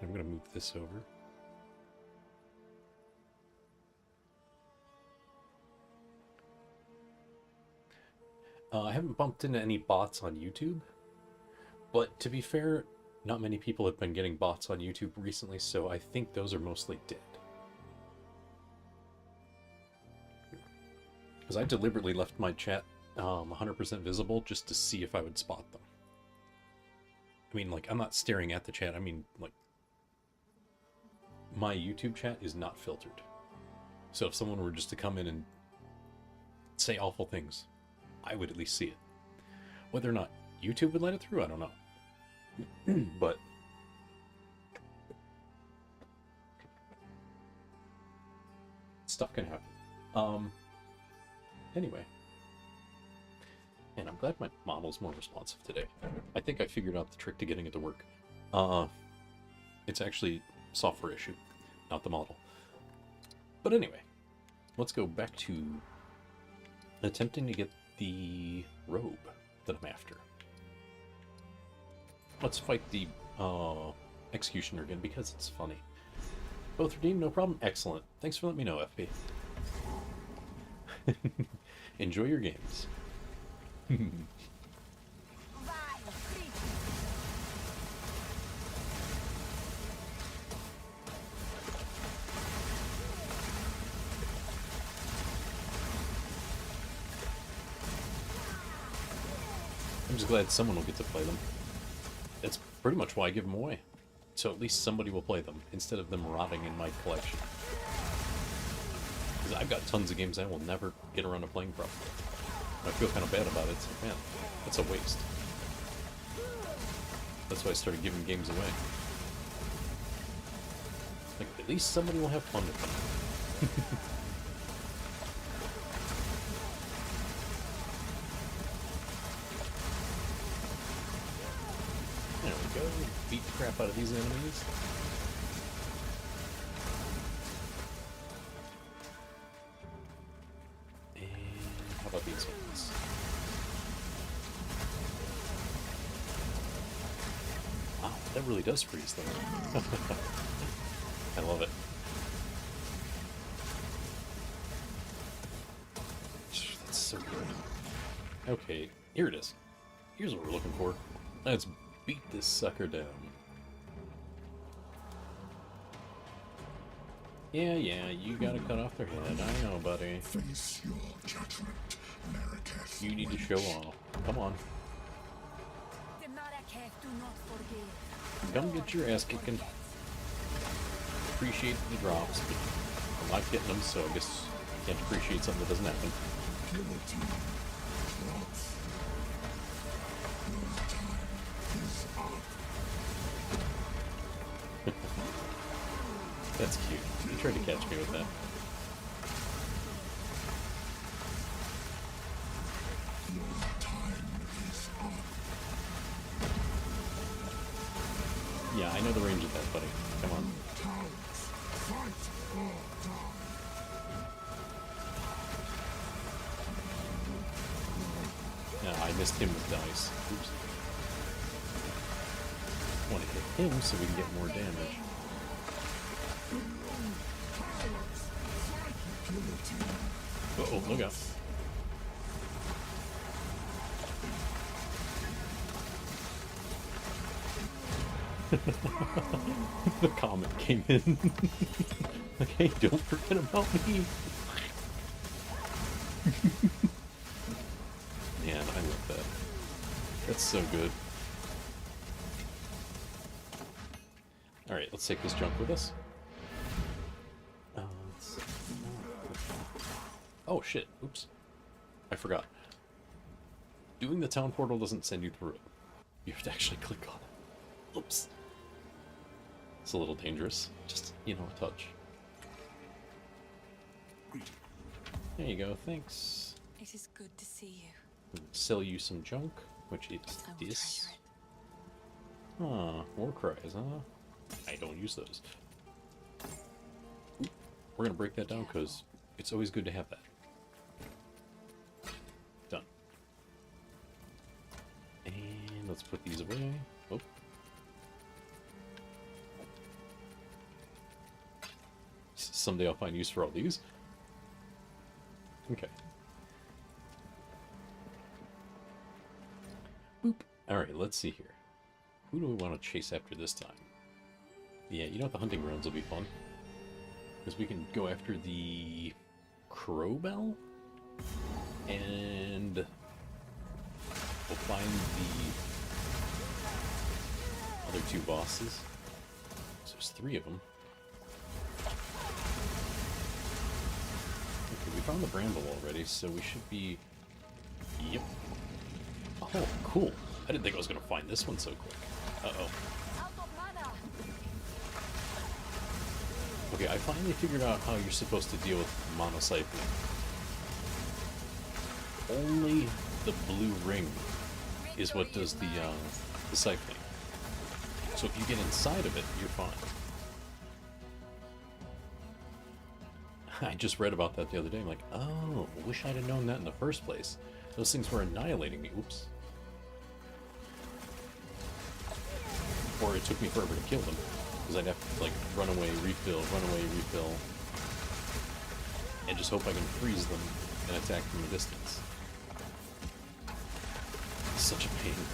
I'm going to move this over. I haven't bumped into any bots on YouTube. But to be fair, not many people have been getting bots on YouTube recently, so I think those are mostly dead. Because I deliberately left my chat 100% visible just to see if I would spot them. I mean, like, I'm not staring at the chat. I mean, like, my YouTube chat is not filtered. So if someone were just to come in and say awful things, I would at least see it. Whether or not YouTube would let it through, I don't know. But stuff can happen. Anyway. And I'm glad my model's more responsive today. I think I figured out the trick to getting it to work. It's actually a software issue, not the model. But anyway, let's go back to attempting to get the robe that I'm after. Let's fight the executioner again because it's funny. Both redeemed, no problem. Excellent. Thanks for letting me know, FP. Enjoy your games. I'm just glad someone will get to play them. That's pretty much why I give them away. So at least somebody will play them, instead of them rotting in my collection. Because I've got tons of games I will never get around to playing properly. I feel kind of bad about it. It's like, man, that's a waste. That's why I started giving games away. Like, at least somebody will have fun with them. There we go. Beat the crap out of these enemies. And how about these ones? Wow, that really does freeze though. I love it. That's so good. Okay, here it is. Here's what we're looking for. Let's beat this sucker down. Yeah, you gotta cut off their head. I know, buddy. Face your judgment, Marraketh. You need to show off. Come on. The Marraketh do not forgive. Come get your ass kicking. Appreciate the drops, but I'm not getting them, so I guess I can't appreciate something that doesn't happen. Guillotine. Drops. Your time is up. That's cute. You tried to catch me with that. Your time is up. Yeah, I know the range of that, buddy. Come on. Cowards, fight or die. Yeah, I missed him with dice. Oops. I want to hit him so we can get more damage. Uh-oh, look out. The comment came in. Like, hey, don't forget about me. Man, I love that. That's so good. Alright, let's take this junk with us. Oh shit, oops. I forgot. Doing the town portal doesn't send you through it. You have to actually click on it. Oops. It's a little dangerous. Just, you know, a touch. There you go, thanks. It is good to see you. Sell you some junk, which is I will this. treasure it. Huh, war cries, huh? I don't use those. Oop, we're gonna break that down because it's always good to have that. Done. And let's put these away. Oh. Someday I'll find use for all these. Okay. Boop. Alright, let's see here. Who do we want to chase after this time? Yeah, you know what? The hunting grounds will be fun. Because we can go after the Crowbell. And we'll find the other two bosses. So there's 3 of them. Okay, we found the bramble already, so we should be... Yep. Oh, cool. I didn't think I was going to find this one so quick. Uh-oh. Okay, I finally figured out how you're supposed to deal with monocycling. Only the blue ring is what does the cycling. So if you get inside of it, you're fine. I just read about that the other day. I'm like, oh, wish I'd have known that in the first place. Those things were annihilating me. Oops. Or it took me forever to kill them. Because I'd have to, like, run away, refill, and just hope I can freeze them and attack from a distance. It's such a pain.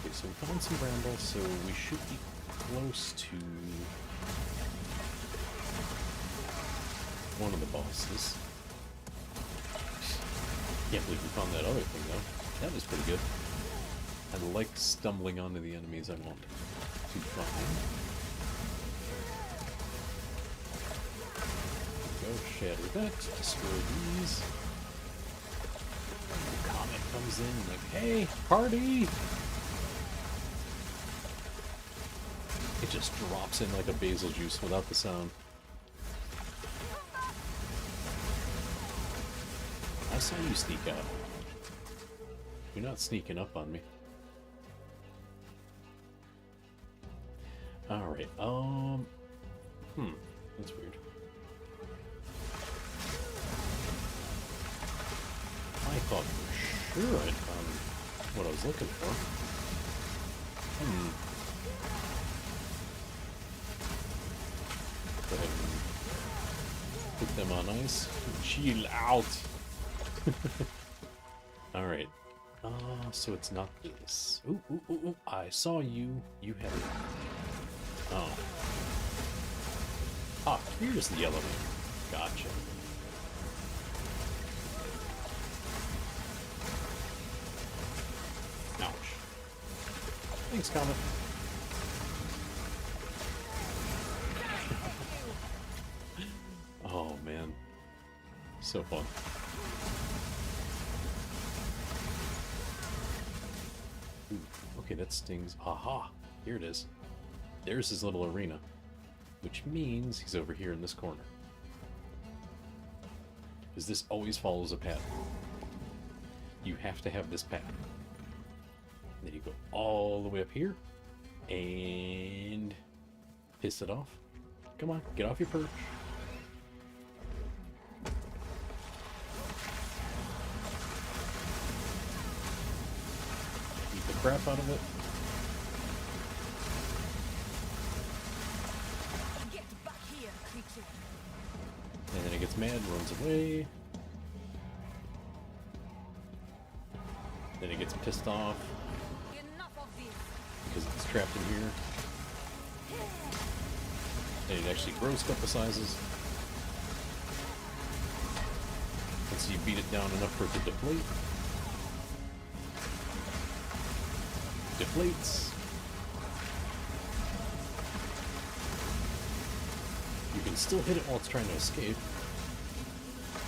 Okay, so we found some bramble, so we should be close to one of the bosses. Can't believe we found that other thing, though. That was pretty good. I like stumbling onto the enemies I want to find. Go shatter that, destroy these. The comet comes in like, hey, party! It just drops in like a basil juice without the sound. I saw you sneak out. You're not sneaking up on me. Alright, that's weird. I thought for sure I'd found what I was looking for. Go ahead and put them on ice. Chill out! Alright. So it's not this. Ooh, I saw you. You had it. Oh. Ah, here's the elevator. Gotcha. Ouch. Thanks, Comet. Oh, man. So fun. Ooh, okay, that stings. Aha! Here it is. There's his little arena, which means he's over here in this corner. Because this always follows a pattern. You have to have this path. Then you go all the way up here and piss it off. Come on, get off your perch. Beat the crap out of it. Get back here, creature. And then it gets mad, runs away. Then it gets pissed off Enough of this. because it's trapped in here. And it actually grows a couple sizes. And so you beat it down enough for it to deflate. deflates. You can still hit it while it's trying to escape.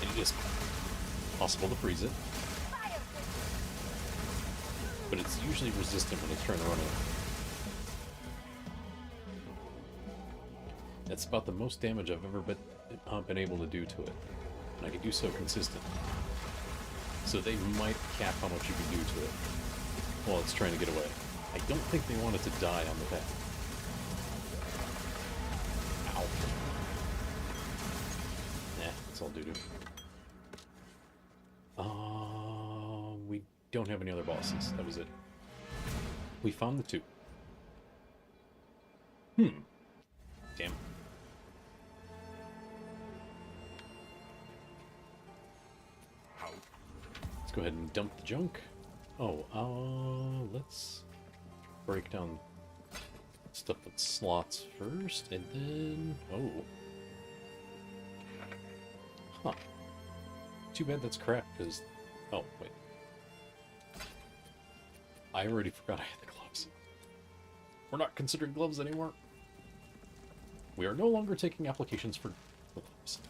And it is possible to freeze it. But it's usually resistant when it's trying to run away. That's about the most damage I've ever been able to do to it. And I can do so consistently. So they might cap how much you can do to it while it's trying to get away. I don't think they want it to die on the path. Ow. Nah, it's all doo-doo. We don't have any other bosses. That was it. We found the 2. Damn. Let's go ahead and dump the junk. Oh, let's break down stuff with slots first, and then... Oh. Huh. Too bad that's crap, because... Oh, wait. I already forgot I had the gloves. We're not considering gloves anymore. We are no longer taking applications for gloves.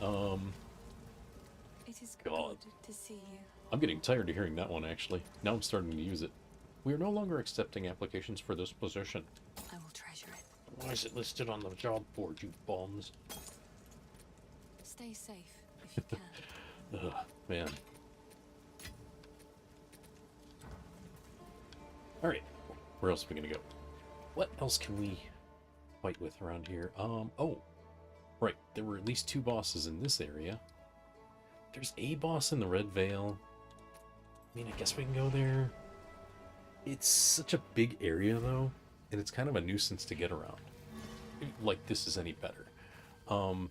It is God. good to see you. I'm getting tired of hearing that one, actually. Now I'm starting to use it. We are no longer accepting applications for this position. I will treasure it. Why is it listed on the job board, you bums? Stay safe if you can. Ugh, man. Alright, where else are we gonna go? What else can we fight with around here? Oh, right, there were at least 2 bosses in this area. There's a boss in the Red Veil. I mean, I guess we can go there. It's such a big area, though, and it's kind of a nuisance to get around. Like, this is any better. But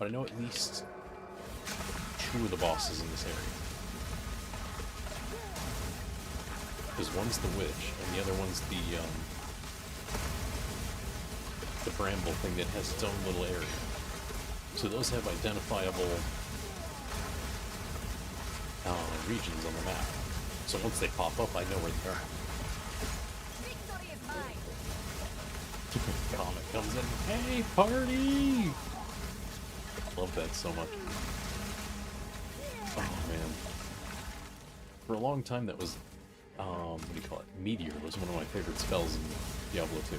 I know at least 2 of the bosses in this area. Because one's the witch, and the other one's the bramble thing that has its own little area. So those have identifiable regions on the map. So once they pop up, I know where they are. Victory is mine. Comet comes in. Hey, party! Love that so much. Oh, man. For a long time, that was, what do you call it? Meteor was one of my favorite spells in Diablo 2.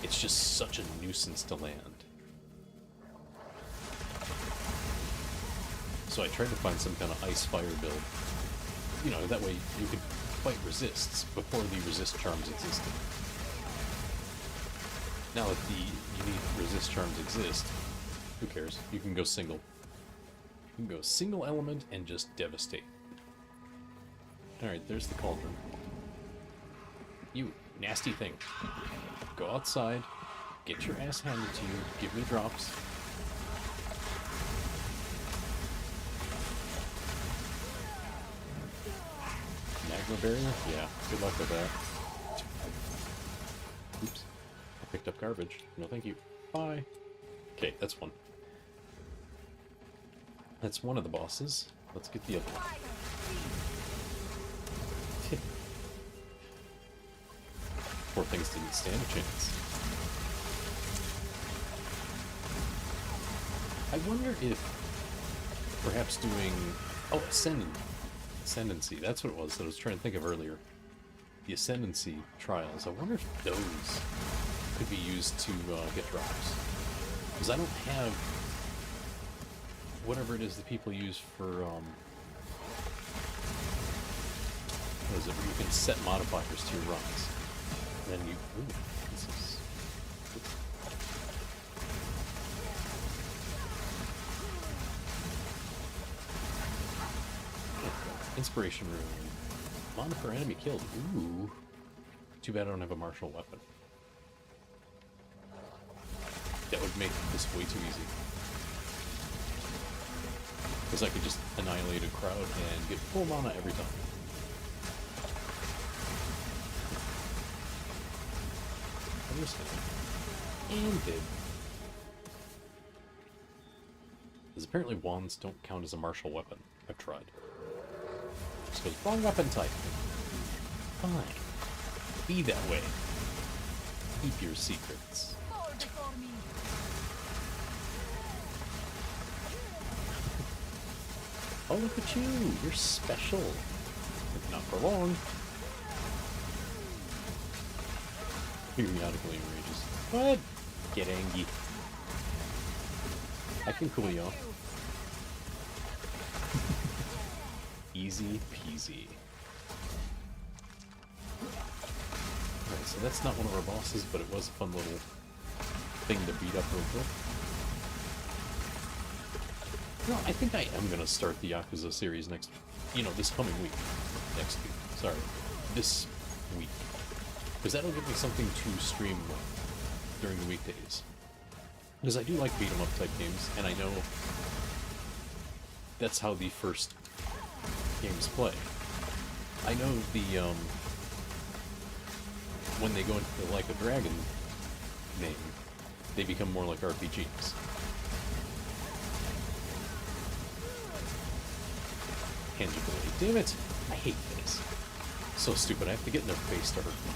It's just such a nuisance to land. So I tried to find some kind of ice fire build. You know, that way you could fight resists before the resist charms existed. Now that the unique resist charms exist, who cares? You can go single. You can go single element and just devastate. Alright, there's the cauldron. You nasty thing. Go outside, get your ass handed to you, give me drops. Magma barrier? Yeah, good luck with that. Oops. I picked up garbage. No thank you. Bye. Okay, that's one. That's one of the bosses. Let's get the other one. Poor things didn't stand a chance. I wonder if perhaps doing... Oh, Ascendancy. That's what it was that I was trying to think of earlier. The Ascendancy trials. I wonder if those could be used to get drops. Because I don't have whatever it is that people use for... what is it? Where you can set modifiers to your runs. And then you... Ooh, this is... Inspiration Rune. Mana per enemy killed. Ooh. Too bad I don't have a martial weapon. That would make this way too easy. Because I could just annihilate a crowd and get full mana every time. And did. Because apparently wands don't count as a martial weapon. I've tried. Just goes wrong weapon type. fine. Be that way. Keep your secrets. Fall before me. Oh, look at you! You're special. Not for long. Periodically enrages. What? Get angry. I can cool you off. Easy peasy. Alright, so that's not one of our bosses, but it was a fun little thing to beat up real quick. No, I think I am gonna start the Yakuza series this coming week. Next week. Sorry. This week. Because that'll give me something to stream during the weekdays. Because I do like beat 'em up type games, and I know that's how the first games play. I know when they go into the Like a Dragon name, they become more like RPGs. Tangibly. Damn it! I hate this. So stupid, I have to get in their face to hurt them.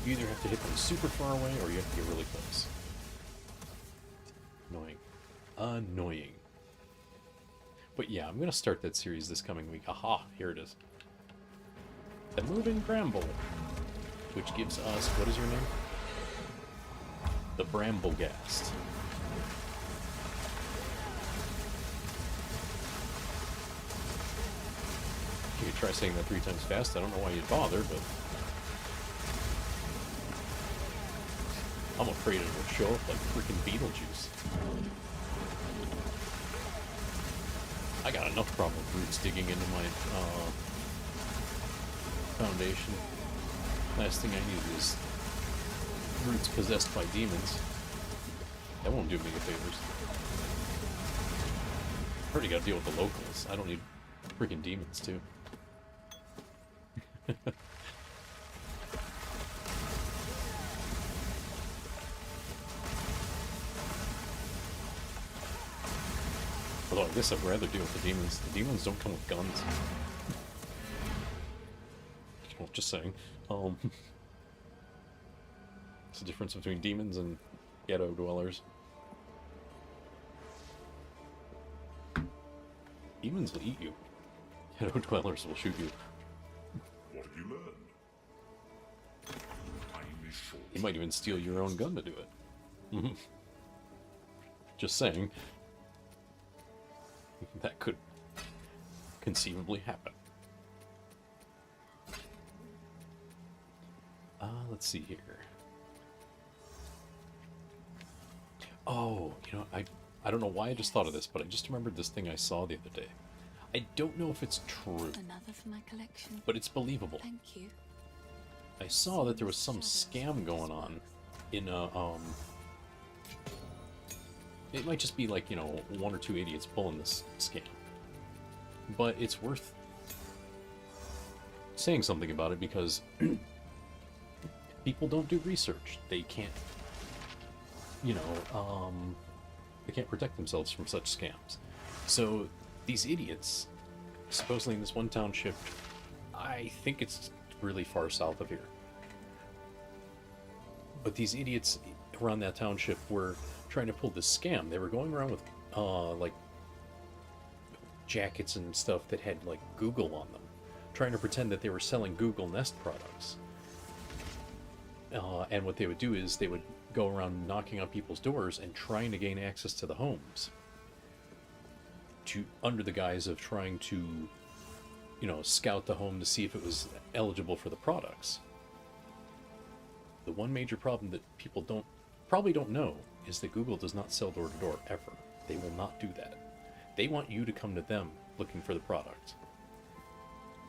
You either have to hit them super far away, or you have to get really close. Annoying. Annoying. But yeah, I'm gonna start that series this coming week. Aha, here it is. The Moving Bramble. Which gives us, what is your name? The Bramblegast. You could try saying that 3 times fast. I don't know why you'd bother, but I'm afraid it will show up like freaking Beetlejuice. I got enough problem with roots digging into my foundation. Last thing I need is roots possessed by demons. That won't do me any favors. I already got to deal with the locals. I don't need freaking demons too. Although I guess I'd rather deal with the demons. The demons don't come with guns. Well, just saying. It's the difference between demons and ghetto dwellers. Demons will eat you. Ghetto dwellers will shoot you. What have you learned? Time is short. You might even steal your own gun to do it. Just saying. That could conceivably happen. Let's see here. Oh, I don't know why I just thought of this, but I just remembered this thing I saw the other day. I don't know if it's true, Another for my collection. but it's believable. Thank you. I saw that there was some scam going on in a, it might just be like, 1 or 2 idiots pulling this scam. But it's worth saying something about it because people don't do research. They can't, they can't protect themselves from such scams. So these idiots, supposedly in this one township, I think it's really far south of here. But these idiots around that township were trying to pull this scam. They were going around with like jackets and stuff that had like Google on them, trying to pretend that they were selling Google Nest products. And what they would do is they would go around knocking on people's doors and trying to gain access to the homes, under the guise of trying to, scout the home to see if it was eligible for the products. The one major problem that people probably don't know is that Google does not sell door to door ever. They will not do that. They want you to come to them looking for the product.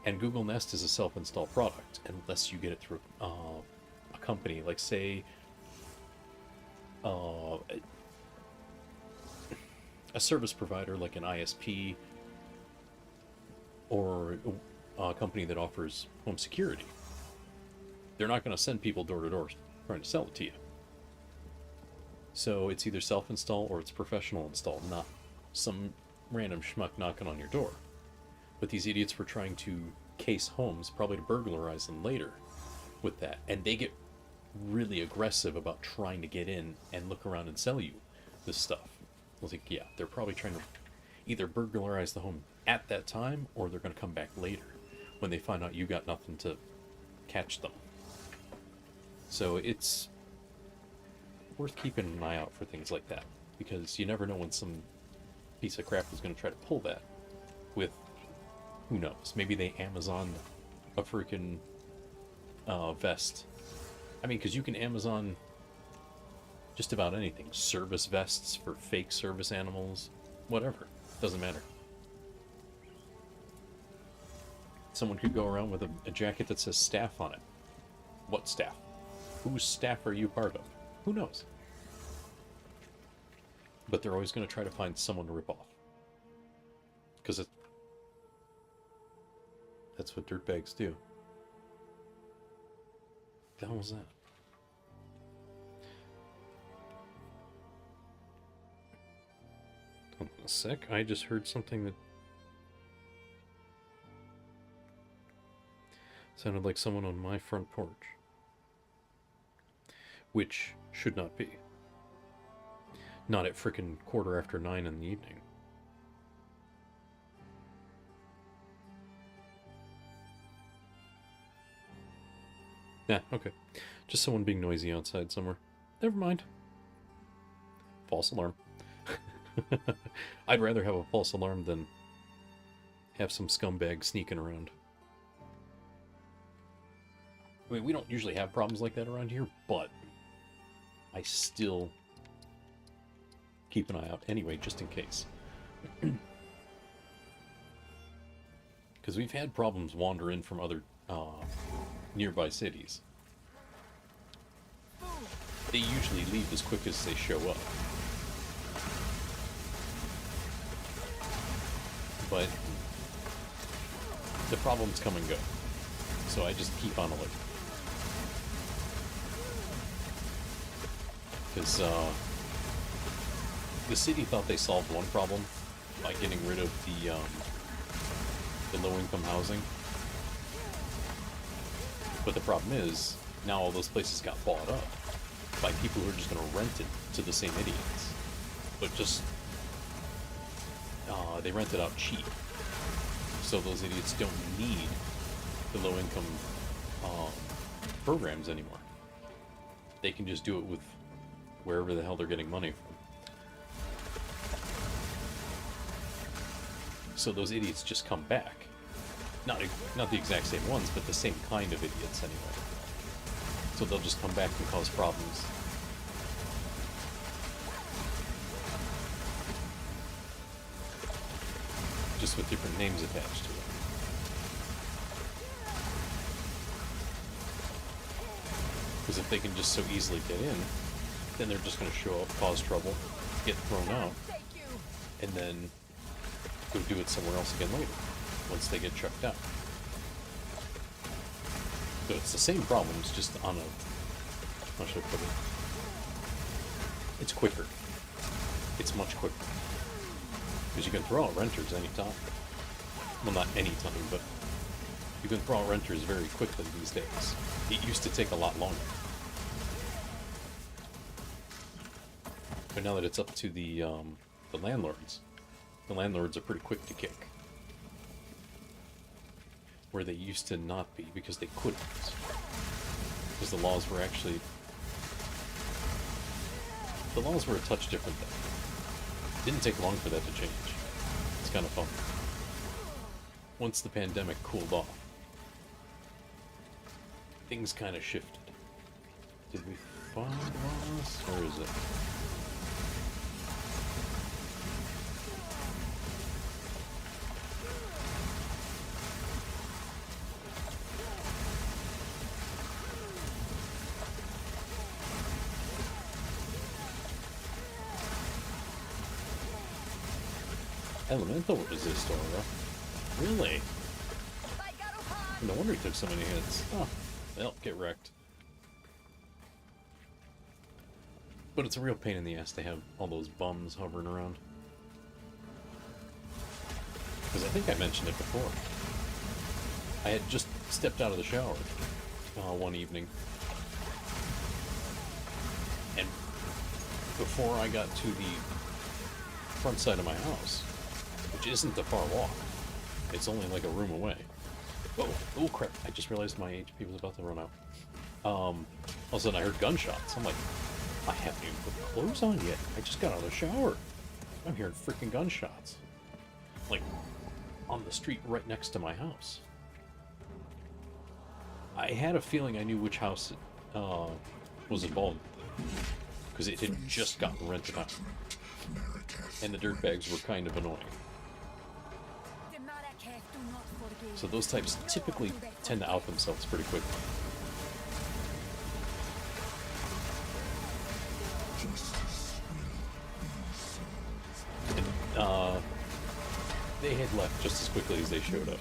And Google Nest is a self-install product unless you get it through a company, like say a service provider like an ISP or a company that offers home security. They're not going to send people door to door trying to sell it to you. So it's either self-install or it's professional install, not some random schmuck knocking on your door. But these idiots were trying to case homes, probably to burglarize them later with that. And they get really aggressive about trying to get in and look around and sell you this stuff. I was like, yeah, they're probably trying to either burglarize the home at that time, or they're going to come back later when they find out you got nothing to catch them. So it's worth keeping an eye out for things like that, because you never know when some piece of crap is going to try to pull that with, who knows, maybe they Amazon a freaking vest. I mean, because you can Amazon just about anything. Service vests for fake service animals, whatever. Doesn't matter. Someone could go around with a jacket that says staff on it. What staff? Whose staff are you part of? Who knows? But they're always going to try to find someone to rip off. Because that's what dirtbags do. What the hell was that? Hold on a sec. I just heard something that sounded like someone on my front porch. Which should not be. Not at frickin' 9:15 in the evening. Yeah, okay. Just someone being noisy outside somewhere. Never mind. False alarm. I'd rather have a false alarm than have some scumbag sneaking around. I mean, we don't usually have problems like that around here, but I still keep an eye out anyway, just in case. Because we've had problems wander in from other nearby cities. They usually leave as quick as they show up. But the problems come and go. So I just keep on alert. Because the city thought they solved one problem by getting rid of the low-income housing. But the problem is, now all those places got bought up by people who are just going to rent it to the same idiots. But just, they rent it out cheap. So those idiots don't need the low-income programs anymore. They can just do it with wherever the hell they're getting money from. So those idiots just come back. Not the exact same ones, but the same kind of idiots anyway. So they'll just come back and cause problems. Just with different names attached to it. Because if they can just so easily get in, then they're just going to show up, cause trouble, get thrown out, and then go do it somewhere else again later, once they get checked out. So it's the same problems, just on a... how should I put it? It's quicker. It's much quicker. Because you can throw out renters anytime. Well, not anytime, but you can throw out renters very quickly these days. It used to take a lot longer. But now that it's up to the landlords are pretty quick to kick. Where they used to not be, because they couldn't. Because the laws were actually... the laws were a touch different then. Didn't take long for that to change. It's kind of fun. Once the pandemic cooled off, things kind of shifted. Did we find Wallace? Where is it? Elemental resist aura. Really? No wonder he took so many hits. Oh, well, get wrecked. But it's a real pain in the ass to have all those bums hovering around. Because I think I mentioned it before. I had just stepped out of the shower one evening. And before I got to the front side of my house, which isn't a far walk, it's only like a room away. Oh crap, I just realized my HP was about to run out. All of a sudden I heard gunshots. I'm like, I haven't even put clothes on yet. I just got out of the shower. I'm hearing freaking gunshots. Like, on the street right next to my house. I had a feeling I knew which house was involved, because it had just gotten rented out. And the dirtbags were kind of annoying. So those types typically tend to out themselves pretty quickly. And, they had left just as quickly as they showed up.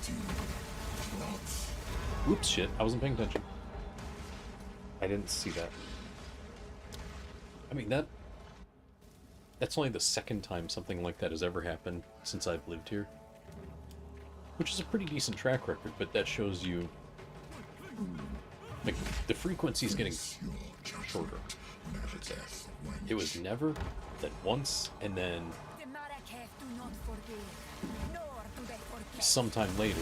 Oops, shit, I wasn't paying attention. I didn't see that. I mean, that's only the second time something like that has ever happened since I've lived here. Which is a pretty decent track record, but that shows you, like, the frequency is getting shorter, I should say. It was never, then once, and then sometime later,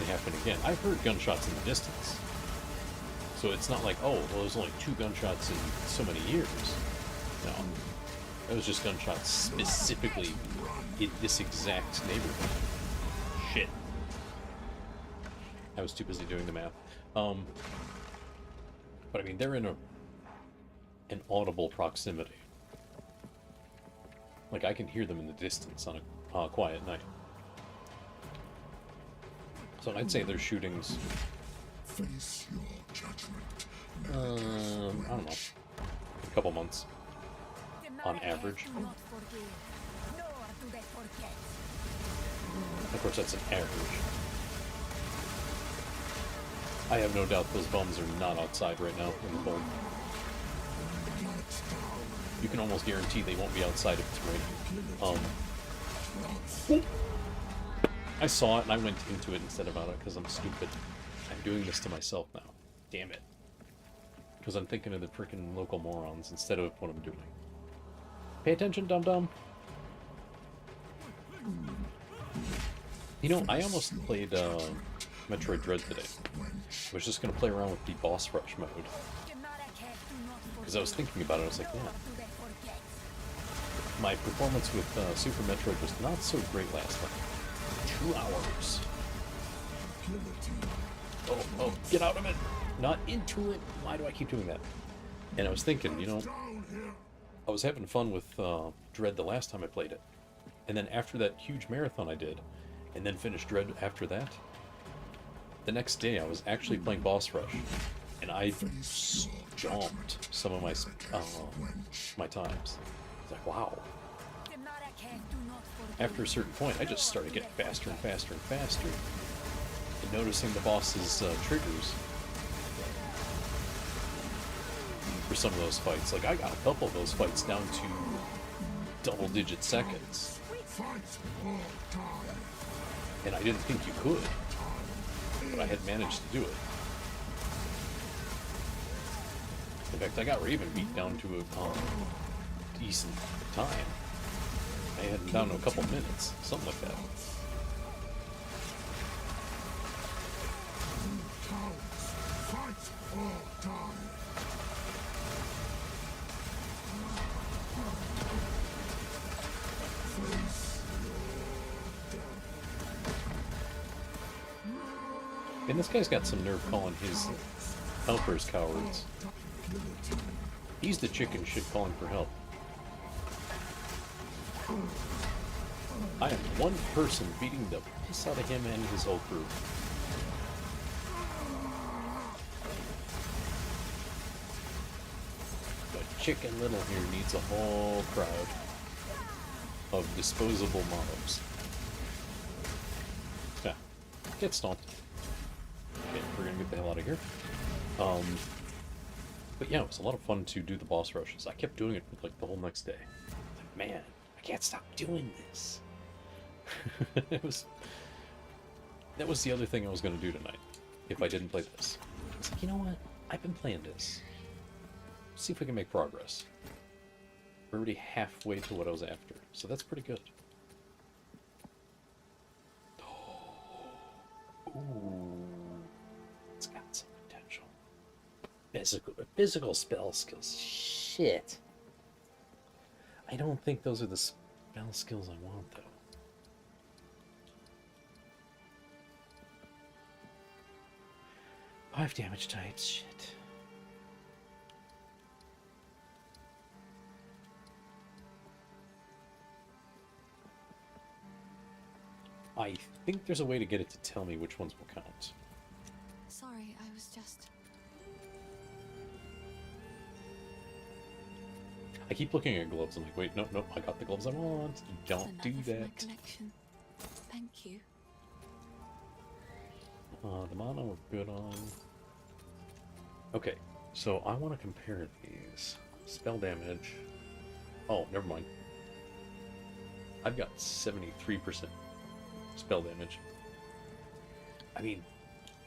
it happened again. I've heard gunshots in the distance. So it's not like, oh, well, there's only 2 gunshots in so many years. No. It was just gunshots specifically in this exact neighborhood. Shit. I was too busy doing the math. But I mean, they're in an audible proximity. Like, I can hear them in the distance on a quiet night. So I'd say their shootings... I don't know. A couple months. On average. Of course, that's an average. I have no doubt those bums are not outside right now in the bomb. You can almost guarantee they won't be outside if it's raining. I saw it and I went into it instead of out it because I'm stupid. I'm doing this to myself now. Damn it. Because I'm thinking of the freaking local morons instead of what I'm doing. Pay attention, dum-dum. You know, I almost played Metroid Dread today. I was just going to play around with the boss rush mode. Because I was thinking about it, I was like, yeah. My performance with Super Metroid was not so great last time. 2 hours. Oh, get out of it! Not into it! Why do I keep doing that? And I was thinking, you know, I was having fun with Dread the last time I played it. And then after that huge marathon I did, and then finished Dread after that, the next day I was actually playing Boss Rush, and I jumped some of my times. It's like, wow. After a certain point, I just started getting faster and faster and faster, and noticing the boss's triggers for some of those fights. Like, I got a couple of those fights down to double-digit seconds. And I didn't think you could, but I had managed to do it. In fact, I got Raven beat down to a decent time. I had him down to a couple minutes, something like that. And this guy's got some nerve calling his helpers cowards. He's the chicken shit calling for help. I am one person beating the piss out of him and his whole crew. But Chicken Little here needs a whole crowd of disposable mobs. Yeah, get stomped. Okay, we're gonna get the hell out of here. But yeah, it was a lot of fun to do the boss rushes. I kept doing it for like the whole next day. Like, man, I can't stop doing this. That was the other thing I was going to do tonight, if I didn't play this. It's like, you know what? I've been playing this. See if we can make progress. We're already halfway to what I was after, so that's pretty good. Ooh, it's got some potential. Physical spell skills. Shit. I don't think those are the spell skills I want, though. Five damage types. Shit. I think there's a way to get it to tell me which ones will count. Sorry, I was just... I keep looking at gloves. I'm like, wait, nope, I got the gloves I want. Don't do Another for my that. collection. Thank you. The mana we're good on. Okay, so I want to compare these. Spell damage. Oh, never mind. I've got 73% spell damage. I mean,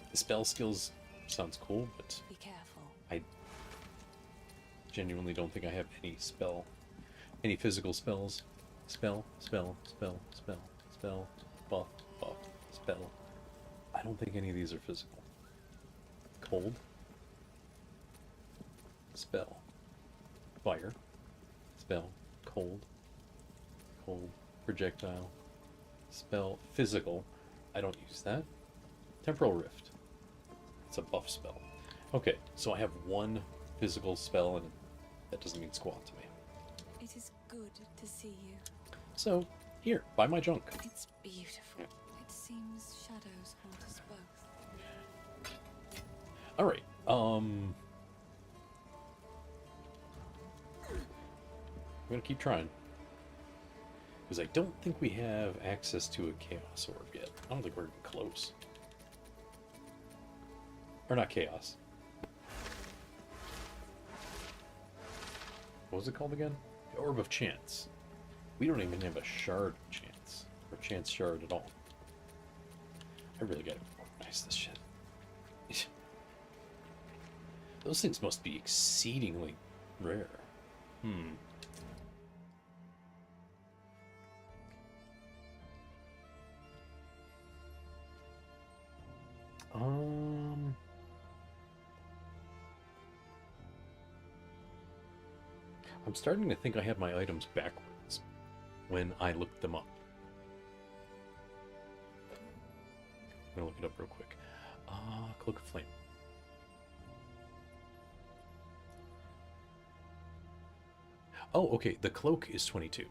the spell skills sounds cool, but Be careful. I genuinely don't think I have any physical spells. Spell, buff, spell. I don't think any of these are physical. Cold. Spell. Fire. Spell. Cold. Projectile. Spell. Physical. I don't use that. Temporal Rift. It's a buff spell. Okay, so I have one physical spell, and that doesn't mean squat to me. It is good to see you. So, here, buy my junk. It's beautiful. It seems shadows haunt us both. Alright, I'm gonna keep trying. Because I don't think we have access to a Chaos Orb yet. I don't think we're even close. Or not Chaos. What was it called again? The Orb of Chance. We don't even have a Shard of Chance. Or Chance Shard at all. I really gotta organize this shit. Those things must be exceedingly rare. I'm starting to think I have my items backwards when I looked them up. I'm gonna look it up real quick. Cloak of Flame. Oh, okay, the cloak is 22.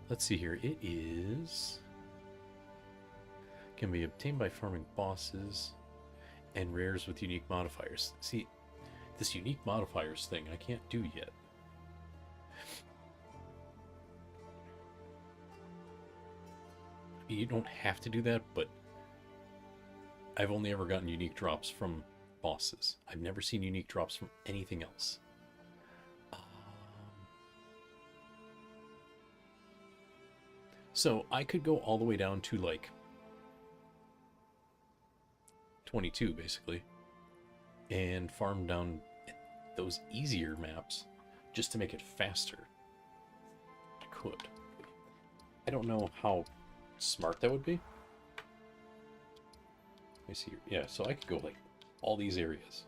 Let's see here. It is... Can be obtained by farming bosses and rares with unique modifiers. See, this unique modifiers thing I can't do yet. You don't have to do that, but I've only ever gotten unique drops from bosses. I've never seen unique drops from anything else. So I could go all the way down to like 22 basically and farm down those easier maps just to make it faster. I could. I don't know how smart that would be. Let me see here. Yeah, so I could go like all these areas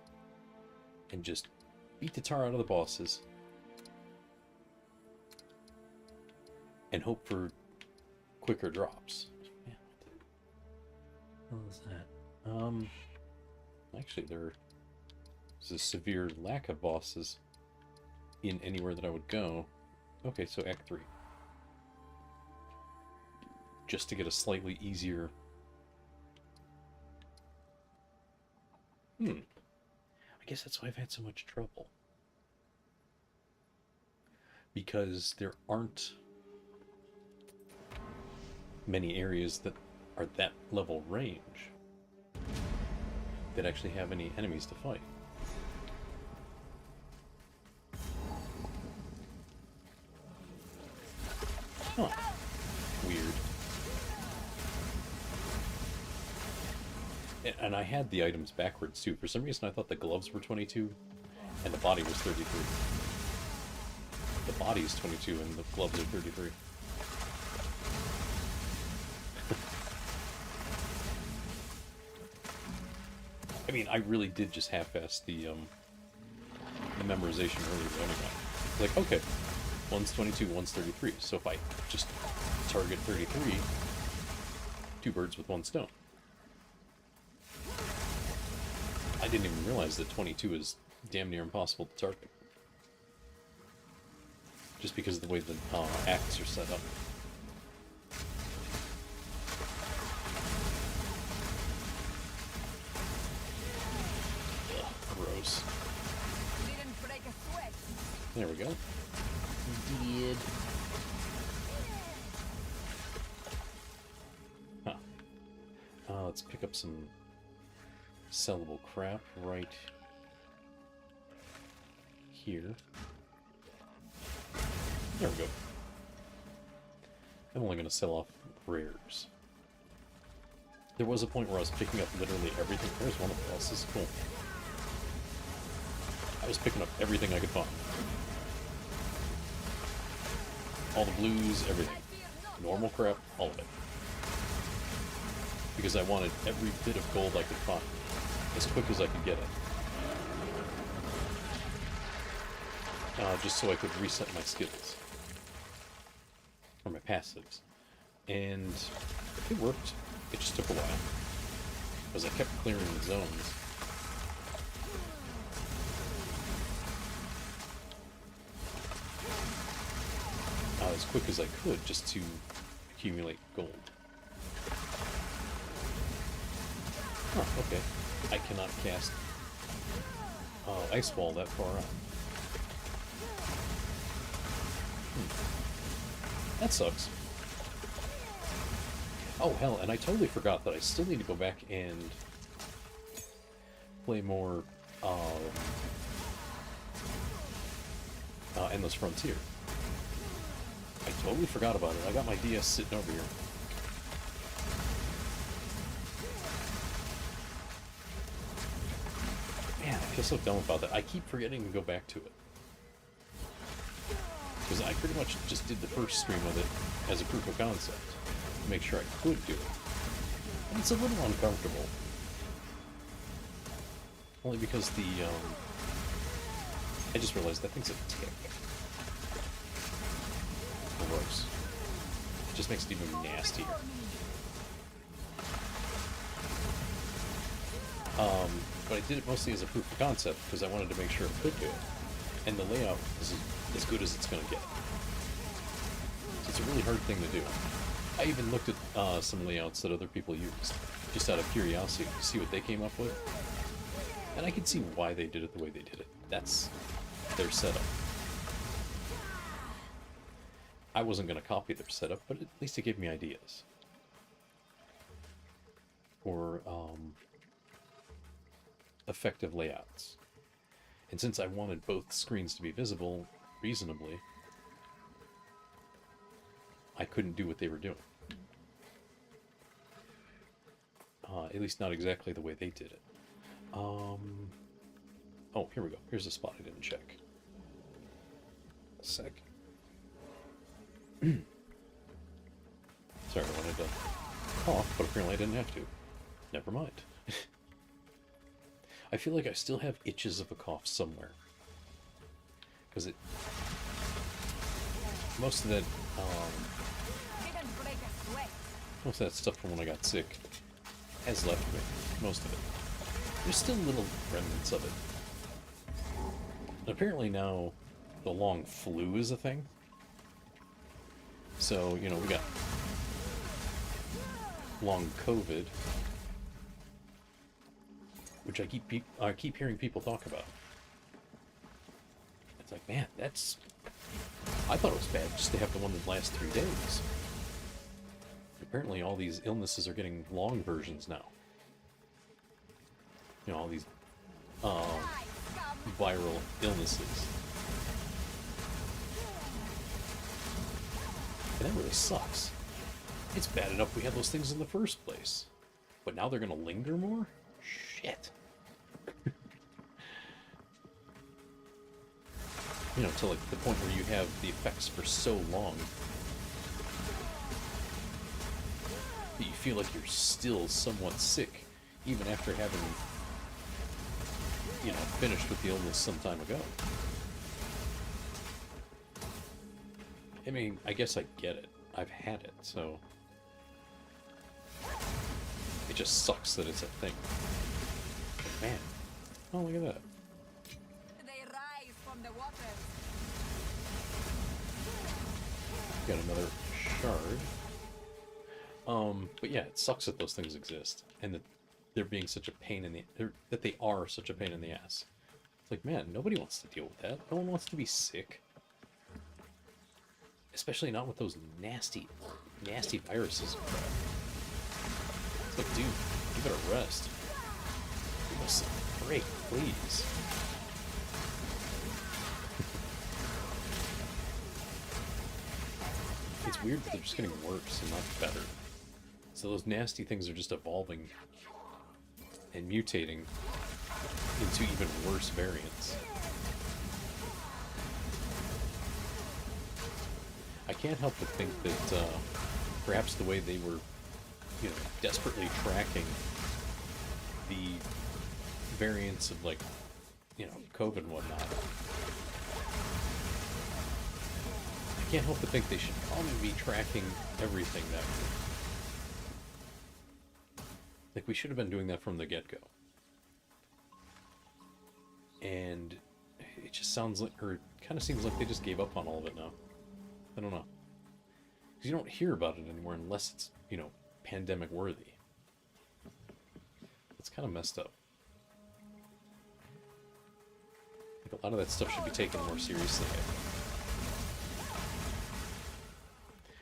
and just beat the tar out of the bosses and hope for quicker drops. Yeah, what is that? Actually there's a severe lack of bosses in anywhere that I would go. Okay, so Act 3. Just to get a slightly easier... I guess that's why I've had so much trouble. Because there aren't many areas that are that level range that actually have any enemies to fight. Huh. Weird. And I had the items backwards too. For some reason I thought the gloves were 22 and the body was 33. The body is 22 and the gloves are 33. I mean, I really did just half-ass the memorization earlier anyway. Like, okay, one's 22, one's 33. So if I just target 33, 2 birds with 1 stone. I didn't even realize that 22 is damn near impossible to target. Just because of the way the acts are set up. Ugh, gross. Didn't break a sweat. There we go. Did. Huh. Let's pick up some sellable crap right here. There we go. I'm only going to sell off rares. There was a point where I was picking up literally everything. There's one of them. This is cool. I was picking up everything I could find. All the blues, everything. Normal crap, all of it. Because I wanted every bit of gold I could find. As quick as I could get it. Just so I could reset my skills. Or my passives. And it worked. It just took a while. Because I kept clearing zones. As quick as I could, just to accumulate gold. Huh, okay. I cannot cast Ice Wall that far out. That sucks. Oh, hell, and I totally forgot that I still need to go back and play more Endless Frontier. I totally forgot about it. I got my DS sitting over here. Man, I feel so dumb about that. I keep forgetting to go back to it. Because I pretty much just did the first stream of it as a proof of concept. To make sure I could do it. And it's a little uncomfortable. Only because the, I just realized that thing's a tick. Gross. It just makes it even nastier. But I did it mostly as a proof of concept because I wanted to make sure it could do it. And the layout is as good as it's going to get. So it's a really hard thing to do. I even looked at some layouts that other people used, just out of curiosity, to see what they came up with. And I could see why they did it the way they did it. That's their setup. I wasn't going to copy their setup, but at least it gave me ideas. Or, effective layouts. And since I wanted both screens to be visible reasonably, I couldn't do what they were doing. At least not exactly the way they did it. Oh, here we go. Here's a spot I didn't check. A sec. Sorry, I wanted to cough, but apparently I didn't have to. Never mind. I feel like I still have itches of a cough somewhere. Because it... Most of that, most of that stuff from when I got sick has left me. Most of it. There's still little remnants of it. And apparently now the long flu is a thing. So, you know, we got long COVID, which I keep hearing people talk about. It's like, man, that's... I thought it was bad just to have the one that lasts 3 days. Apparently all these illnesses are getting long versions now. You know, all these viral illnesses. And that really sucks. It's bad enough we had those things in the first place. But now they're gonna linger more? Shit. You know, to like the point where you have the effects for so long that you feel like you're still somewhat sick, even after having, you know, finished with the illness some time ago. I mean, I guess I get it. I've had it, so... It just sucks that it's a thing. But man. Oh, look at that. They rise from the waters. Got another shard. But yeah, it sucks that those things exist. And that they're being such a pain in the... that they are such a pain in the ass. It's like, man, nobody wants to deal with that. No one wants to be sick. Especially not with those nasty, nasty viruses and crap. It's like, dude, give it a rest. Give us a break, please. It's weird that they're just getting worse and not better. So those nasty things are just evolving and mutating into even worse variants. I can't help but think that perhaps the way they were, you know, desperately tracking the variants of, like, you know, COVID and whatnot, I can't help but think they should probably be tracking everything that way. Like, we should have been doing that from the get-go. And it just sounds like, or it kind of seems like they just gave up on all of it now. I don't know. Because you don't hear about it anymore unless it's, you know, pandemic worthy. It's kind of messed up. Like, a lot of that stuff should be taken more seriously, I think.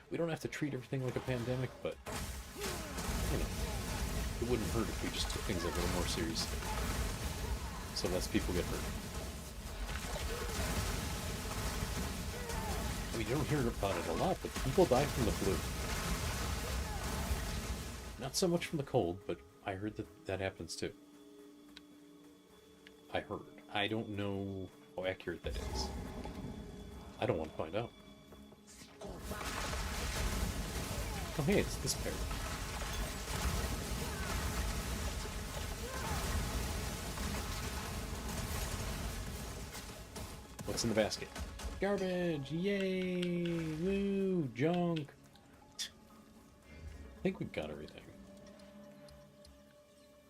We don't have to treat everything like a pandemic, but, you know, it wouldn't hurt if we just took things a little more seriously. So less people get hurt. I mean, you don't hear about it a lot, but people die from the flu. Not so much from the cold, but I heard that that happens too. I heard. I don't know how accurate that is. I don't want to find out. Oh hey, it's this pair. What's in the basket? Garbage! Yay! Woo! Junk! I think we've got everything.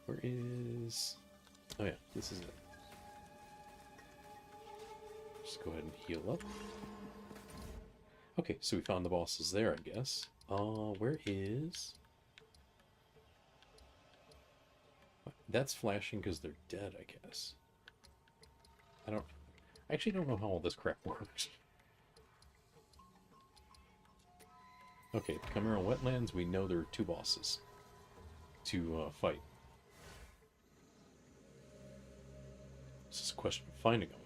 Where is... Oh yeah, this is it. Just go ahead and heal up. Okay, so we found the bosses there, I guess. Where is... That's flashing because they're dead, I guess. I actually don't know how all this crap works. Okay, the Chimera Wetlands, we know there are 2 bosses to fight. It's just a question of finding them.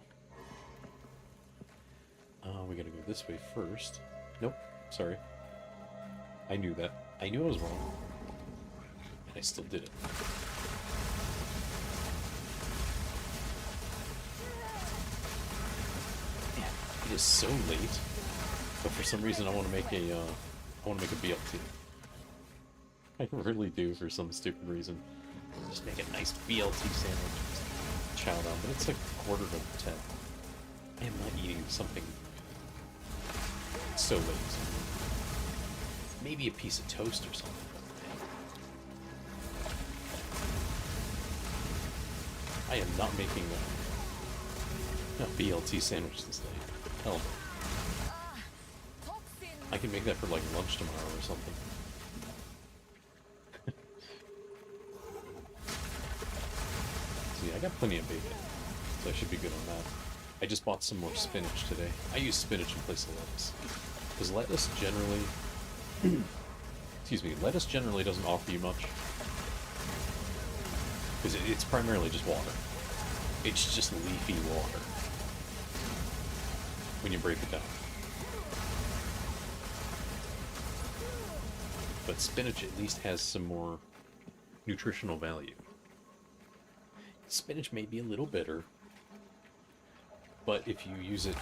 We gotta go this way first. Nope, sorry. I knew that. I knew I was wrong. And I still did it. It is so late, but for some reason I want to make a BLT. I really do, for some stupid reason. Just make a nice BLT sandwich, just chow down. But it's like 9:45. I am not eating something so late. Maybe a piece of toast or something. I am not making a BLT sandwich this day. Hell no. I can make that for like lunch tomorrow or something. See, I got plenty of bacon, so I should be good on that. I just bought some more spinach today. I use spinach in place of lettuce. Because lettuce generally... excuse me, lettuce generally doesn't offer you much. Because it's primarily just water. It's just leafy water. When you break it down. but spinach at least has some more nutritional value. Spinach may be a little bitter, but if you use it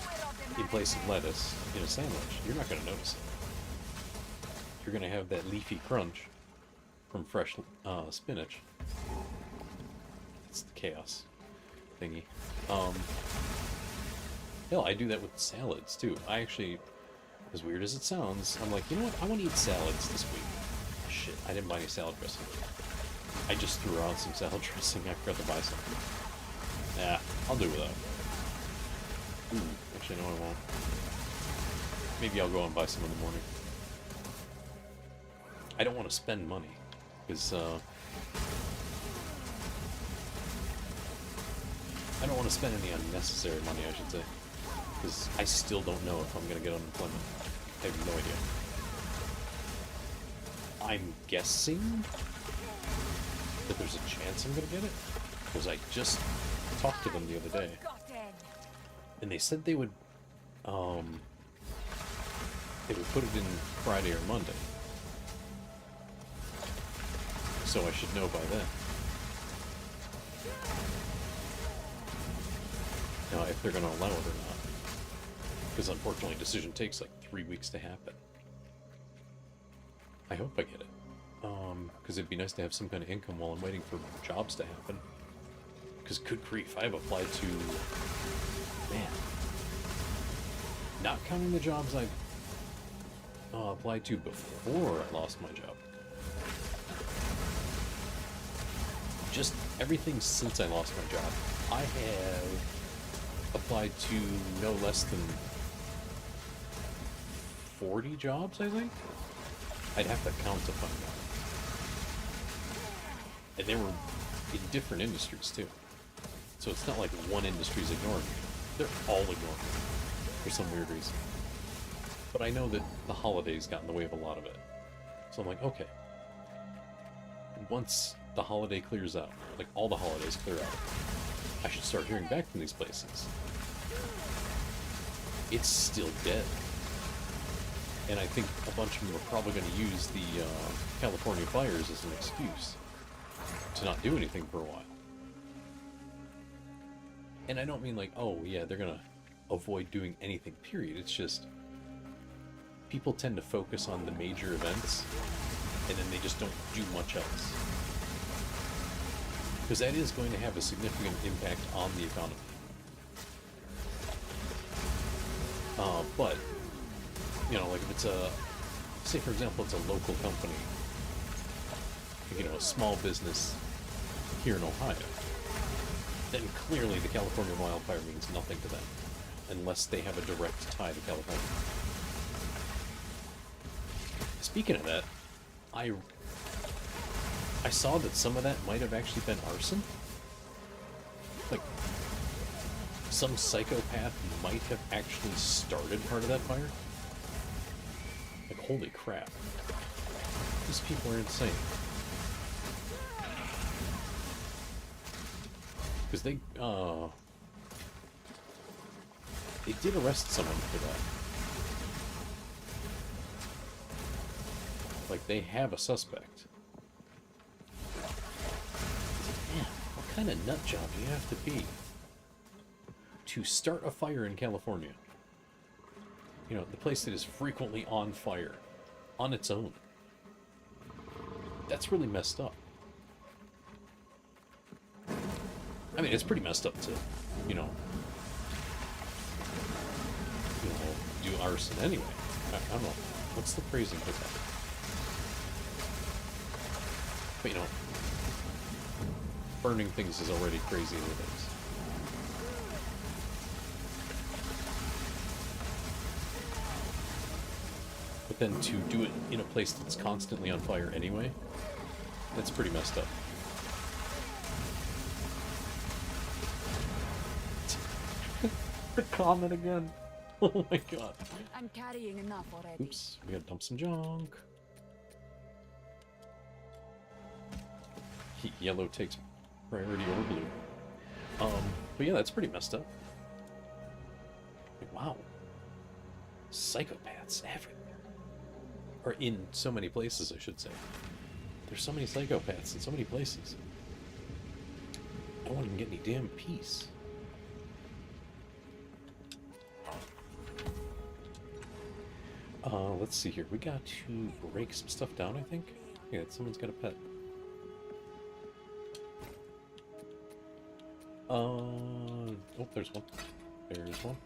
in place of lettuce in a sandwich, you're not going to notice it. You're going to have that leafy crunch from fresh spinach. It's the chaos thingy. Hell, I do that with salads too. I actually, as weird as it sounds, I'm like, you know what? I want to eat salads this week. Shit, I didn't buy any salad dressing. I just threw out some salad dressing. I forgot to buy some. Nah, I'll do without. Ooh, actually, no, I won't. Maybe I'll go and buy some in the morning. I don't want to spend money, because, I don't want to spend any unnecessary money, I should say. Because I still don't know if I'm going to get unemployment. I have no idea. I'm guessing that there's a chance I'm going to get it. Because I just talked to them the other day. And they said they would put it in Friday or Monday. So I should know by then. Now, if they're going to allow it or not. Because unfortunately, decision takes like 3 weeks to happen. I hope I get it. Because it'd be nice to have some kind of income while I'm waiting for jobs to happen. Because good grief, I have applied to... Man. Not counting the jobs I applied to before I lost my job. Just everything since I lost my job. I have applied to no less than 40 jobs, I think? I'd have to count to find out. And they were in different industries, too. So it's not like one industry's ignoring me. They're all ignoring me for some weird reason. But I know that the holidays got in the way of a lot of it. So I'm like, okay. Once the holiday clears out, like all the holidays clear out, I should start hearing back from these places. It's still dead. And I think a bunch of them are probably going to use the California fires as an excuse to not do anything for a while. And I don't mean like, oh yeah, they're going to avoid doing anything, period. It's just people tend to focus on the major events and then they just don't do much else. Because that is going to have a significant impact on the economy. But, you know, like if it's a, say for example, it's a local company, you know, a small business here in Ohio, then clearly the California wildfire means nothing to them, unless they have a direct tie to California. Speaking of that, I saw that some of that might have actually been arson. Like, some psychopath might have actually started part of that fire. Like, holy crap. These people are insane. Because they did arrest someone for that. Like, they have a suspect. Man, what kind of nut job do you have to be to start a fire in California? You know, the place that is frequently on fire, on its own. That's really messed up. I mean, it's pretty messed up to, you know, do arson anyway. I don't know. What's the phrasing for that? But, you know, burning things is already crazy as it is. But then to do it in a place that's constantly on fire anyway, that's pretty messed up. The comment again. Oh my god. I'm carrying enough already. Oops, we gotta dump some junk. Yellow takes priority over blue. But yeah, that's pretty messed up. Like, wow. Psychopaths everywhere. Or in so many places, I should say. There's so many psychopaths in so many places. I won't even get any damn peace. Let's see here. We got to break some stuff down, I think. Yeah, someone's got a pet. Oh, there's one. There's one.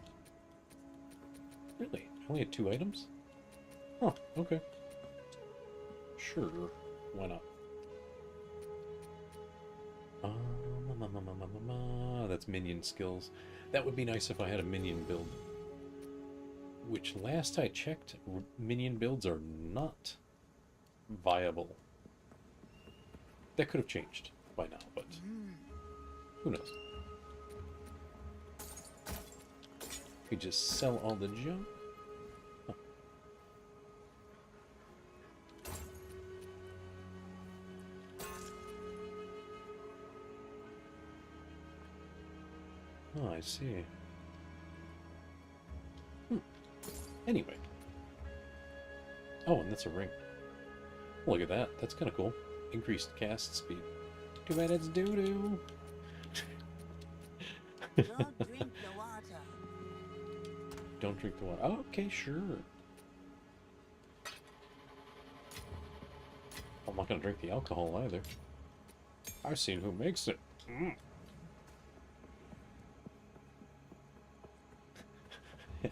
Really? I only had 2 items? Huh, okay. Sure. Why not? That's minion skills. That would be nice if I had a minion build. Which, last I checked, minion builds are not viable. That could have changed by now, but who knows? We just sell all the junk. Huh. Oh, I see. Anyway. Oh, and that's a ring. Look at that. That's kind of cool. Increased cast speed. Too bad it's doo-doo. Don't drink the water. Don't drink the water. Oh, okay, sure. I'm not going to drink the alcohol either. I've seen who makes it.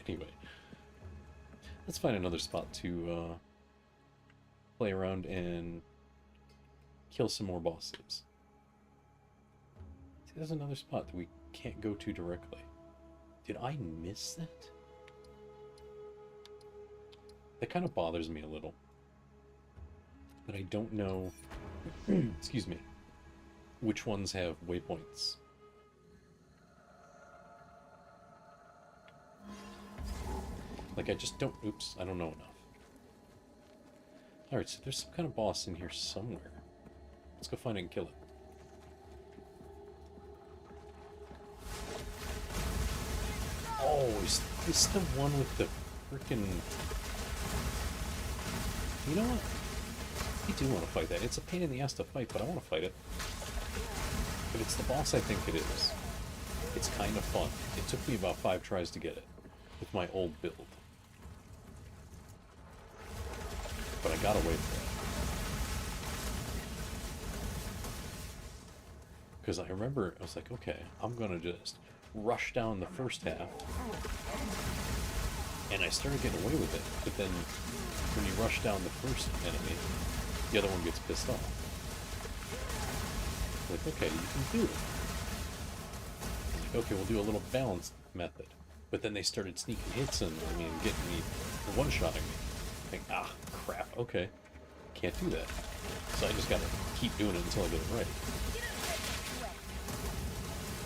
Anyway. Let's find another spot to play around and kill some more bosses. See, there's another spot that we can't go to directly. Did I miss that? That kind of bothers me a little. But I don't know, excuse me, which ones have waypoints. Like, I just don't... Oops, I don't know enough. Alright, so there's some kind of boss in here somewhere. Let's go find it and kill it. Oh, is this the one with the frickin'... You know what? I do want to fight that. It's a pain in the ass to fight, but I want to fight it. But it's the boss I think it is. It's kind of fun. It took me about 5 tries to get it with my old build. But I got away from it. Because I remember, I was like, okay, I'm going to just rush down the first half. And I started getting away with it. But then, when you rush down the first enemy, the other one gets pissed off. Like, okay, you can do it. Like, okay, we'll do a little balanced method. But then they started sneaking hits in on me and getting me, one-shotting me. Like, ah, crap, okay. Can't do that. So I just gotta keep doing it until I get it right.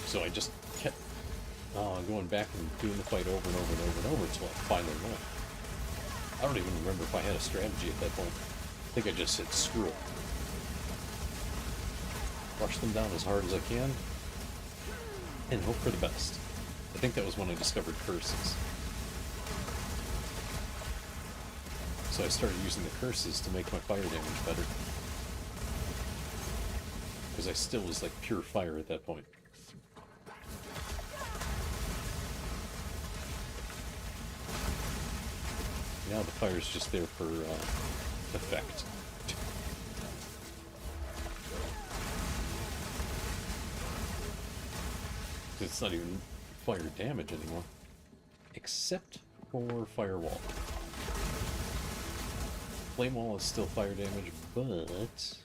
So I just kept going back and doing the fight over and over and over and over until I finally won. I don't even remember if I had a strategy at that point. I think I just said, screw it. Rush them down as hard as I can, and hope for the best. I think that was when I discovered curses. So I started using the curses to make my fire damage better. Because I still was like pure fire at that point. Now the fire's just there for effect. It's not even fire damage anymore. Except for firewall. Flame wall is still fire damage, but...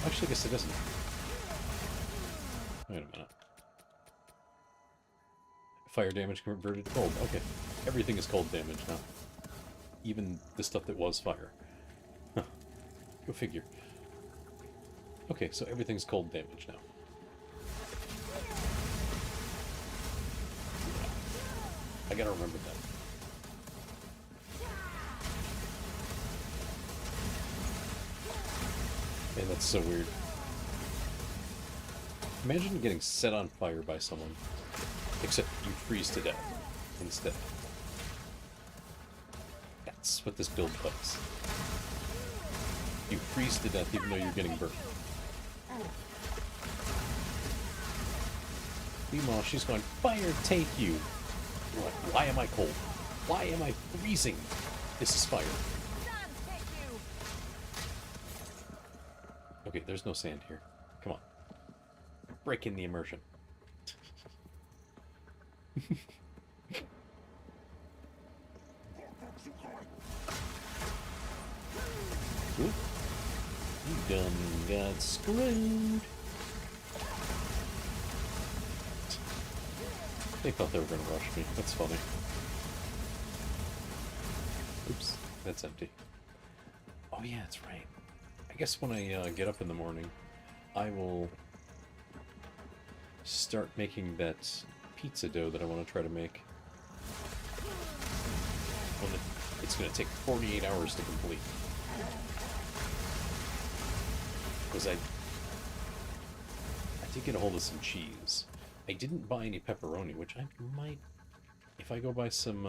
Actually, I guess it isn't. Wait a minute. Fire damage converted to cold. Okay. Everything is cold damage now. Even the stuff that was fire. Huh. Go figure. Okay, so everything's cold damage now. Yeah. I gotta remember that. Man, that's so weird. Imagine getting set on fire by someone, except you freeze to death instead. That's what this build does. You freeze to death even though you're getting burnt. Meanwhile, she's going, fire take you! You're like, why am I cold? Why am I freezing? This is fire. Sand take you. Okay, there's no sand here. Come on. Break in the immersion. Oop. You done got screwed. They thought they were going to rush me. That's funny. Oops, that's empty. Oh yeah, that's right. I guess when I get up in the morning, I will start making that pizza dough that I want to try to make. Well, it's going to take 48 hours to complete. Because I did get a hold of some cheese. I didn't buy any pepperoni, which I might, if I go buy some,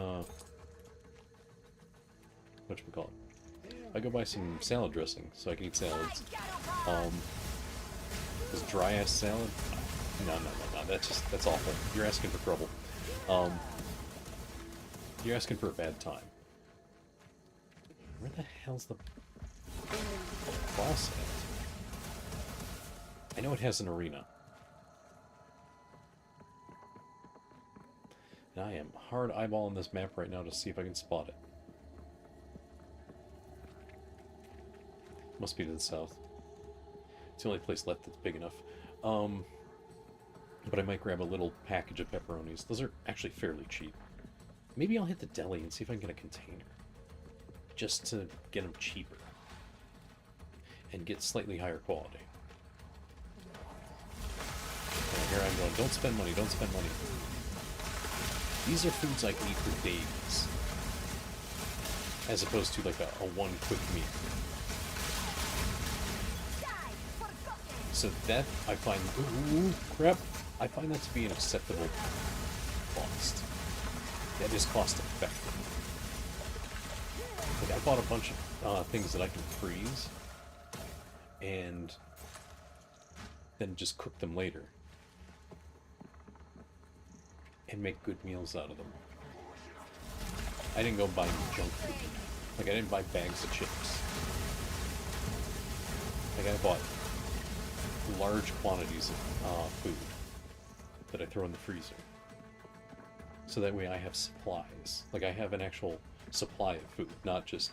whatchamacallit? I go buy some salad dressing so I can eat salads. This dry ass salad? No, that's awful. You're asking for trouble. You're asking for a bad time. Where the hell's the boss at? I know it has an arena. And I am hard eyeballing this map right now to see if I can spot it. Must be to the south. It's the only place left that's big enough. But I might grab a little package of pepperonis. Those are actually fairly cheap. Maybe I'll hit the deli and see if I can get a container. Just to get them cheaper. And get slightly higher quality. And here I'm going, don't spend money, don't spend money. These are foods I can eat for days. As opposed to like a one quick meal. So that, I find, ooh, crap, I find that to be an acceptable cost. That is cost effective. Like, I bought a bunch of things that I can freeze, and then just cook them later. And make good meals out of them. I didn't go buy junk food. Like, I didn't buy bags of chips. Like, I bought large quantities of food that I throw in the freezer. So that way I have supplies. Like, I have an actual supply of food, not just,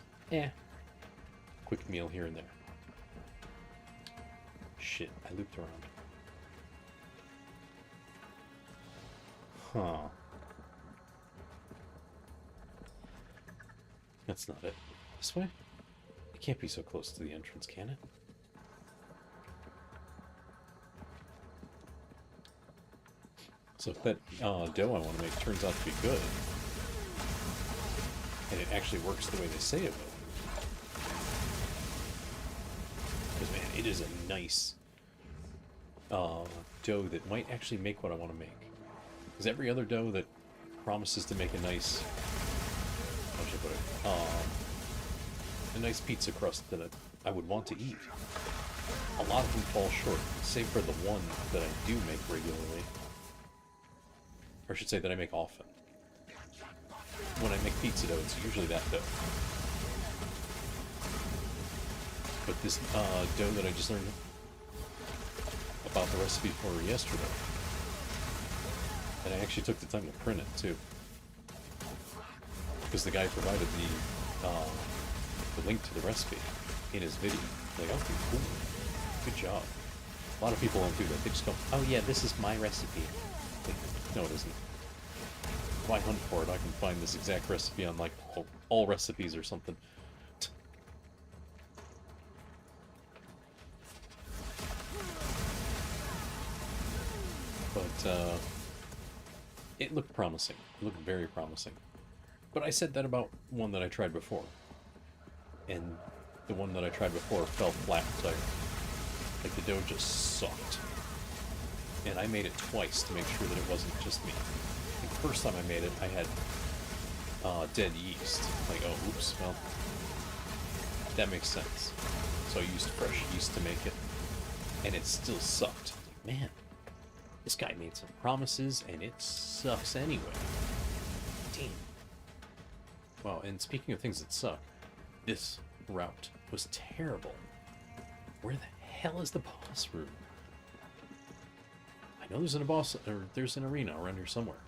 quick meal here and there. Shit, I looped around. Huh. That's not it. This way? It can't be so close to the entrance, can it? So if that dough I want to make turns out to be good, and it actually works the way they say it will, because man, it is a nice dough that might actually make what I want to make. Because every other dough that promises to make a nice, how should I put it, a nice pizza crust that I would want to eat, a lot of them fall short, save for the one that I do make regularly. Or I should say that I make often. When I make pizza dough, it's usually that dough. But this dough that I just learned about the recipe for yesterday, and I actually took the time to print it too, because the guy provided the link to the recipe in his video. Like, okay, cool, good job. A lot of people don't do that. They just go, "Oh yeah, this is my recipe." Like, no, it isn't. If I hunt for it, I can find this exact recipe on like all recipes or something. But it looked promising. It looked very promising. But I said that about one that I tried before. And the one that I tried before fell flat entire. Like, the dough just sucked. And I made it twice to make sure that it wasn't just me. The first time I made it, I had dead yeast. Like, oh, oops, well, that makes sense. So I used fresh yeast to make it, and it still sucked. Like, man, this guy made some promises, and it sucks anyway. Damn. Wow, and speaking of things that suck, this route was terrible. Where the hell is the boss room? I know there's there's an arena around here somewhere.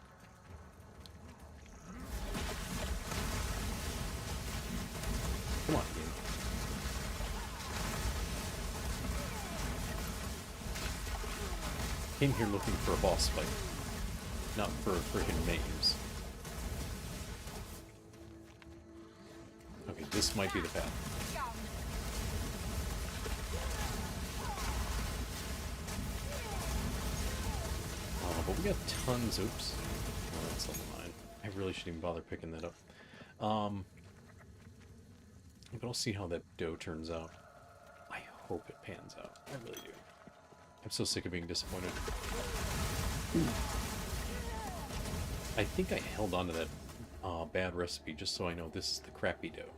Come on, game. Came here looking for a boss fight, not for a freaking maze. Okay, this might be the path. But we got tons. Oops. Oh, that's level 9. I really shouldn't even bother picking that up. But I'll see how that dough turns out. I hope it pans out. I really do. I'm so sick of being disappointed. I think I held on to that bad recipe just so I know this is the crappy dough.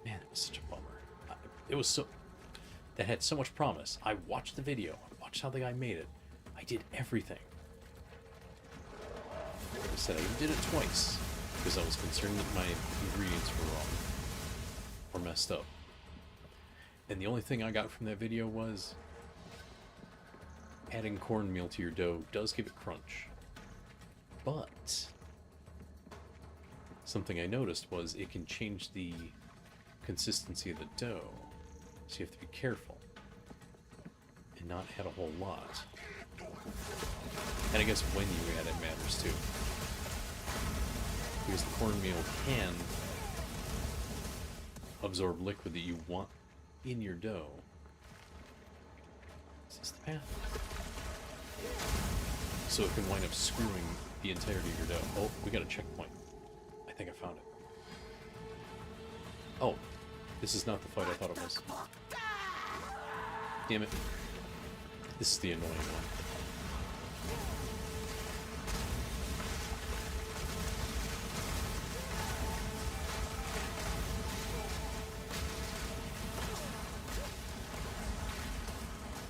Man, it was such a bummer. It was so... That had so much promise. I watched the video. I watched how the guy made it. I did everything. I said I even did it twice because I was concerned that my ingredients were wrong or messed up. And the only thing I got from that video was adding cornmeal to your dough does give it crunch. But something I noticed was it can change the consistency of the dough. So you have to be careful and not add a whole lot. And I guess when you add it matters too. Because the cornmeal can absorb liquid that you want in your dough. Is this the path? So it can wind up screwing the entirety of your dough. Oh, we got a checkpoint. I think I found it. Oh, this is not the fight I thought it was. Damn it. This is the annoying one.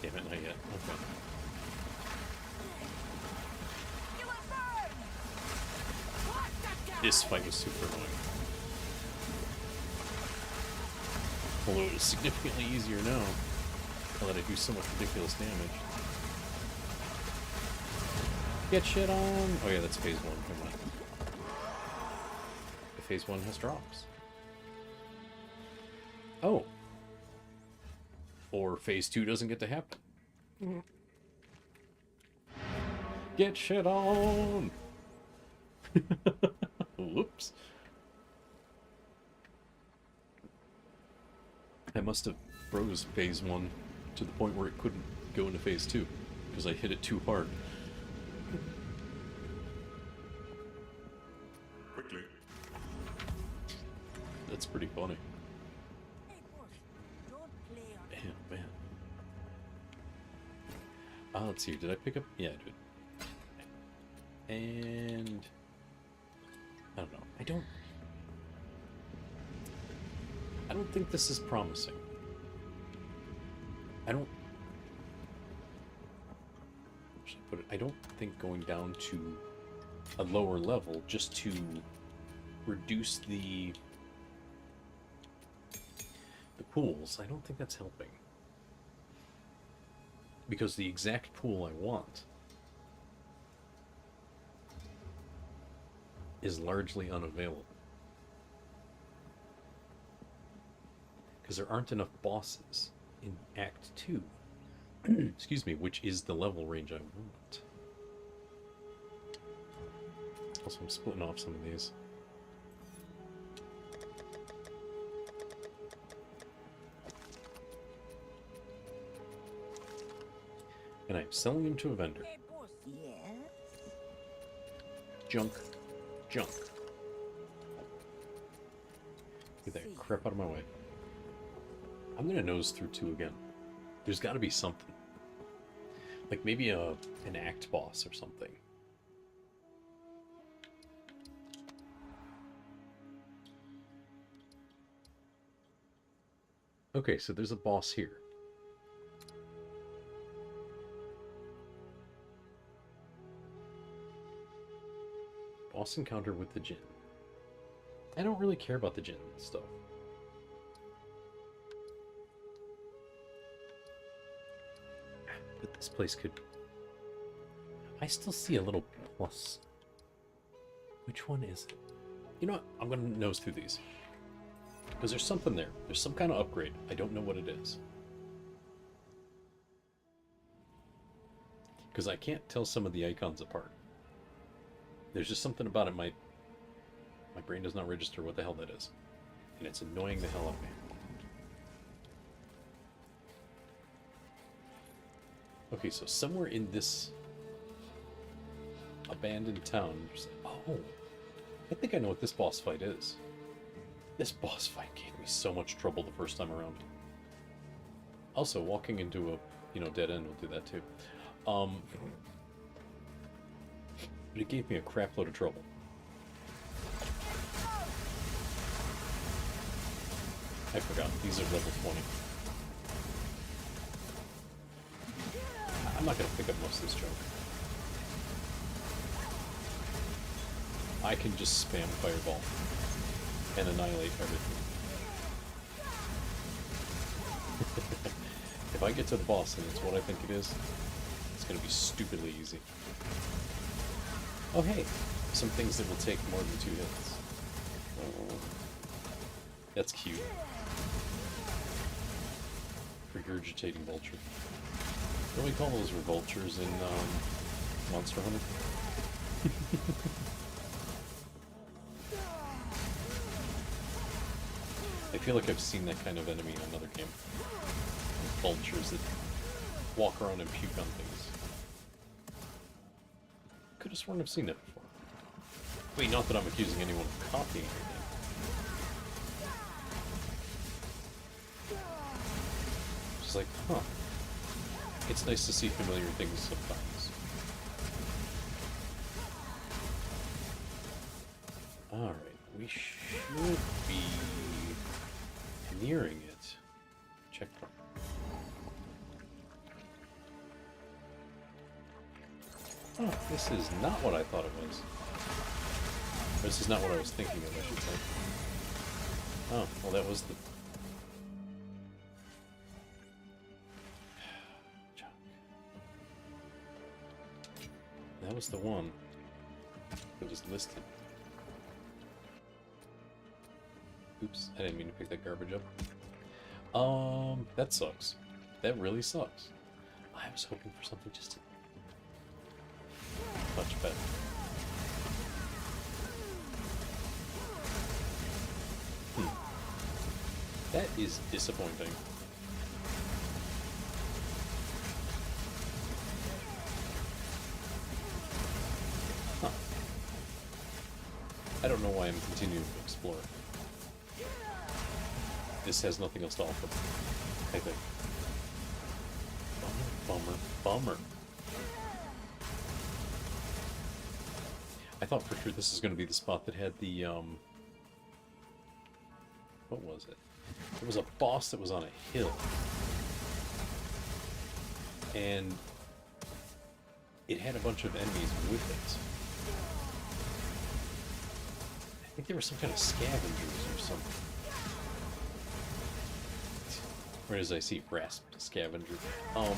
Damn it, not yet. Okay. This fight was super annoying. Although it is significantly easier now, now that I do so much ridiculous damage. Get shit on! Oh yeah, that's phase 1, come on. The phase 1 has drops. Oh. Or phase 2 doesn't get to happen. Get shit on! Whoops. I must have froze phase 1 to the point where it couldn't go into phase 2 because I hit it too hard. Quickly. That's pretty funny. Hey, boss, don't play on Man, man. Let's see. Did I pick up? Yeah, I did. And I don't know. I don't think this is promising. I don't think going down to a lower level just to reduce the pools, I don't think that's helping. Because the exact pool I want is largely unavailable. Because there aren't enough bosses in Act 2. Excuse me, which is the level range I want. Also, I'm splitting off some of these. And I'm selling them to a vendor. Hey, boss. Yes? Junk. Junk. Get that crap out of my way. I'm gonna nose through 2 again. There's gotta be something. Like maybe an act boss or something. Okay, so there's a boss here. Boss encounter with the Jinn. I don't really care about the Jinn stuff. But this place could... I still see a little plus. Which one is it? You know what? I'm going to nose through these. Because there's something there. There's some kind of upgrade. I don't know what it is. Because I can't tell some of the icons apart. There's just something about it. My brain does not register what the hell that is. And it's annoying the hell out of me. Okay, so somewhere in this abandoned town... Oh, I think I know what this boss fight is. This boss fight gave me so much trouble the first time around. Also, walking into a, dead end will do that too. But it gave me a crap load of trouble. I forgot, these are level 20. I'm not going to pick up most of this junk. I can just spam Fireball and annihilate everything. If I get to the boss and it's what I think it is, it's going to be stupidly easy. Oh hey, some things that will take more than 2 hits. Oh, that's cute. Regurgitating vulture. What do we call those vultures in Monster Hunter? I feel like I've seen that kind of enemy in another game. Vultures that walk around and puke on things. Could have sworn I've seen that before. Wait, not that I'm accusing anyone of copying anything. Just like, huh. It's nice to see familiar things sometimes. Alright, we should be nearing it. Checkpoint. Oh, this is not what I thought it was. Or this is not what I was thinking of, I should say. Oh, well that was the... That was the one that was listed. Oops, I didn't mean to pick that garbage up. That sucks. That really sucks. I was hoping for something just a touch better. That is disappointing. Huh. I don't know why I'm continuing to explore. This has nothing else to offer, I think. Bummer, bummer, bummer. I thought for sure this is going to be the spot that had the, what was it? It was a boss that was on a hill. And it had a bunch of enemies with it. I think there were some kind of scavengers or something. Where does I see rasped scavenger? I don't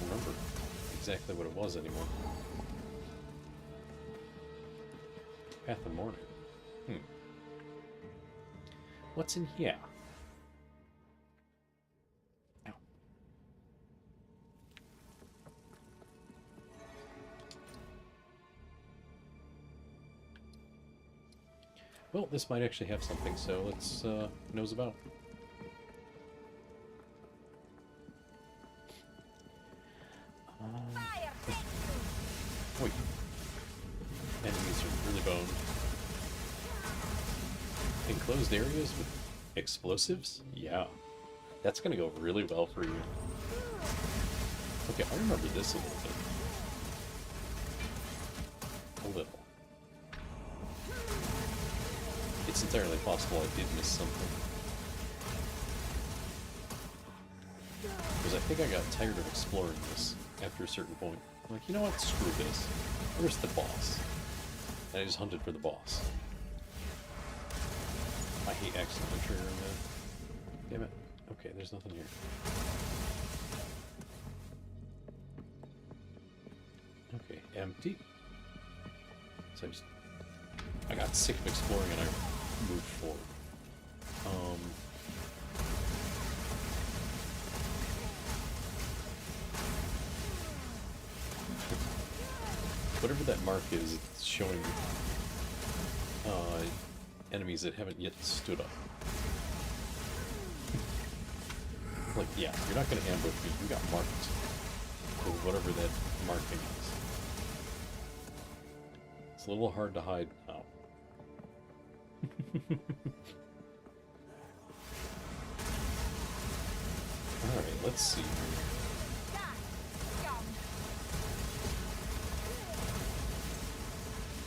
remember exactly what it was anymore. Path of Morning. What's in here? Ow. Well, this might actually have something, so let's nose about. Wait. Enemies are really boned. Enclosed areas with Explosives? Yeah. That's gonna go really well for you. Okay, I remember this a little bit. A little. It's entirely possible I did miss something. Because I think I got tired of exploring this after a certain point. I'm like, you know what? Screw this. Where's the boss? And I just hunted for the boss. I hate accidentally triggering that. Damn it. Okay, there's nothing here. Okay, empty. So I got sick of exploring and I moved forward. Whatever that mark is, it's showing enemies that haven't yet stood up. Like, yeah, you're not going to ambush me. You got marked with whatever that marking is. It's a little hard to hide now. Alright, let's see.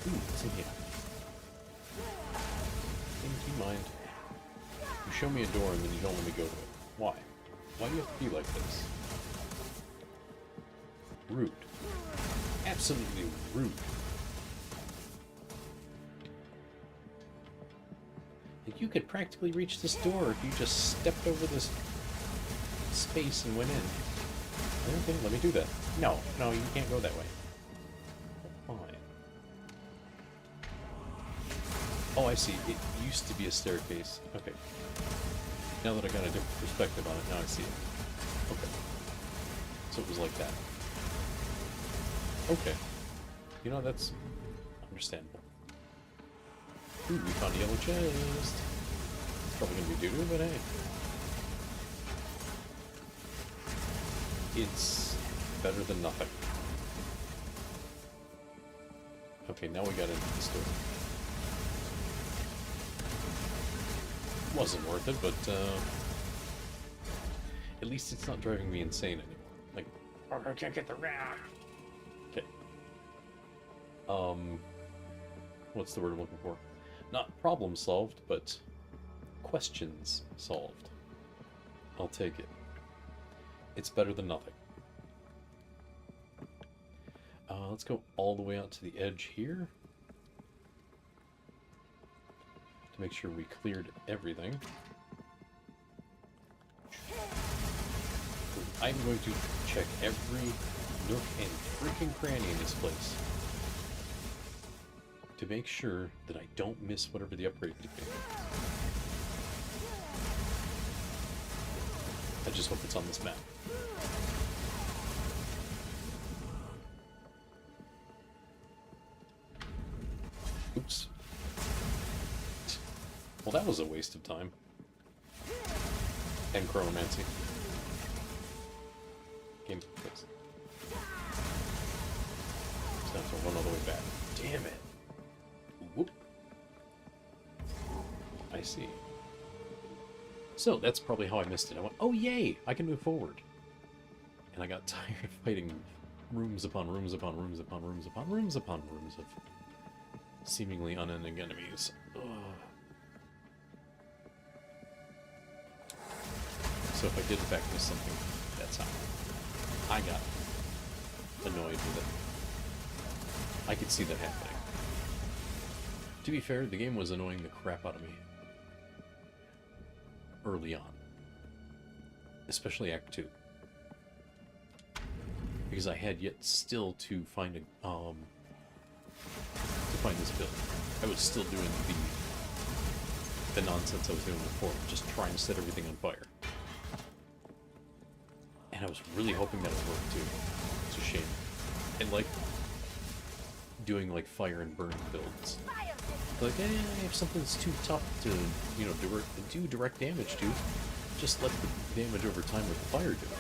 Ooh, what's in here? Do you mind? You show me a door and then you don't let me go to it. Why? Why do you have to be like this? Rude. Absolutely rude. Like, you could practically reach this door if you just stepped over this space and went in. Okay, let me do that. No, no, you can't go that way. Fine. Oh, I see. It used to be a staircase. Okay. Now that I got a different perspective on it, now I see it. Okay. So it was like that. Okay. You know, that's understandable. Ooh, we found a yellow chest. It's probably gonna be doo-doo, but hey. It's better than nothing. Okay, now we got into the store. Wasn't worth it, but at least it's not driving me insane anymore. Like, oh, I can't get the round. Okay. What's the word I'm looking for? Not problem solved, but questions solved. I'll take it. It's better than nothing. Let's go all the way out to the edge here. To make sure we cleared everything. I'm going to check every nook and freaking cranny in this place. To make sure that I don't miss whatever the upgrade could be. I just hope it's on this map. Oops. Well, that was a waste of time. And chronomancy. Game fixed. So I have to run all the way back. Damn it. Whoop. I see. So, that's probably how I missed it. I went, oh yay! I can move forward. And I got tired of fighting rooms upon rooms upon rooms upon rooms upon rooms upon rooms of seemingly unending enemies. Ugh. So if I did in fact miss something, that's how I got annoyed with it. I could see that happening. To be fair, the game was annoying the crap out of me early on. Especially Act 2. Because I had yet still to find a, to find this build. I was still doing the nonsense I was doing before, just trying to set everything on fire. And I was really hoping that would work too. It's a shame. And like doing like fire and burn builds. Like, if something's too tough to, you know, do direct damage to, just let the damage over time with the fire do it.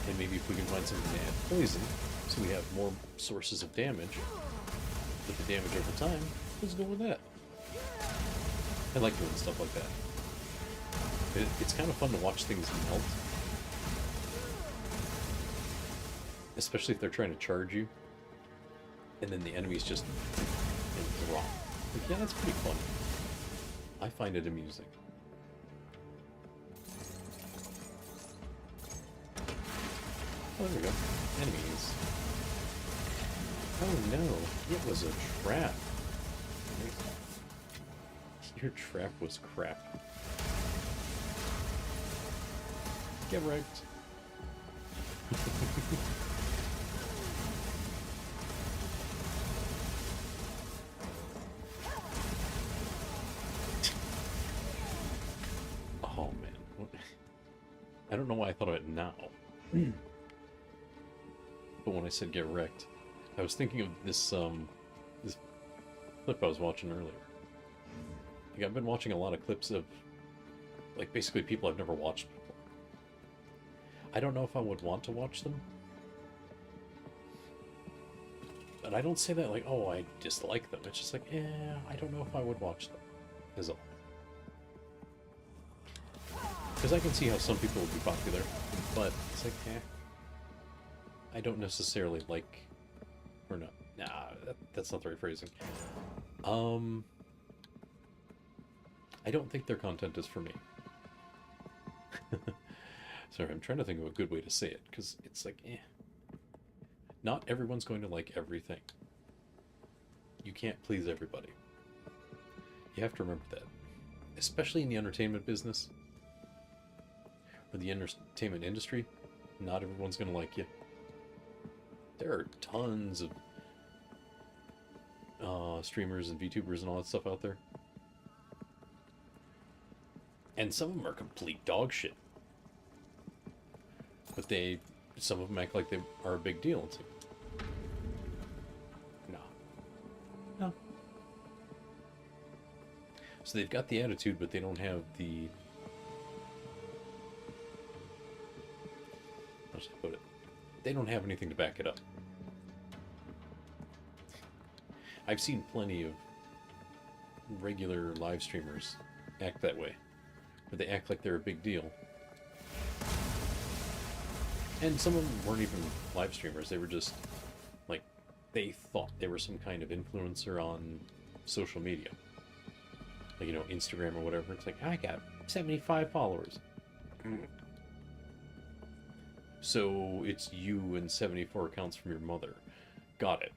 And maybe if we can find something to add poison, so we have more sources of damage with the damage over time, let's go with that. I like doing stuff like that. It's kind of fun to watch things melt. Especially if they're trying to charge you. And then the enemies just drop. Like, yeah, that's pretty fun. I find it amusing. Oh, there we go. Enemies. Oh no, it was a trap. Your trap was crap. Get wrecked. Oh man. I don't know why I thought of it now. But when I said get wrecked, I was thinking of this this clip I was watching earlier. Like, I've been watching a lot of clips of, like, basically people I've never watched before. I don't know if I would want to watch them. But I don't say that like, oh, I dislike them. It's just like, I don't know if I would watch them, is all. Because I can see how some people would be popular, but it's like, I don't necessarily like, or no, nah, that's not the right phrasing. I don't think their content is for me. Sorry, I'm trying to think of a good way to say it, because it's like, not everyone's going to like everything. You can't please everybody. You have to remember that. Especially in the entertainment business, or the entertainment industry, not everyone's going to like you. There are tons of streamers and VTubers and all that stuff out there. And some of them are complete dog shit. But some of them act like they are a big deal. It's like, no. So they've got the attitude, but they don't have the... How should I put it? They don't have anything to back it up. I've seen plenty of regular live streamers act that way, where they act like they're a big deal. And some of them weren't even live streamers, they were just, like, they thought they were some kind of influencer on social media. Like, you know, Instagram or whatever. It's like, I got 75 followers. So it's you and 74 accounts from your mother. Got it.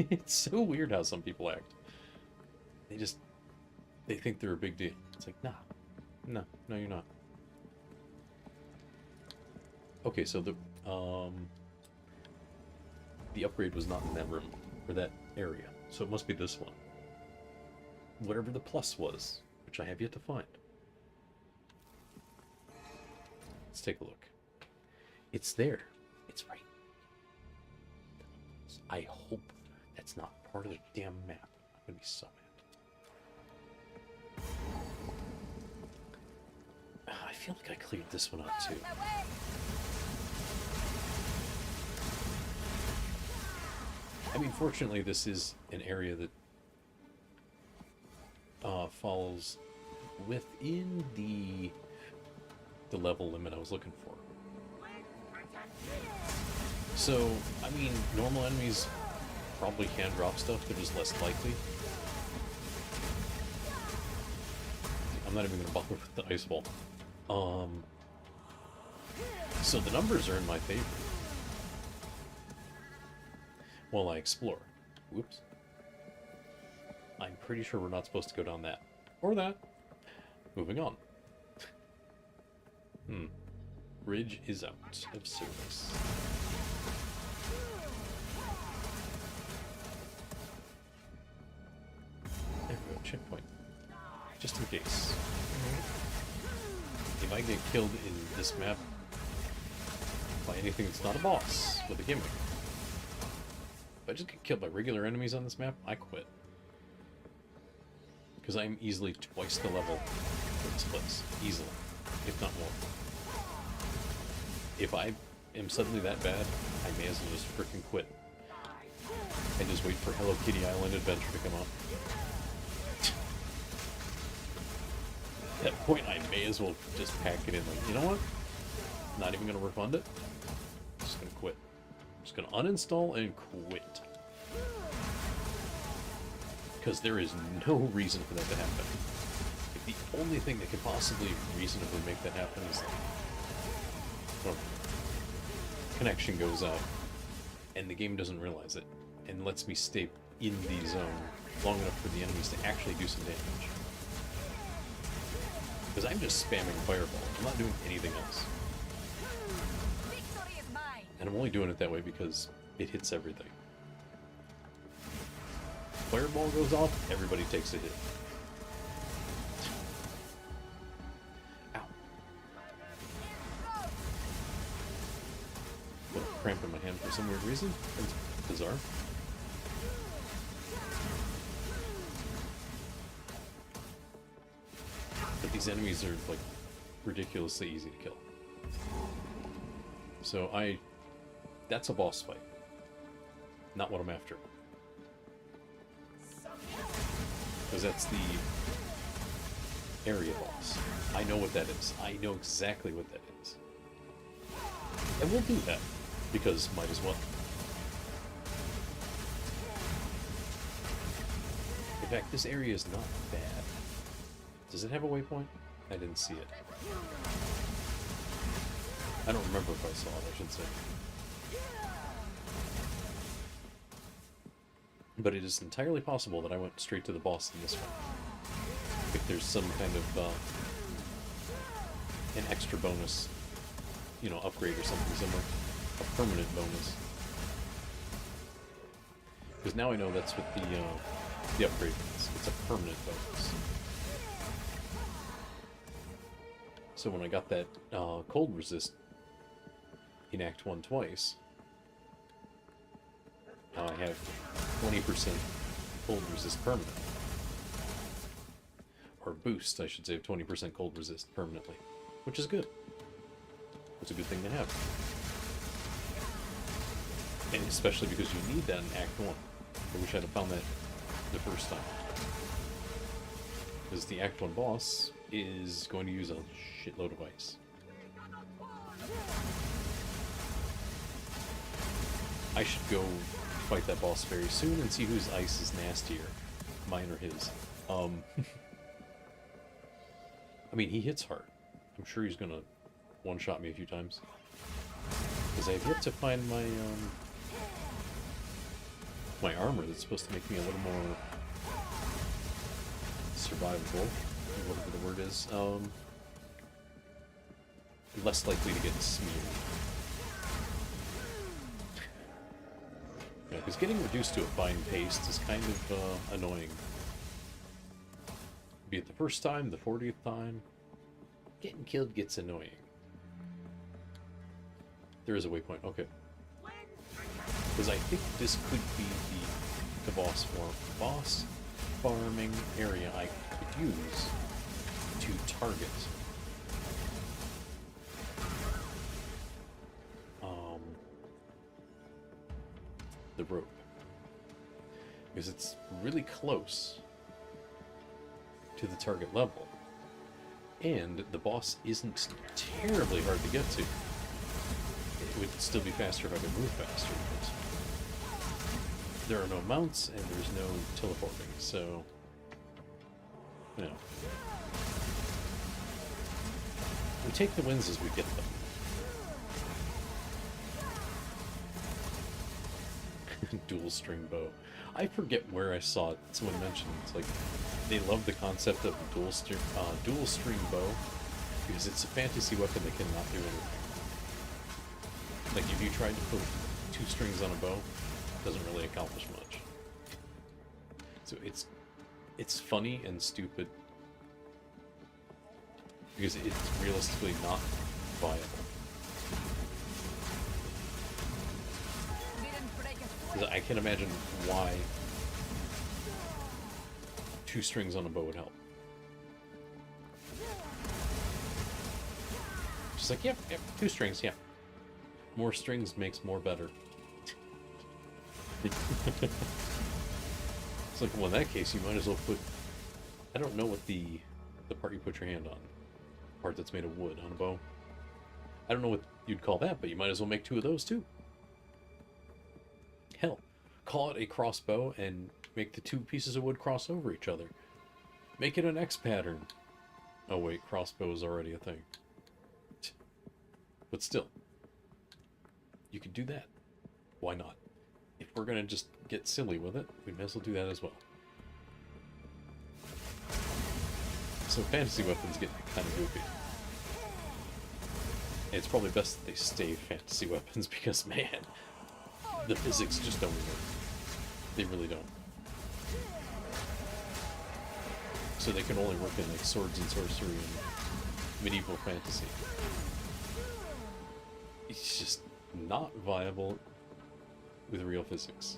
It's so weird how some people act. They think they're a big deal. It's like, nah. No, you're not. Okay, so the upgrade was not in that room, or that area. So it must be this one. Whatever the plus was, which I have yet to find. Let's take a look. It's there. It's right. I hope that's not part of the damn map. I'm gonna be so mad. I feel like I cleared this one out too. I mean, fortunately, this is an area that falls within the level limit I was looking for. So, I mean, normal enemies probably can drop stuff, they're just less likely. I'm not even going to bother with the ice wall. So the numbers are in my favor while I explore. Whoops. I'm pretty sure we're not supposed to go down that. Or that. Moving on. Bridge is out of service. There we go, checkpoint. Just in case. If I get killed in this map by anything that's not a boss with a gimmick, if I just get killed by regular enemies on this map, I quit. Because I'm easily twice the level for this place. Easily. If not more. If I am suddenly that bad, I may as well just frickin' quit. And just wait for Hello Kitty Island Adventure to come out. At that point, I may as well just pack it in. Like, you know what? Not even gonna refund it. Just gonna quit. Just gonna uninstall and quit. Because there is no reason for that to happen. Like, the only thing that could possibly reasonably make that happen is like, well, connection goes out and the game doesn't realize it and lets me stay in the zone long enough for the enemies to actually do some damage. Because I'm just spamming Fireball. I'm not doing anything else. Victory is mine. And I'm only doing it that way because it hits everything. Fireball goes off, everybody takes a hit. Ow. Got a cramp in my hand for some weird reason. That's bizarre. But these enemies are, like, ridiculously easy to kill. So that's a boss fight. Not what I'm after. Because that's the area boss. I know what that is. I know exactly what that is. And we'll do that. Because might as well. In fact, this area is not bad. Does it have a waypoint? I didn't see it. I don't remember if I saw it, I should say. But it is entirely possible that I went straight to the boss in this one. If there's some kind of, an extra bonus, you know, upgrade or something similar. A permanent bonus. Because now I know that's what the upgrade is. It's a permanent bonus. So when I got that cold resist in Act 1 twice, now I have 20% cold resist permanent. Or boost, I should say, of 20% cold resist permanently. Which is good. It's a good thing to have. And especially because you need that in Act 1. I wish I'd have found that the first time. Because the Act 1 boss is going to use a shitload of ice. I should go fight that boss very soon and see whose ice is nastier. Mine or his. I mean, he hits hard. I'm sure he's gonna one-shot me a few times. Because I have yet to find my, my armor that's supposed to make me a little more survivable, whatever the word is. Less likely to get smeared. Yeah, because getting reduced to a fine paste is kind of annoying. Be it the first time, the 40th time, getting killed gets annoying. There is a waypoint, okay. Because I think this could be the boss farming area I could use to target. The rope. Because it's really close to the target level. And the boss isn't terribly hard to get to. It would still be faster if I could move faster, but there are no mounts and there's no teleporting, so you know. We take the wins as we get them. Dual string bow. I forget where I saw it. Someone mentioned it's like they love the concept of dual string bow because it's a fantasy weapon that cannot do anything. Like if you tried to put 2 strings on a bow, it doesn't really accomplish much. So it's funny and stupid because it's realistically not viable. Because I can imagine why 2 strings on a bow would help. Just like, yep, 2 strings, yeah. More strings makes more better. It's like, well, in that case, you might as well put... I don't know what the The part you put your hand on. The part that's made of wood on a bow. I don't know what you'd call that, but you might as well make 2 of those too. Hell, call it a crossbow and make the 2 pieces of wood cross over each other. Make it an X pattern. Oh wait, crossbow is already a thing. But still, you could do that. Why not? If we're gonna just get silly with it, we may as well do that as well. So fantasy weapons get kind of goofy. And it's probably best that they stay fantasy weapons because, man, the physics just don't work. They really don't. So they can only work in like swords and sorcery and medieval fantasy. It's just not viable with real physics.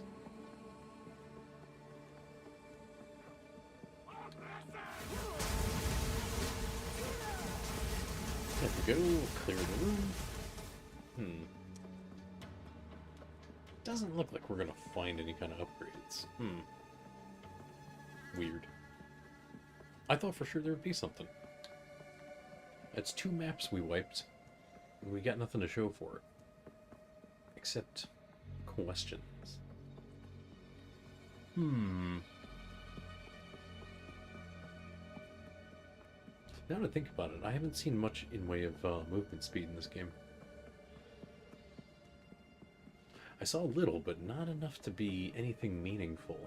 There we go, clear the room. Doesn't look like we're gonna find any kind of upgrades. Weird. I thought for sure there would be something. That's 2 maps we wiped. And we got nothing to show for it. Except questions. Now to think about it, I haven't seen much in way of movement speed in this game. I saw a little, but not enough to be anything meaningful.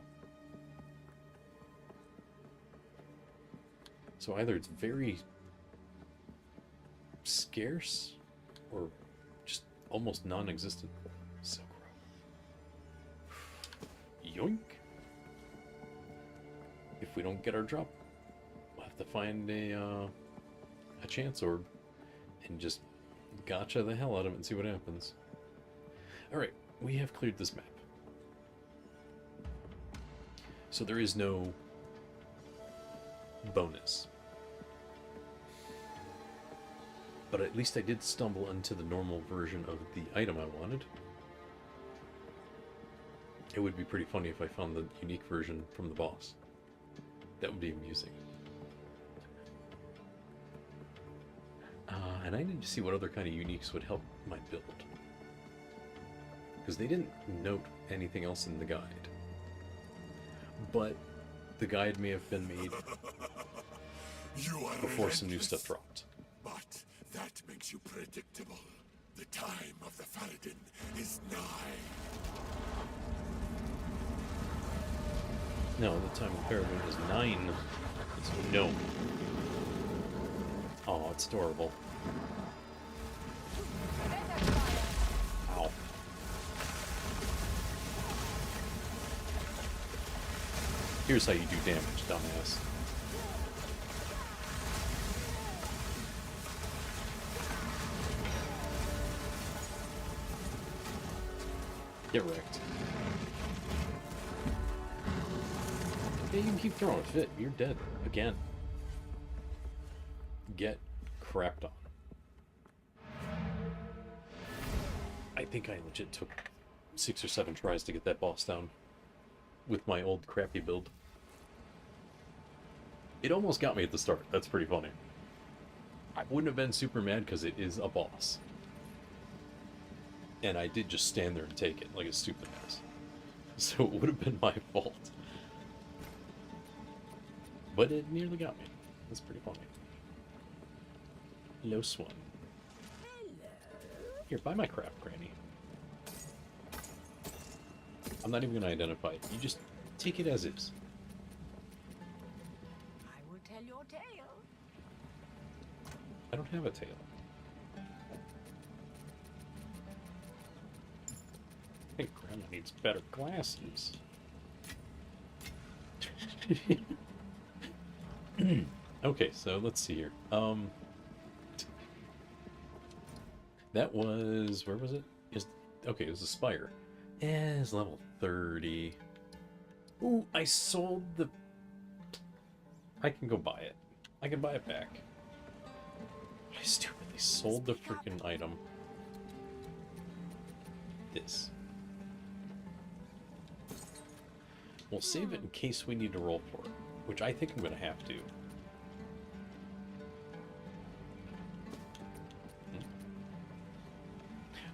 So either it's very scarce, or just almost non-existent. Silk rope. Yoink! If we don't get our drop, we'll have to find a chance orb and just gotcha the hell out of it and see what happens. Alright, we have cleared this map. So there is no bonus. But at least I did stumble into the normal version of the item I wanted. It would be pretty funny if I found the unique version from the boss. That would be amusing. And I need to see what other kind of uniques would help my build. Because they didn't note anything else in the guide. But the guide may have been made before some new stuff dropped. But that makes you predictable. The time of the Faradin is nigh. No, the time of Peregrine is 9. It's no. Oh, it's adorable. Ow. Here's how you do damage, dumbass. Get wrecked. Yeah, you can keep throwing a fit. You're dead. Again. Get crapped on. I think I legit took 6 or 7 tries to get that boss down with my old crappy build. It almost got me at the start. That's pretty funny. I wouldn't have been super mad because it is a boss. And I did just stand there and take it like a stupid ass. So it would have been my fault. But it nearly got me. That's pretty funny. Hello, Swan. Here, buy my crap, Granny. I'm not even going to identify it. You just take it as is. I will tell your tale. I don't have a tail. I think Grandma needs better glasses. Okay, so let's see here. That was, where was it? Okay, it was a spire. It's level 30. Ooh, I sold the... I can go buy it. I can buy it back. I stupidly sold the freaking item. This. We'll save it in case we need to roll for it, which I think I'm going to have to.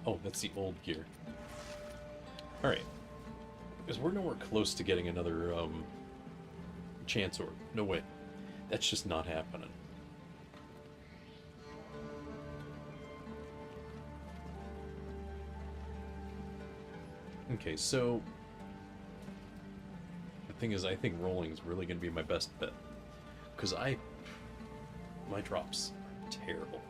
Oh, that's the old gear. Alright. Because we're nowhere close to getting another, chance orb. No way. That's just not happening. Okay, so... the thing is, I think rolling is really going to be my best bet. Because my drops are terrible.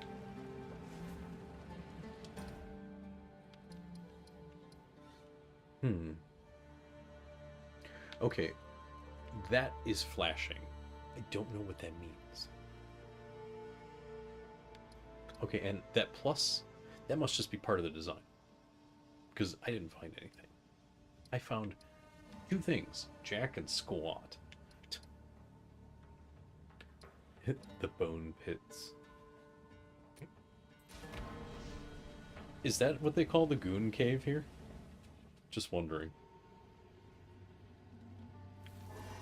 Okay, that is flashing. I don't know what that means. Okay, and that plus, that must just be part of the design. Because I didn't find anything. I found 2 things, Jack and Squat. Hit the bone pits. Is that what they call the goon cave here? Just wondering.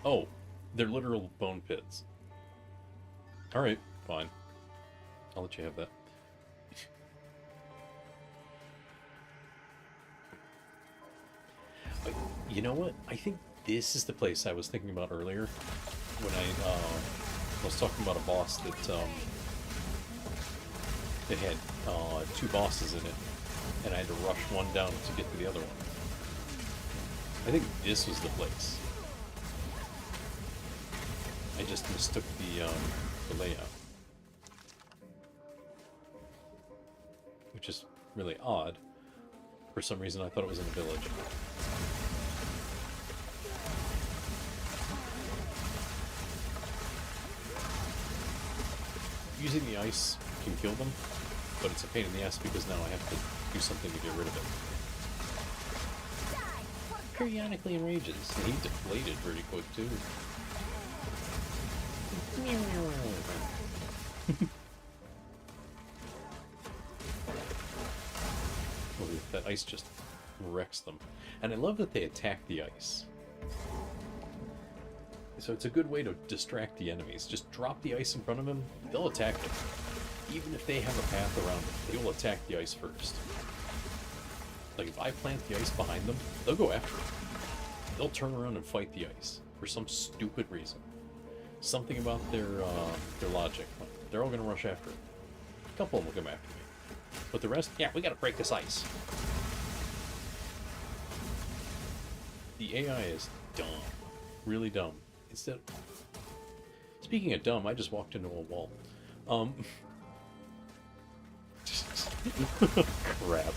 Oh, they're literal bone pits. Alright, fine. I'll let you have that. You know what? I think this is the place I was thinking about earlier when I was talking about a boss that it had 2 bosses in it, and I had to rush one down to get to the other one. I think this was the place. I just mistook the layout, which is really odd. For some reason, I thought it was in a village. Using the ice can kill them, but it's a pain in the ass because now I have to do something to get rid of it. Periodically enrages, and he deflated pretty quick too. Oh, that ice just wrecks them. And I love that they attack the ice. So it's a good way to distract the enemies. Just drop the ice in front of them, they'll attack it. Even if they have a path around it, they will attack the ice first. Like if I plant the ice behind them, they'll go after it. They'll turn around and fight the ice for some stupid reason. Something about their logic. They're all gonna rush after it. A couple of them will come after me. But the rest, yeah, we gotta break this ice. The AI is dumb. Really dumb. Instead, speaking of dumb, I just walked into a wall. Crap.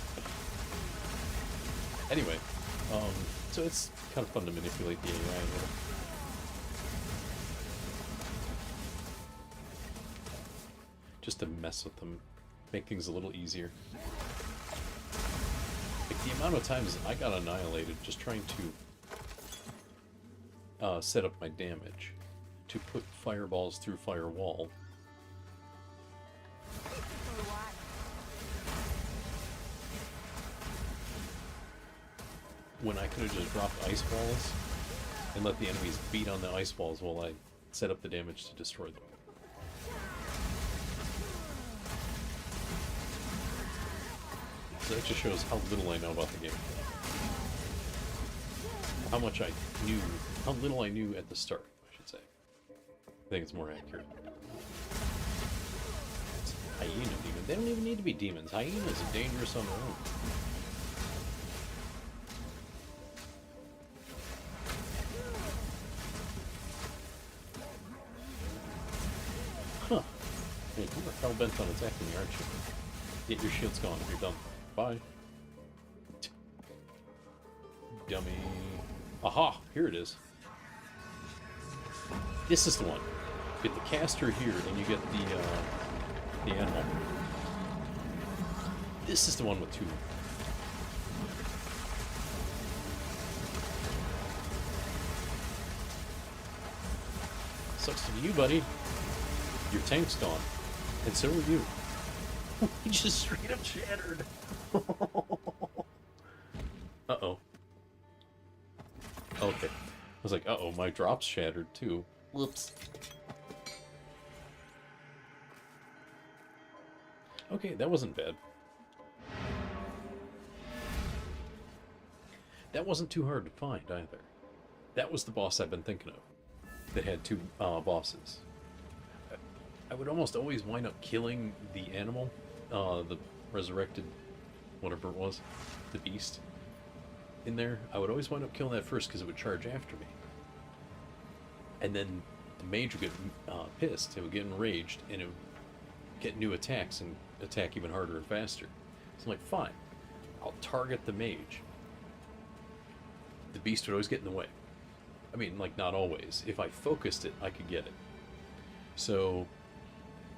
Anyway, so it's kind of fun to manipulate the AI a little. Just to mess with them, make things a little easier. Like the amount of times I got annihilated just trying to set up my damage to put fireballs through firewall. When I could have just dropped ice walls and let the enemies beat on the ice walls while I set up the damage to destroy them. So that just shows how little I know about the game. How much I knew, how little I knew at the start, I should say. I think it's more accurate. It's hyena demon. They don't even need to be demons. Hyenas are dangerous on their own. Huh. Hey, you were hell bent on attacking me, aren't you? Get your shields gone. You're done. Bye. Dummy. Aha! Here it is. This is the one. You get the caster here, and you get the animal. This is the one with 2. Sucks to be you, buddy. Your tank's gone. And so are you. He just straight up shattered. Uh-oh. Okay. I was like, uh-oh, my drop's shattered too. Whoops. Okay, that wasn't bad. That wasn't too hard to find either. That was the boss I've been thinking of. That had two bosses. I would almost always wind up killing the animal, the resurrected, whatever it was, the beast in there. I would always wind up killing that first because it would charge after me. And then the mage would get pissed, it would get enraged, and it would get new attacks and attack even harder and faster. So I'm like, fine, I'll target the mage. The beast would always get in the way. I mean, like, not always. If I focused it, I could get it. So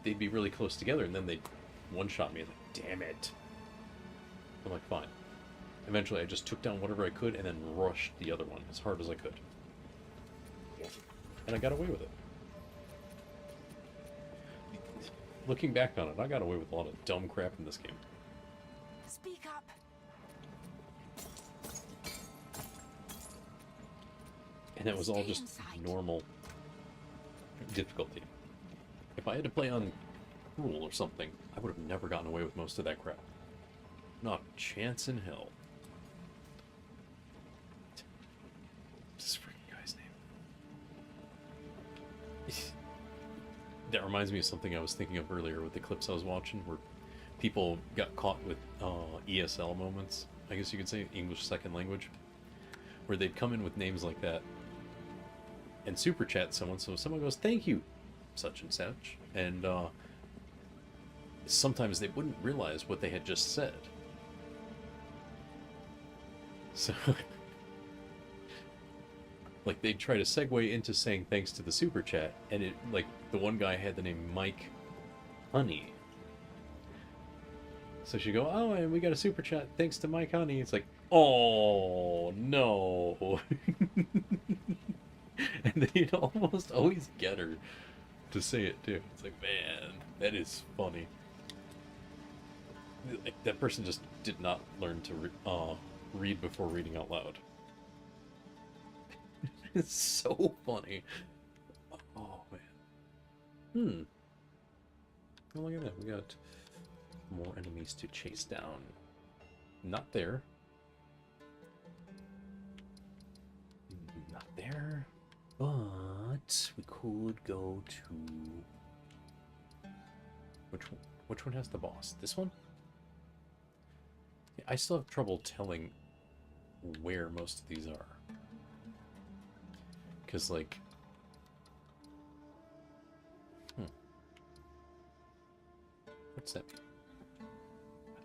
they'd be really close together, and then they'd one-shot me. Like, damn it. I'm like, fine. Eventually, I just took down whatever I could and then rushed the other one as hard as I could. And I got away with it. Looking back on it, I got away with a lot of dumb crap in this game. Speak up. And it was all just normal difficulty. If I had to play on Cruel or something, I would have never gotten away with most of that crap. Not a chance in hell. What's this freaking guy's name? That reminds me of something I was thinking of earlier with the clips I was watching, where people got caught with ESL moments, I guess you could say, English second language, where they'd come in with names like that and super chat someone, so someone goes, thank you, such and such, and sometimes they wouldn't realize what they had just said. So, like, they'd try to segue into saying thanks to the super chat, and it, like, the one guy had the name Mike Honey. So she'd go, oh, and we got a super chat thanks to Mike Honey. It's like, oh, no. And then you'd almost always get her to say it, too. It's like, man, that is funny. Like, that person just did not learn to read before reading out loud. It's so funny. Oh, man. Oh, look at that. We got more enemies to chase down. Not there. Not there. But we could go to... Which one has the boss? This one? Yeah, I still have trouble telling where most of these are. Because, like... What's that mean?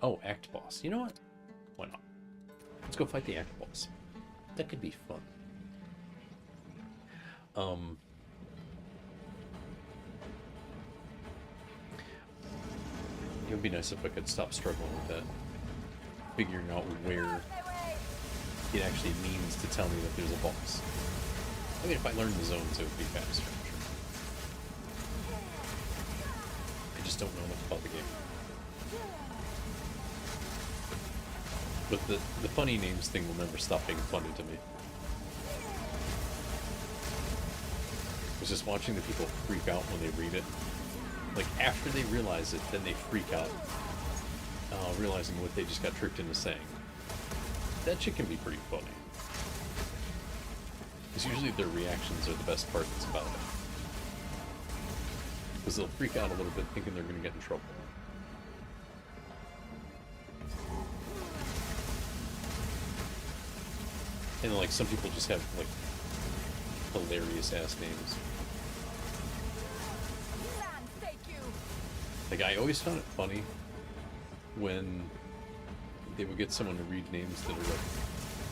Oh, Act Boss. You know what? Why not? Let's go fight the Act Boss. That could be fun. It would be nice if I could stop struggling with that. Figuring out where it actually means to tell me that there's a boss. I mean, if I learned the zones, it would be faster, I'm sure. I just don't know enough about the game. But the funny names thing will never stop being funny to me. I was just watching the people freak out when they read it. Like, after they realize it, then they freak out, realizing what they just got tricked into saying. That shit can be pretty funny. Because usually their reactions are the best part that's about it. Because they'll freak out a little bit thinking they're going to get in trouble. And, like, some people just have, like, hilarious-ass names. Like, I always found it funny when they would get someone to read names that are, like,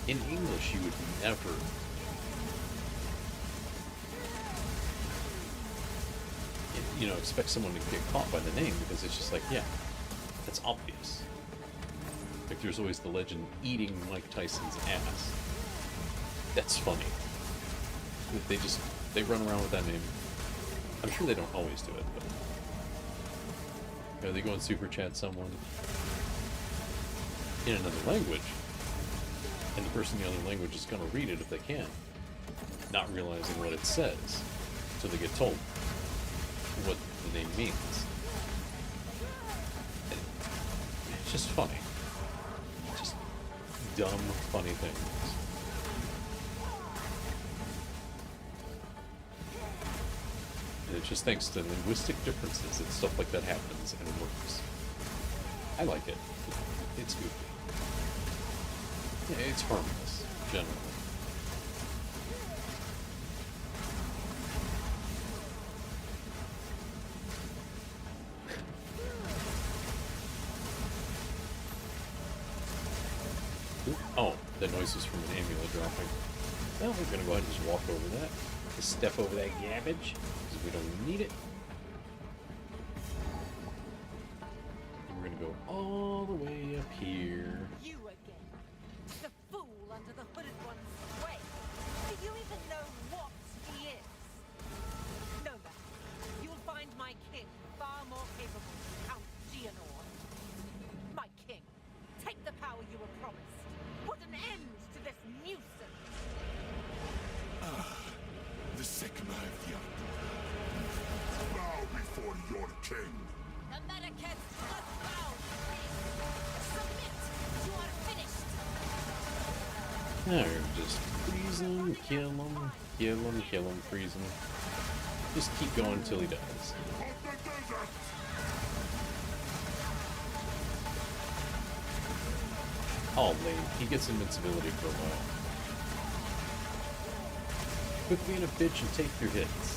in English you would never... You know, expect someone to get caught by the name, because it's just like, yeah, that's obvious. Like, there's always the legend eating Mike Tyson's ass. That's funny. They run around with that name. I'm sure they don't always do it, but... You know, they go and super chat someone in another language, and the person in the other language is going to read it if they can, not realizing what it says, so they get told what the name means. And it's just funny. Just dumb, funny things. And it's just thanks to linguistic differences that stuff like that happens and works. I like it. It's goofy. Yeah, it's harmless, generally. Oh, the noise is from an amulet dropping. Well, we're gonna go ahead and just walk over that. Just step over that garbage, because we don't need it. And we're gonna go all the way up here. You again. The fool under the hooded one's way. Do you even know what he is? No matter. You'll find my king far more capable than Count Geonor. My king, take the power you were promised. Put an end to this nuisance. The Sigma of the bow before your king. The Medicats must bow. Submit. You are finished. Alright, just freeze him, kill him, kill him, kill him, freeze him. Just keep going until he dies. Of the desert! Oh, lame. He gets invincibility for a while. Quit being a bitch and take your hits.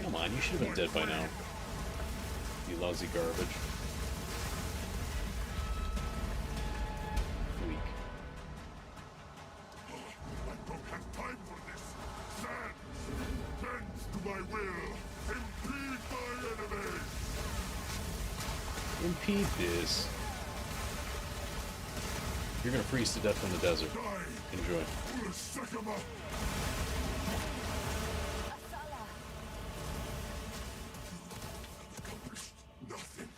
Come on, you should have been dead by now. You lousy garbage. Weak. I don't have time for this. Stand! Bend to my will. Impede my enemies. Impede this. You're gonna freeze to death in the desert. Die! Enjoy. Sigma! Accomplished nothing.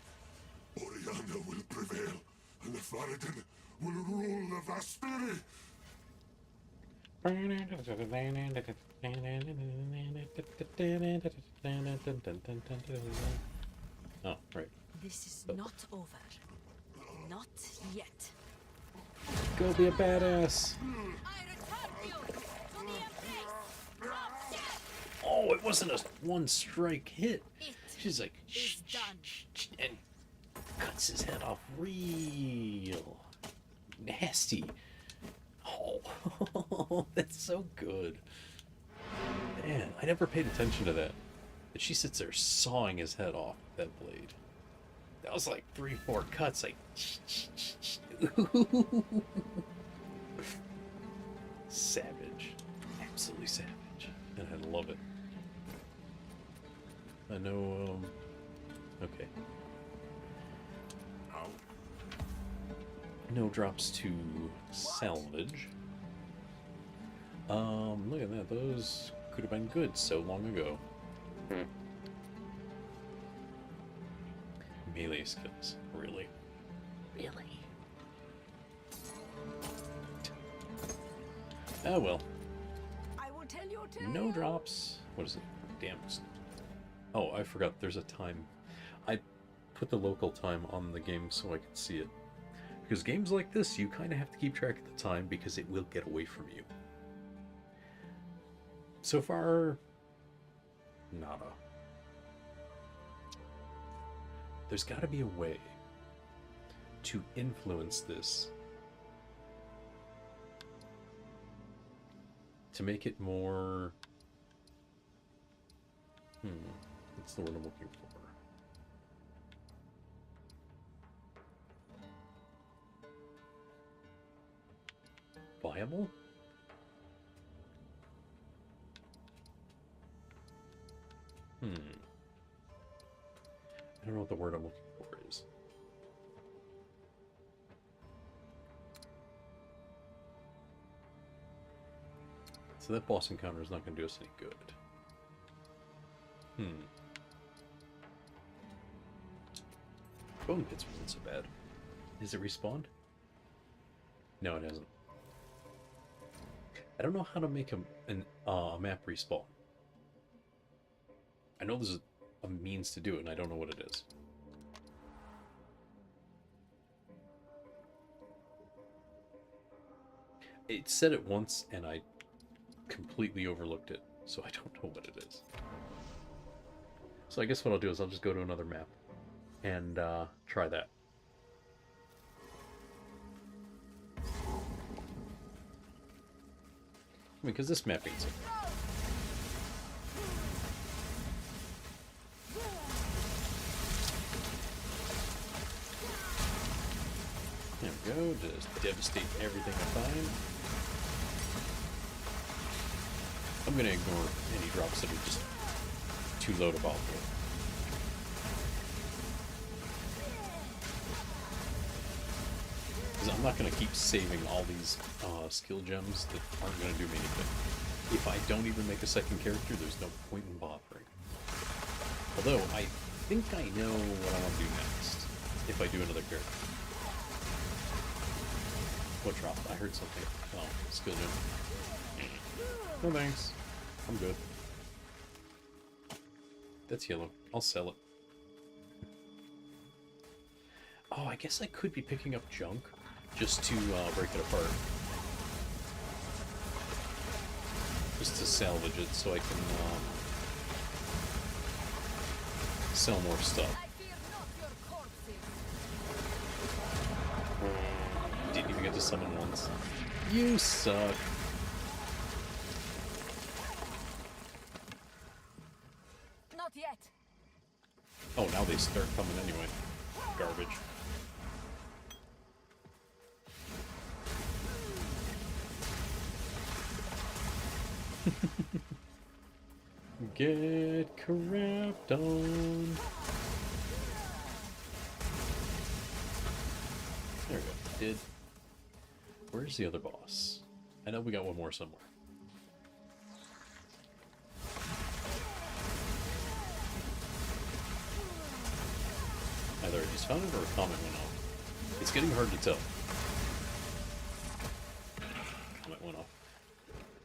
Oriana will prevail, and the Faradin will rule the Vesperi. Oh, right. This is not over. Not yet. Go be a badass. I return you to the abyss. Drop dead. Oh, it wasn't a one strike hit. It She's like, is shh, done. shh, shh, and cuts his head off real nasty. Oh, that's so good. Man, I never paid attention to that. But she sits there sawing his head off with that blade. That was like 3-4 cuts, like savage. Absolutely savage. And I love it. I know, okay. No drops to salvage. Look at that. Those could have been good so long ago. Melee skills. Really? Really? Oh well. I will tell your tale. No drops. What is it? Damn. Oh, I forgot there's a time. I put the local time on the game so I could see it. Because games like this, you kind of have to keep track of the time because it will get away from you. So far, nada. There's got to be a way to influence this to make it more... What's the word I'm looking for? Viable? I don't know what the word I'm looking for is. So that boss encounter is not going to do us any good. Bone Pits wasn't so bad. Is it respawned? No, it hasn't. I don't know how to make a map respawn. I know there's a means to do it, and I don't know what it is. It said it once, and I completely overlooked it, so I don't know what it is. So I guess what I'll do is I'll just go to another map and try that. I mean, because this map beats it. There we go, just devastate everything I find. I'm gonna ignore any drops that are just too low to bother with. Because I'm not gonna keep saving all these skill gems that aren't gonna do me anything. If I don't even make a second character, there's no point in bothering. Although, I think I know what I want to do next, if I do another character. What drop? I heard something. Oh, skill gem. No thanks. I'm good. That's yellow. I'll sell it. Oh, I guess I could be picking up junk just to break it apart. Just to salvage it so I can sell more stuff. Didn't even get to summon once. You suck. Not yet. Oh, now they start coming anyway. Garbage. Get crapped on. There we go. Did. Where's the other boss? I know we got one more somewhere. Either I just found it or a comment went off. It's getting hard to tell. Comment went off.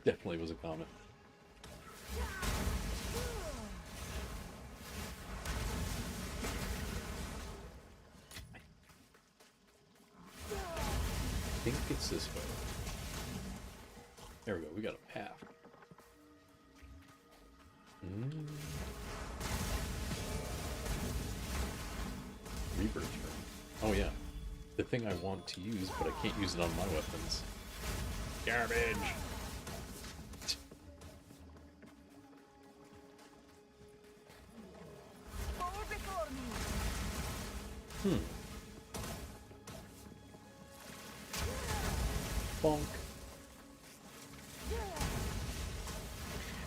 Definitely was a comment. I think it's this way. There we go, we got a path. Rebirth ring. Oh yeah. The thing I want to use, but I can't use it on my weapons. Garbage! Bonk.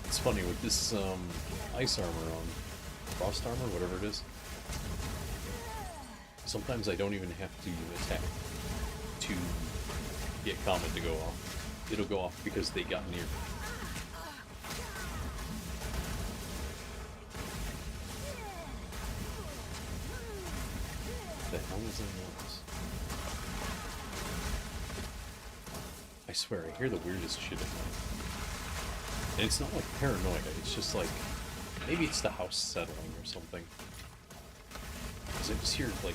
It's funny with this ice armor on, frost armor, whatever it is. Sometimes I don't even have to attack to get comet to go off. It'll go off because they got near. The hell is in those? I swear, I hear the weirdest shit at night. And it's not like paranoia, it's just like, maybe it's the house settling or something. Because I just hear, like,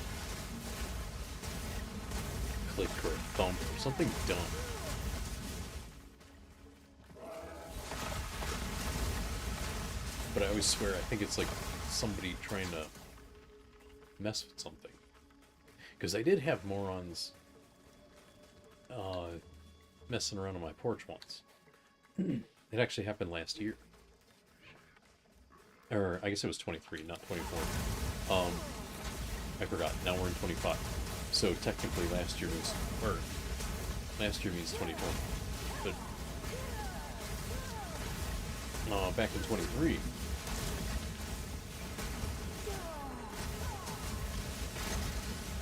click or a thump or something dumb. But I always swear, I think it's like somebody trying to mess with something. Because I did have morons messing around on my porch once. It actually happened last year. Or, I guess it was 23, not 24. I forgot. Now we're in 25. So technically last year was, or last year means 24. But back in 23,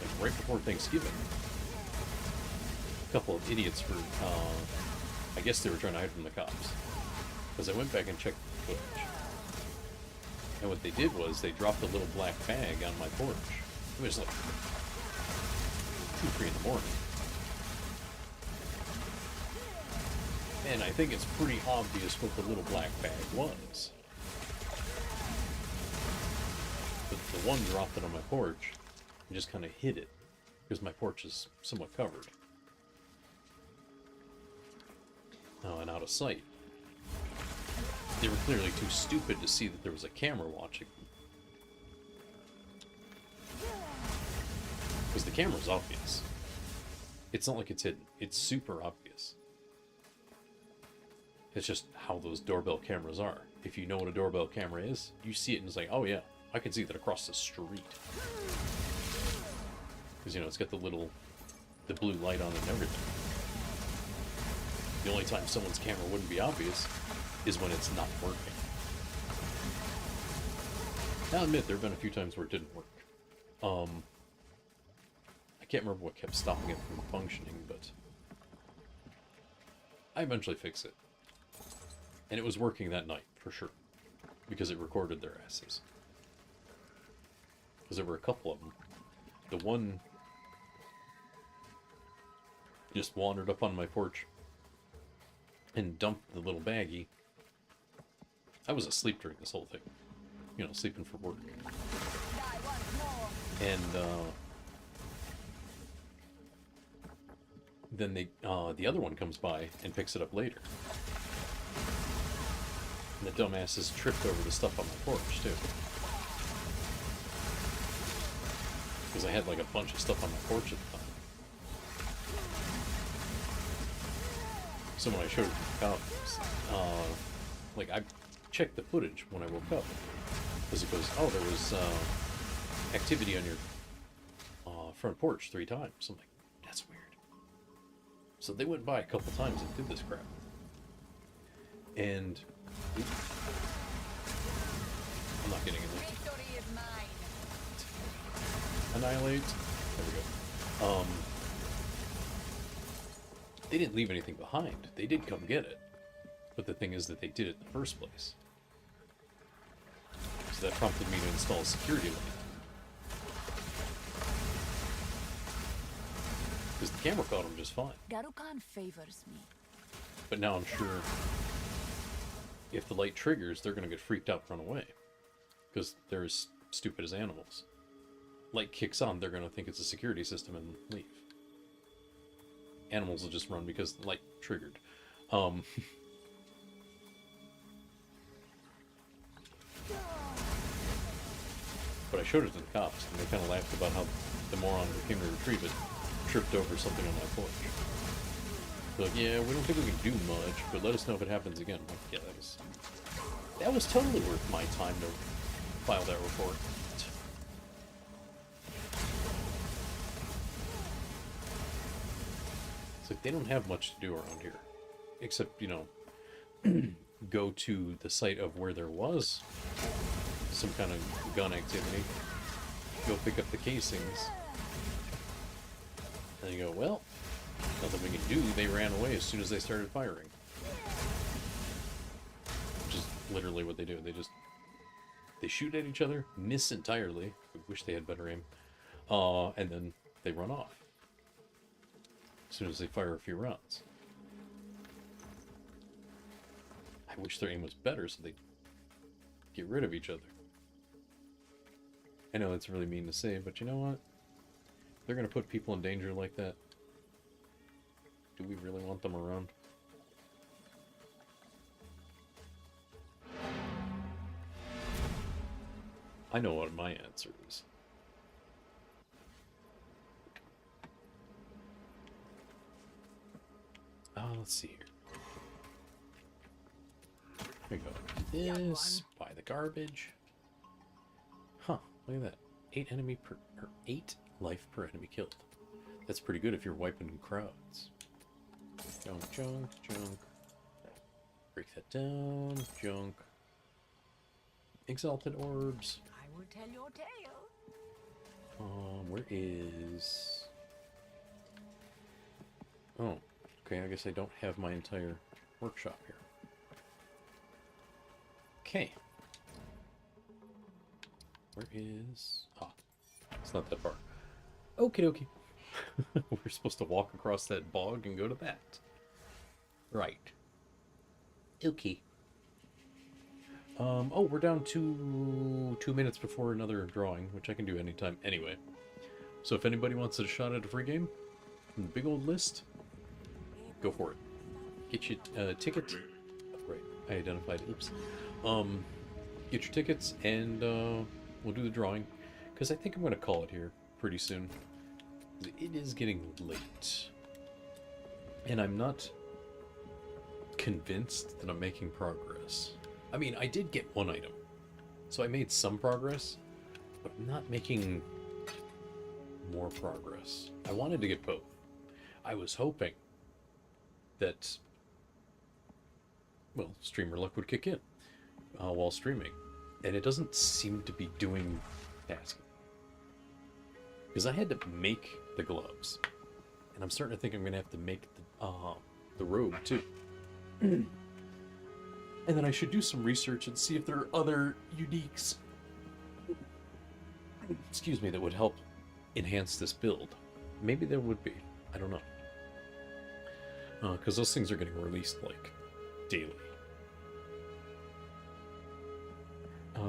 like right before Thanksgiving, a couple of idiots were, I guess they were trying to hide from the cops. Because I went back and checked the footage. And what they did was they dropped a little black bag on my porch. It was like 2, 3 in the morning. And I think it's pretty obvious what the little black bag was. The one dropped it on my porch and just kind of hid it, because my porch is somewhat covered. Oh, and out of sight. They were clearly too stupid to see that there was a camera watching them. Because the camera's obvious. It's not like it's hidden. It's super obvious. It's just how those doorbell cameras are. If you know what a doorbell camera is, you see it and it's like, oh yeah, I can see that across the street. Because, you know, it's got the blue light on it and everything. The only time someone's camera wouldn't be obvious is when it's not working. Now, I'll admit, there have been a few times where it didn't work. I can't remember what kept stopping it from functioning, but I eventually fixed it. And it was working that night, for sure. Because it recorded their asses. Because there were a couple of them. The one just wandered up on my porch and dumped the little baggie. I was asleep during this whole thing. You know, sleeping for work. And, then the other one comes by and picks it up later. And the dumbasses tripped over the stuff on my porch, too. Because I had, like, a bunch of stuff on my porch at the time. So when I showed it to the cops, like, I checked the footage when I woke up. Because it goes, oh, there was activity on your front porch 3 times. I'm like, that's weird. So they went by a couple times and did this crap. And I'm not getting in there. Victory is mine. Annihilate. There we go. They didn't leave anything behind. They did come get it. But the thing is that they did it in the first place. So that prompted me to install a security light. Because the camera caught them just fine. Garukan favors me. But now I'm sure if the light triggers, they're going to get freaked out and run away. Because they're as stupid as animals. Light kicks on, they're going to think it's a security system and leave. Animals will just run because the light triggered. But I showed it to the cops, and they kind of laughed about how the moron who came to retrieve it tripped over something on my porch. They're like, yeah, we don't think we can do much, but let us know if it happens again. I'm like, yeah, that was totally worth my time to file that report. It's like they don't have much to do around here, except, you know, go to the site of where there was some kind of gun activity, go pick up the casings, and you go, well, nothing we can do. They ran away as soon as they started firing. Which is literally what they do. They shoot at each other, miss entirely. I wish they had better aim. And then they run off as soon as they fire a few rounds. I wish their aim was better so they'd get rid of each other. I know it's really mean to say, but you know what? They're going to put people in danger like that. Do we really want them around? I know what my answer is. Let's see here. Here we go. This, buy the garbage. Huh, look at that. 8 life per enemy killed. That's pretty good if you're wiping crowds. Junk, junk, junk. Break that down. Junk. Exalted orbs. I will tell your tale. Where is... Oh, okay, I guess I don't have my entire workshop here. Okay. Where is... Ah, it's not that far. Okie dokie. We're supposed to walk across that bog and go to that. Right. Okay. Oh, we're down to 2 minutes before another drawing, which I can do anytime anyway. So if anybody wants a shot at a free game from the big old list, go for it. Get your ticket. Right, I identified. Oops. Get your tickets, and we'll do the drawing. Because I think I'm going to call it here pretty soon. It is getting late. And I'm not convinced that I'm making progress. I mean, I did get one item. So I made some progress, but I'm not making more progress. I wanted to get both. I was hoping that, well, streamer luck would kick in while streaming. And it doesn't seem to be doing tasking. Because I had to make the gloves. And I'm starting to think I'm going to have to make the robe too. And then I should do some research and see if there are other uniques, excuse me, that would help enhance this build. Maybe there would be. I don't know. Because those things are getting released, like, daily.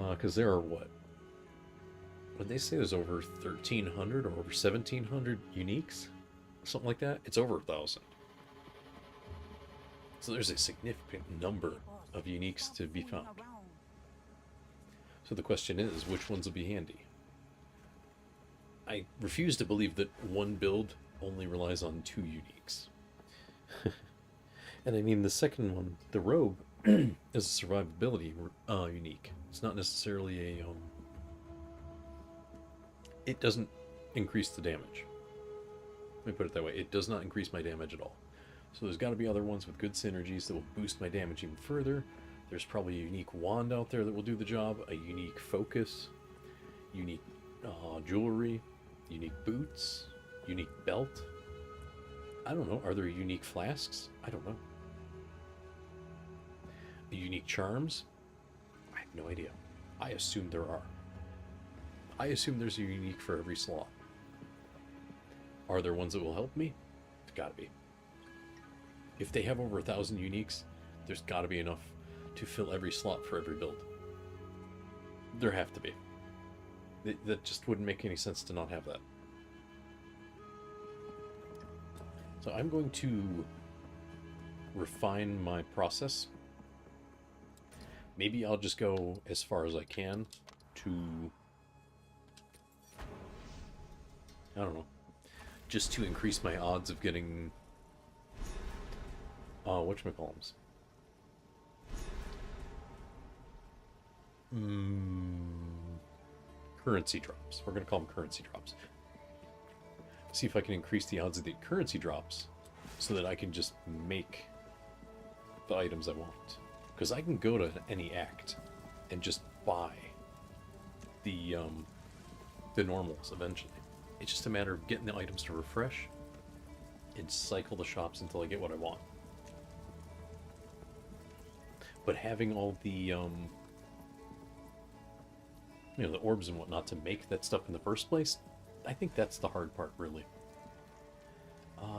Because there are, what? Would they say there's over 1,300 or over 1,700 uniques? Something like that? It's over 1,000. So there's a significant number of uniques to be found. So the question is, which ones will be handy? I refuse to believe that one build only relies on 2 uniques. And I mean, the second one, the robe, is a survivability unique. It's not necessarily a... It doesn't increase the damage. Let me put it that way. It does not increase my damage at all. So there's got to be other ones with good synergies that will boost my damage even further. There's probably a unique wand out there that will do the job, a unique focus, unique jewelry, unique boots, unique belt. I don't know. Are there unique flasks? I don't know. Unique charms? I have no idea. I assume there are. I assume there's a unique for every slot. Are there ones that will help me? There's gotta be. If they have over 1,000 uniques, there's gotta be enough to fill every slot for every build. There have to be. That just wouldn't make any sense to not have that. So I'm going to refine my process. Maybe I'll just go as far as I can to, I don't know, just to increase my odds of getting, whatchamacallums? Currency drops. We're going to call them currency drops. See if I can increase the odds of the currency drops so that I can just make the items I want. Because I can go to any act and just buy the normals eventually. It's just a matter of getting the items to refresh and cycle the shops until I get what I want. But having all the the orbs and whatnot to make that stuff in the first place, I think that's the hard part, really.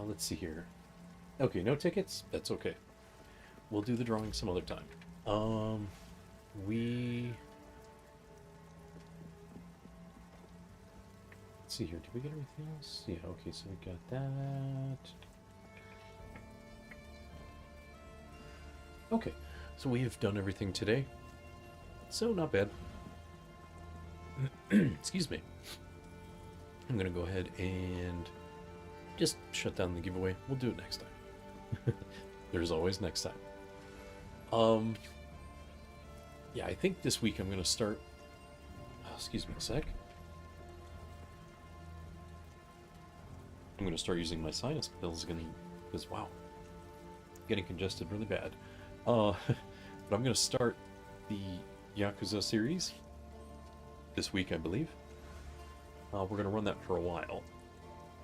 Let's see here. Okay, no tickets? That's okay. We'll do the drawing some other time. Let's see here. Did we get everything else? Yeah, okay, so we got that. Okay, so we have done everything today. So, not bad. Excuse me. I'm going to go ahead and just shut down the giveaway. We'll do it next time. There's always next time. Yeah, I think this week I'm going to start... excuse me a sec. I'm going to start using my sinus pills again, because, wow, getting congested really bad. But I'm going to start the Yakuza series this week, I believe. We're going to run that for a while,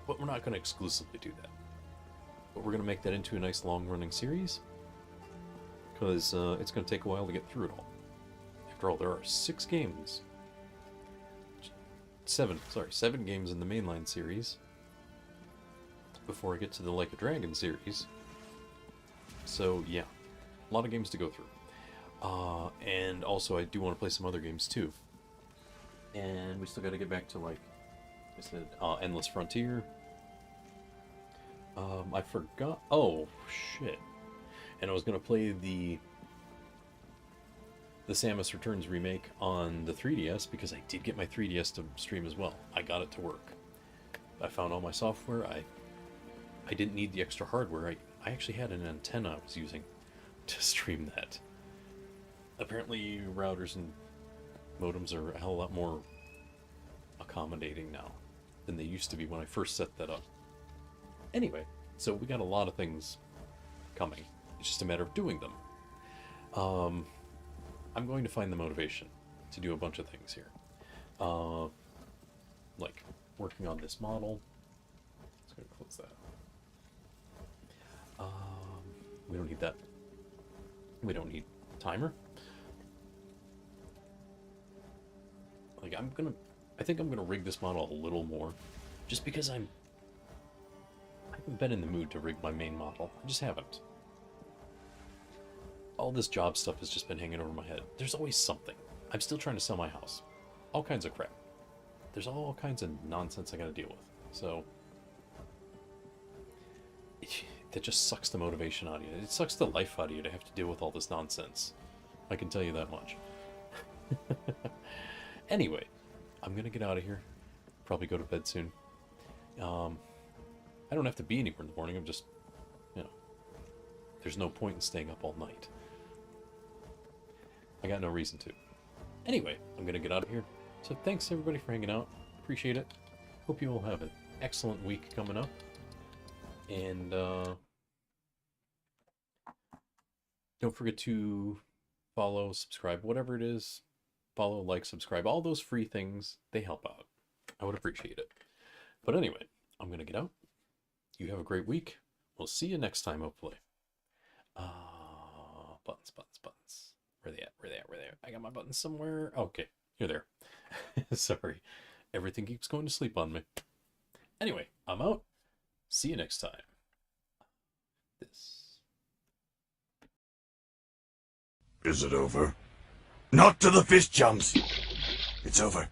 but we're not going to exclusively do that. But we're going to make that into a nice long-running series, because it's going to take a while to get through it all. After all, there are 6 games. 7 games in the mainline series before I get to the Like a Dragon series. So, yeah, a lot of games to go through. And also I do want to play some other games too. And we still got to get back to, like I said, Endless Frontier. I forgot. Oh shit! And I was gonna play the Samus Returns remake on the 3DS because I did get my 3DS to stream as well. I got it to work. I found all my software. I didn't need the extra hardware. I actually had an antenna I was using to stream that. Apparently routers and modems are a hell of a lot more accommodating now than they used to be when I first set that up. Anyway, so we got a lot of things coming. It's just a matter of doing them. I'm going to find the motivation to do a bunch of things here. Like working on this model. Let's go close that. We don't need that. We don't need timer. Like I think I'm gonna rig this model a little more, just because I haven't been in the mood to rig my main model. I just haven't. All this job stuff has just been hanging over my head. There's always something. I'm still trying to sell my house. All kinds of crap. There's all kinds of nonsense I gotta deal with. So that just sucks the motivation out of you. It sucks the life out of you to have to deal with all this nonsense. I can tell you that much. Anyway, I'm gonna get out of here. Probably go to bed soon. I don't have to be anywhere in the morning. I'm just, you know, there's no point in staying up all night. I got no reason to. Anyway, I'm gonna get out of here. So thanks everybody for hanging out. Appreciate it. Hope you all have an excellent week coming up. And don't forget to follow, subscribe, whatever it is. Follow, like, subscribe. All those free things, they help out. I would appreciate it. But anyway, I'm going to get out. You have a great week. We'll see you next time, hopefully. Buttons. Where they at? Where they at? I got my buttons somewhere. Okay, you're there. Sorry. Everything keeps going to sleep on me. Anyway, I'm out. See you next time. Is it over? Not to the fish jumps! It's over.